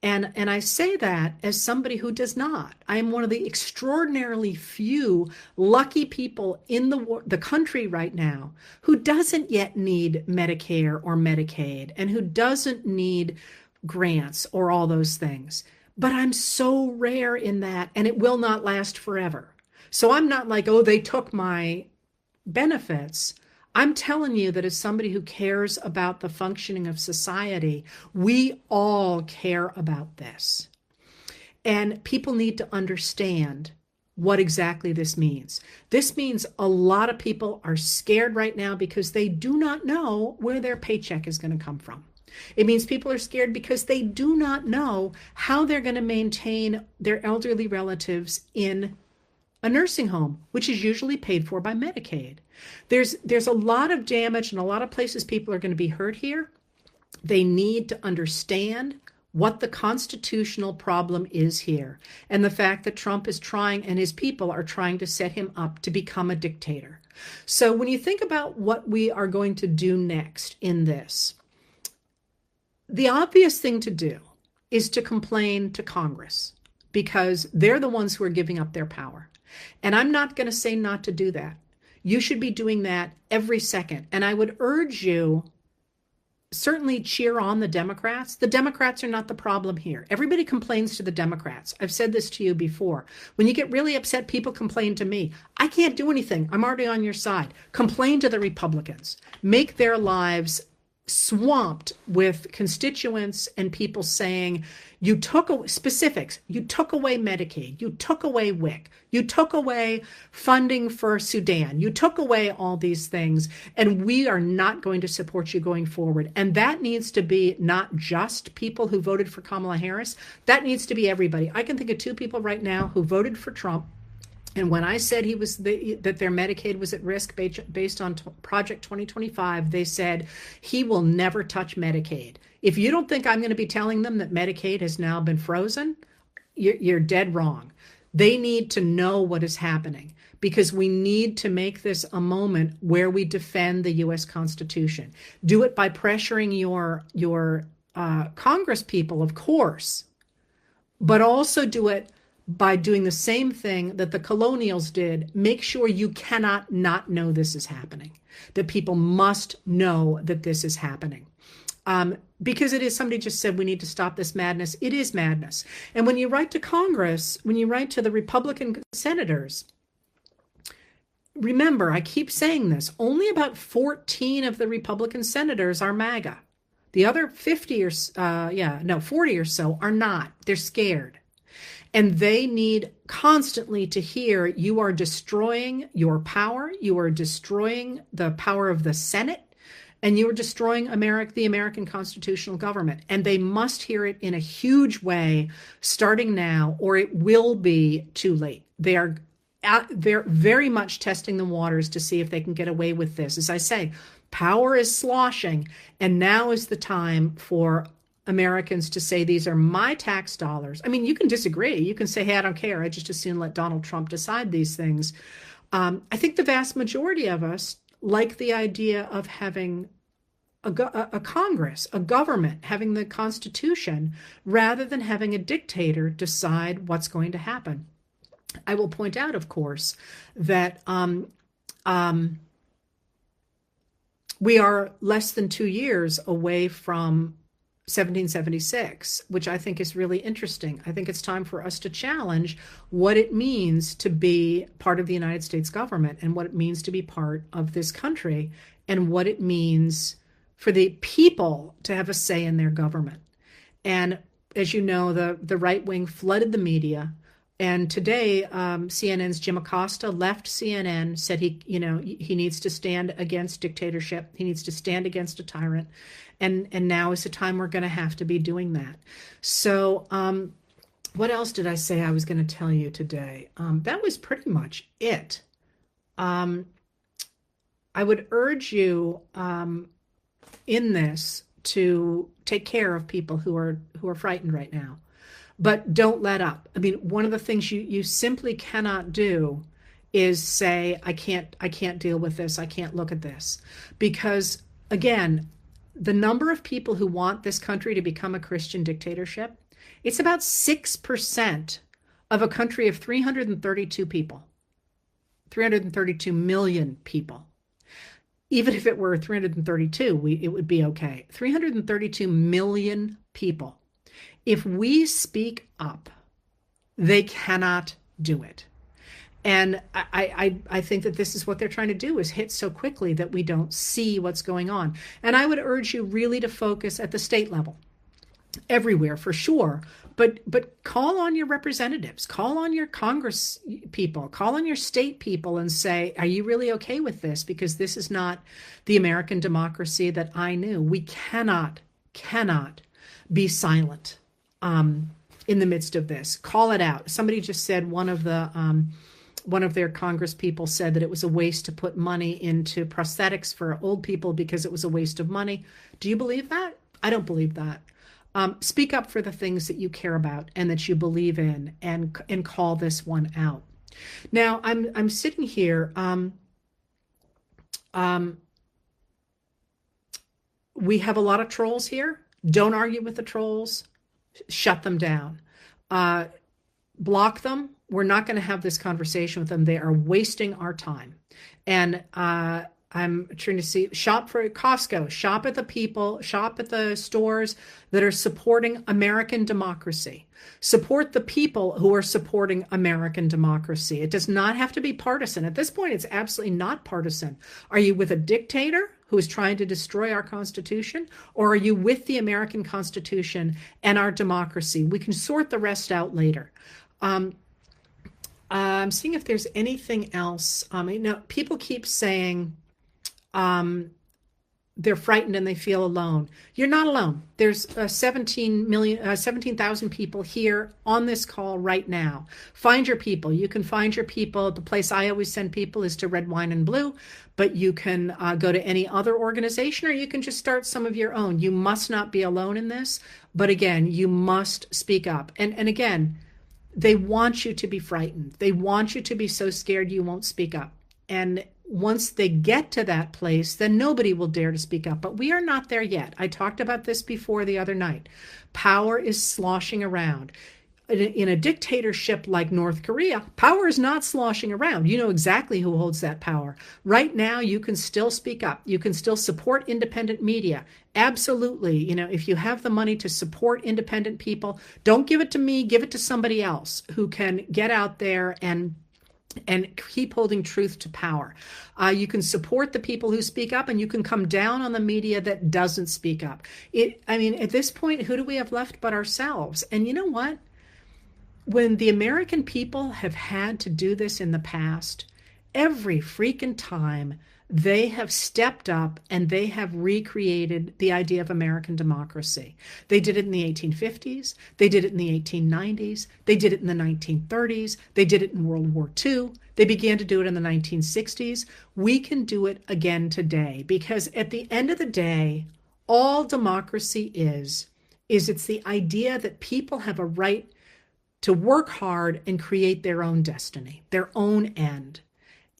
And I say that as somebody who does not. I am one of the extraordinarily few lucky people in the country right now who doesn't yet need Medicare or Medicaid and who doesn't need grants or all those things. But I'm so rare in that, and it will not last forever. So I'm not like, oh, they took my benefits. I'm telling you that as somebody who cares about the functioning of society, we all care about this. And people need to understand what exactly this means. This means a lot of people are scared right now because they do not know where their paycheck is going to come from. It means people are scared because they do not know how they're going to maintain their elderly relatives in a nursing home, which is usually paid for by Medicaid. There's a lot of damage and a lot of places people are going to be hurt here. They need to understand what the constitutional problem is here and the fact that Trump is trying and his people are trying to set him up to become a dictator. So when you think about what we are going to do next in this, the obvious thing to do is to complain to Congress because they're the ones who are giving up their power. And I'm not going to say not to do that. You should be doing that every second. And I would urge you, certainly cheer on the Democrats. The Democrats are not the problem here. Everybody complains to the Democrats. I've said this to you before. When you get really upset, people complain to me. I can't do anything. I'm already on your side. Complain to the Republicans. Make their lives swamped with constituents and people saying, you took away specifics, you took away Medicaid, you took away WIC, you took away funding for Sudan, you took away all these things, and we are not going to support you going forward. And that needs to be not just people who voted for Kamala Harris, that needs to be everybody. I can think of 2 people right now who voted for Trump. And when I said that their Medicaid was at risk based on Project 2025, they said he will never touch Medicaid. If you don't think I'm going to be telling them that Medicaid has now been frozen, you're dead wrong. They need to know what is happening because we need to make this a moment where we defend the U.S. Constitution. Do it by pressuring your Congress people, of course, but also do it by doing the same thing that the colonials did. Make sure you cannot not know this is happening, that people must know that this is happening. Because it is, somebody just said we need to stop this madness. It is madness. And when you write to Congress, when you write to the Republican senators, remember, I keep saying this, only about 14 of the Republican senators are MAGA. The other 40 or so are not. They're scared. And they need constantly to hear you are destroying your power, you are destroying the power of the Senate, and you are destroying the American constitutional government. And they must hear it in a huge way starting now, or it will be too late. They're very much testing the waters to see if they can get away with this. As I say, power is sloshing, and now is the time for Americans to say, these are my tax dollars. I mean, you can disagree. You can say, hey, I don't care. I just as soon let Donald Trump decide these things. I think the vast majority of us like the idea of having a Congress, a government, having the Constitution, rather than having a dictator decide what's going to happen. I will point out, of course, that we are less than 2 years away from 1776, which I think is really interesting. I think it's time for us to challenge what it means to be part of the United States government and what it means to be part of this country and what it means for the people to have a say in their government. And as you know, the right wing flooded the media. And today, CNN's Jim Acosta left CNN, said he needs to stand against dictatorship. He needs to stand against a tyrant. And now is the time we're going to have to be doing that. So what else did I say I was going to tell you today? That was pretty much it. I would urge you in this to take care of people who are frightened right now. But don't let up. I mean, one of the things you simply cannot do is say, I can't deal with this. I can't look at this. Because again, the number of people who want this country to become a Christian dictatorship, it's about 6% of a country of 332 people, 332 million people. Even if it were 332, it would be okay. 332 million people. If we speak up, they cannot do it. And I think that this is what they're trying to do, is hit so quickly that we don't see what's going on. And I would urge you really to focus at the state level, everywhere for sure. But call on your representatives, call on your Congress people, call on your state people and say, are you really okay with this? Because this is not the American democracy that I knew. We cannot be silent in the midst of this. Call it out. Somebody just said one of their Congress people said that it was a waste to put money into prosthetics for old people because it was a waste of money. Do you believe that? I don't believe that. Speak up for the things that you care about and that you believe in, and call this one out. Now, I'm sitting here Um, we have a lot of trolls here. Don't argue with the trolls. Shut them down. Uh, Block them. We're not going to have this conversation with them. They are wasting our time. And I'm trying to see, shop for Costco, shop at the people, shop at the stores that are supporting American democracy. Support the people who are supporting American democracy. It does not have to be partisan. At this point, it's absolutely not partisan. Are you with a dictator who is trying to destroy our Constitution, or are you with the American Constitution and our democracy? We can sort the rest out later. I'm seeing if there's anything else. People keep saying they're frightened and they feel alone. You're not alone. There's 17,000 people here on this call right now. Find your people. You can find your people. The place I always send people is to Red, Wine, and Blue, but you can go to any other organization, or you can just start some of your own. You must not be alone in this, but again, you must speak up. And again, they want you to be frightened. They want you to be so scared you won't speak up. And once they get to that place, then nobody will dare to speak up. But we are not there yet. I talked about this before the other night. Power is sloshing around. In a dictatorship like North Korea, power is not sloshing around. You know exactly who holds that power. Right now, you can still speak up. You can still support independent media. Absolutely. If you have the money to support independent people, don't give it to me, give it to somebody else who can get out there and keep holding truth to power. You can support the people who speak up, and you can come down on the media that doesn't speak up. At this point, who do we have left but ourselves? And you know what? When the American people have had to do this in the past, every freaking time they have stepped up and they have recreated the idea of American democracy. They did it in the 1850s. They did it in the 1890s. They did it in the 1930s. They did it in World War II. They began to do it in the 1960s. We can do it again today, because at the end of the day, all democracy is it's the idea that people have a right to work hard and create their own destiny, their own end.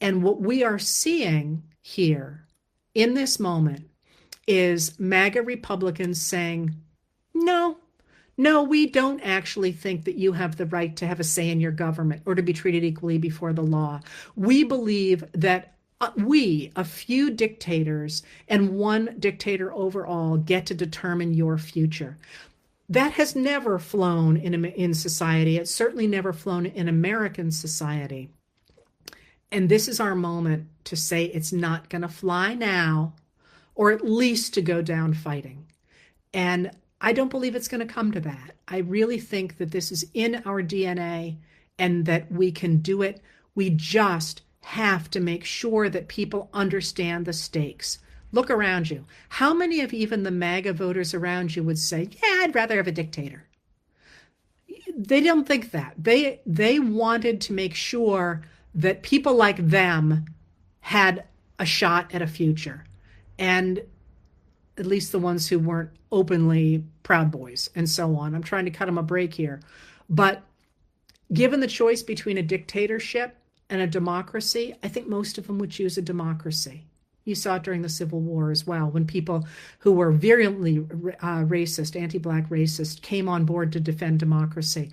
And what we are seeing here in this moment is MAGA Republicans saying, no, we don't actually think that you have the right to have a say in your government or to be treated equally before the law. We believe that a few dictators and one dictator overall get to determine your future. That has never flown in society. It's certainly never flown in American society. And this is our moment to say it's not going to fly now, or at least to go down fighting. And I don't believe it's going to come to that. I really think that this is in our DNA and that we can do it. We just have to make sure that people understand the stakes. Look around you. How many of even the MAGA voters around you would say, yeah, I'd rather have a dictator? They don't think that. They wanted to make sure that people like them had a shot at a future. And at least the ones who weren't openly Proud Boys and so on. I'm trying to cut them a break here. But given the choice between a dictatorship and a democracy, I think most of them would choose a democracy. You saw it during the Civil War as well, when people who were virulently racist, anti-Black racist, came on board to defend democracy.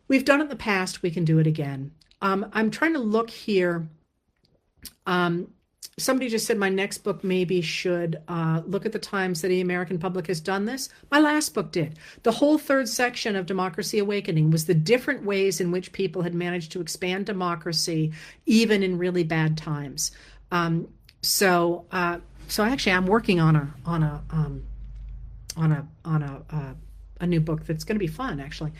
We've done it in the past. We can do it again. I'm trying to look here. Somebody just said my next book maybe should look at the times that the American public has done this. My last book did. The whole third section of Democracy Awakening was the different ways in which people had managed to expand democracy, even in really bad times. So actually, I'm working on a new book that's going to be fun, actually.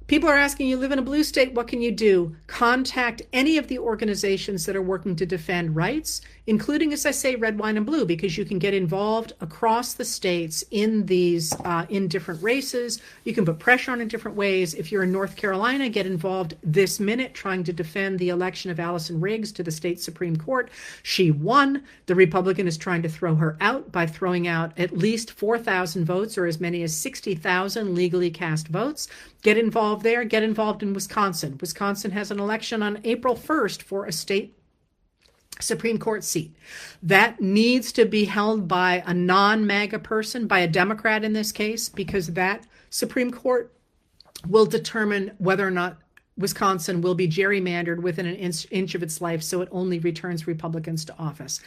People are asking, you live in a blue state, what can you do? Contact any of the organizations that are working to defend rights, including, as I say, Red, Wine, and Blue, because you can get involved across the states in these, in different races. You can put pressure on in different ways. If you're in North Carolina, get involved this minute trying to defend the election of Allison Riggs to the state Supreme Court. She won. The Republican is trying to throw her out by throwing out at least 4,000 votes, or as many as 60,000 legally cast votes. Get involved there. Get involved in Wisconsin. Wisconsin has an election on April 1st for a state Supreme Court seat. That needs to be held by a non-MAGA person, by a Democrat in this case, because that Supreme Court will determine whether or not Wisconsin will be gerrymandered within an inch of its life, so it only returns Republicans to office.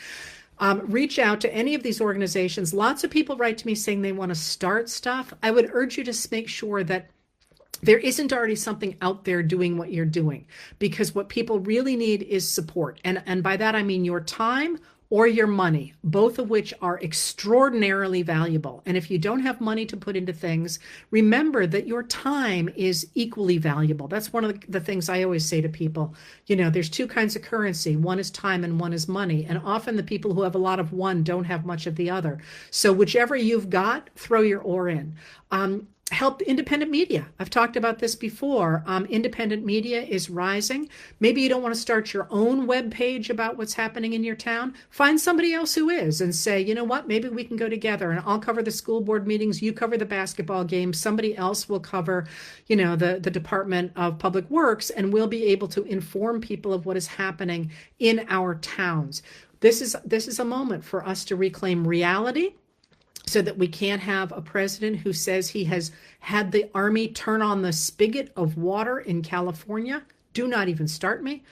Reach out to any of these organizations. Lots of people write to me saying they want to start stuff. I would urge you to make sure that there isn't already something out there doing what you're doing, because what people really need is support. And by that, I mean your time or your money, both of which are extraordinarily valuable. And if you don't have money to put into things, remember that your time is equally valuable. That's one of the things I always say to people. You know, there's two kinds of currency. One is time and one is money. And often the people who have a lot of one don't have much of the other. So whichever you've got, throw your oar in. Help independent media. I've talked about this before. Independent media is rising. Maybe you don't want to start your own web page about what's happening in your town. Find somebody else who is and say, you know what, maybe we can go together and I'll cover the school board meetings, you cover the basketball games, somebody else will cover, you know, the Department of Public Works, and we'll be able to inform people of what is happening in our towns. This is a moment for us to reclaim reality, so that we can't have a president who says he has had the army turn on the spigot of water in California. Do not even start me.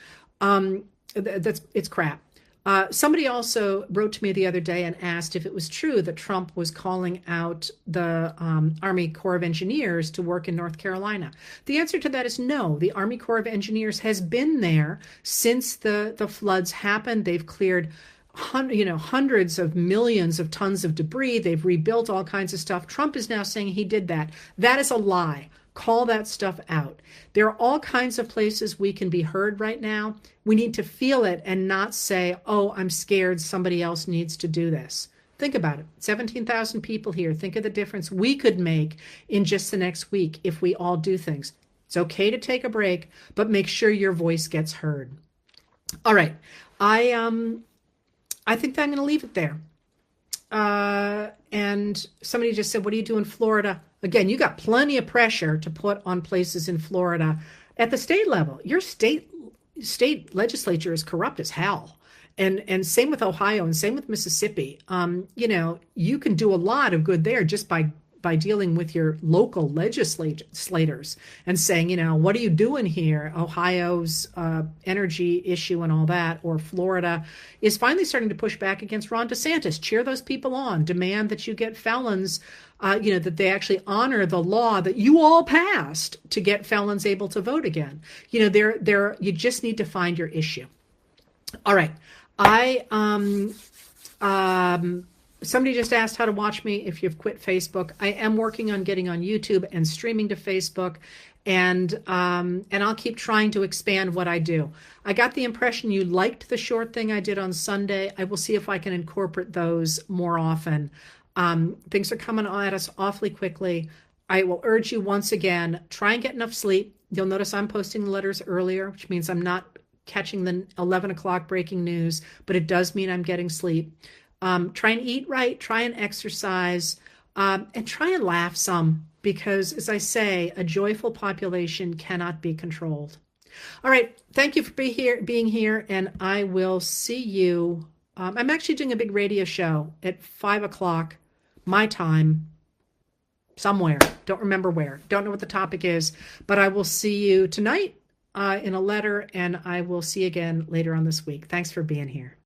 It's crap. Somebody also wrote to me the other day and asked if it was true that Trump was calling out the Army Corps of Engineers to work in North Carolina. The answer to that is no. The Army Corps of Engineers has been there since the floods happened. They've cleared hundreds of millions of tons of debris. They've rebuilt all kinds of stuff. Trump is now saying he did that. That is a lie. Call that stuff out. There are all kinds of places we can be heard right now. We need to feel it and not say, oh, I'm scared, somebody else needs to do this. Think about it. 17,000 people here. Think of the difference we could make in just the next week if we all do things. It's okay to take a break, but make sure your voice gets heard. All right. I think that I'm going to leave it there. And somebody just said, what do you do in Florida? Again, you got plenty of pressure to put on places in Florida at the state level. Your state legislature is corrupt as hell. And same with Ohio and same with Mississippi. You can do a lot of good there just by dealing with your local legislators and saying, what are you doing here? Ohio's energy issue and all that, or Florida is finally starting to push back against Ron DeSantis. Cheer those people on. Demand that you get felons, that they actually honor the law that you all passed to get felons able to vote again. You just need to find your issue. All right. Somebody just asked how to watch me if you've quit Facebook. I am working on getting on YouTube and streaming to Facebook, and I'll keep trying to expand what I do. I got the impression you liked the short thing I did on Sunday. I will see if I can incorporate those more often. Things are coming at us awfully quickly. I will urge you once again, try and get enough sleep. You'll notice I'm posting the letters earlier, which means I'm not catching the 11 o'clock breaking news, but it does mean I'm getting sleep. Try and eat right, try and exercise, and try and laugh some, because as I say, a joyful population cannot be controlled. All right. Thank you for being here. And I will see you. I'm actually doing a big radio show at 5 o'clock, my time, somewhere. Don't remember where. Don't know what the topic is, but I will see you tonight in a letter, and I will see you again later on this week. Thanks for being here.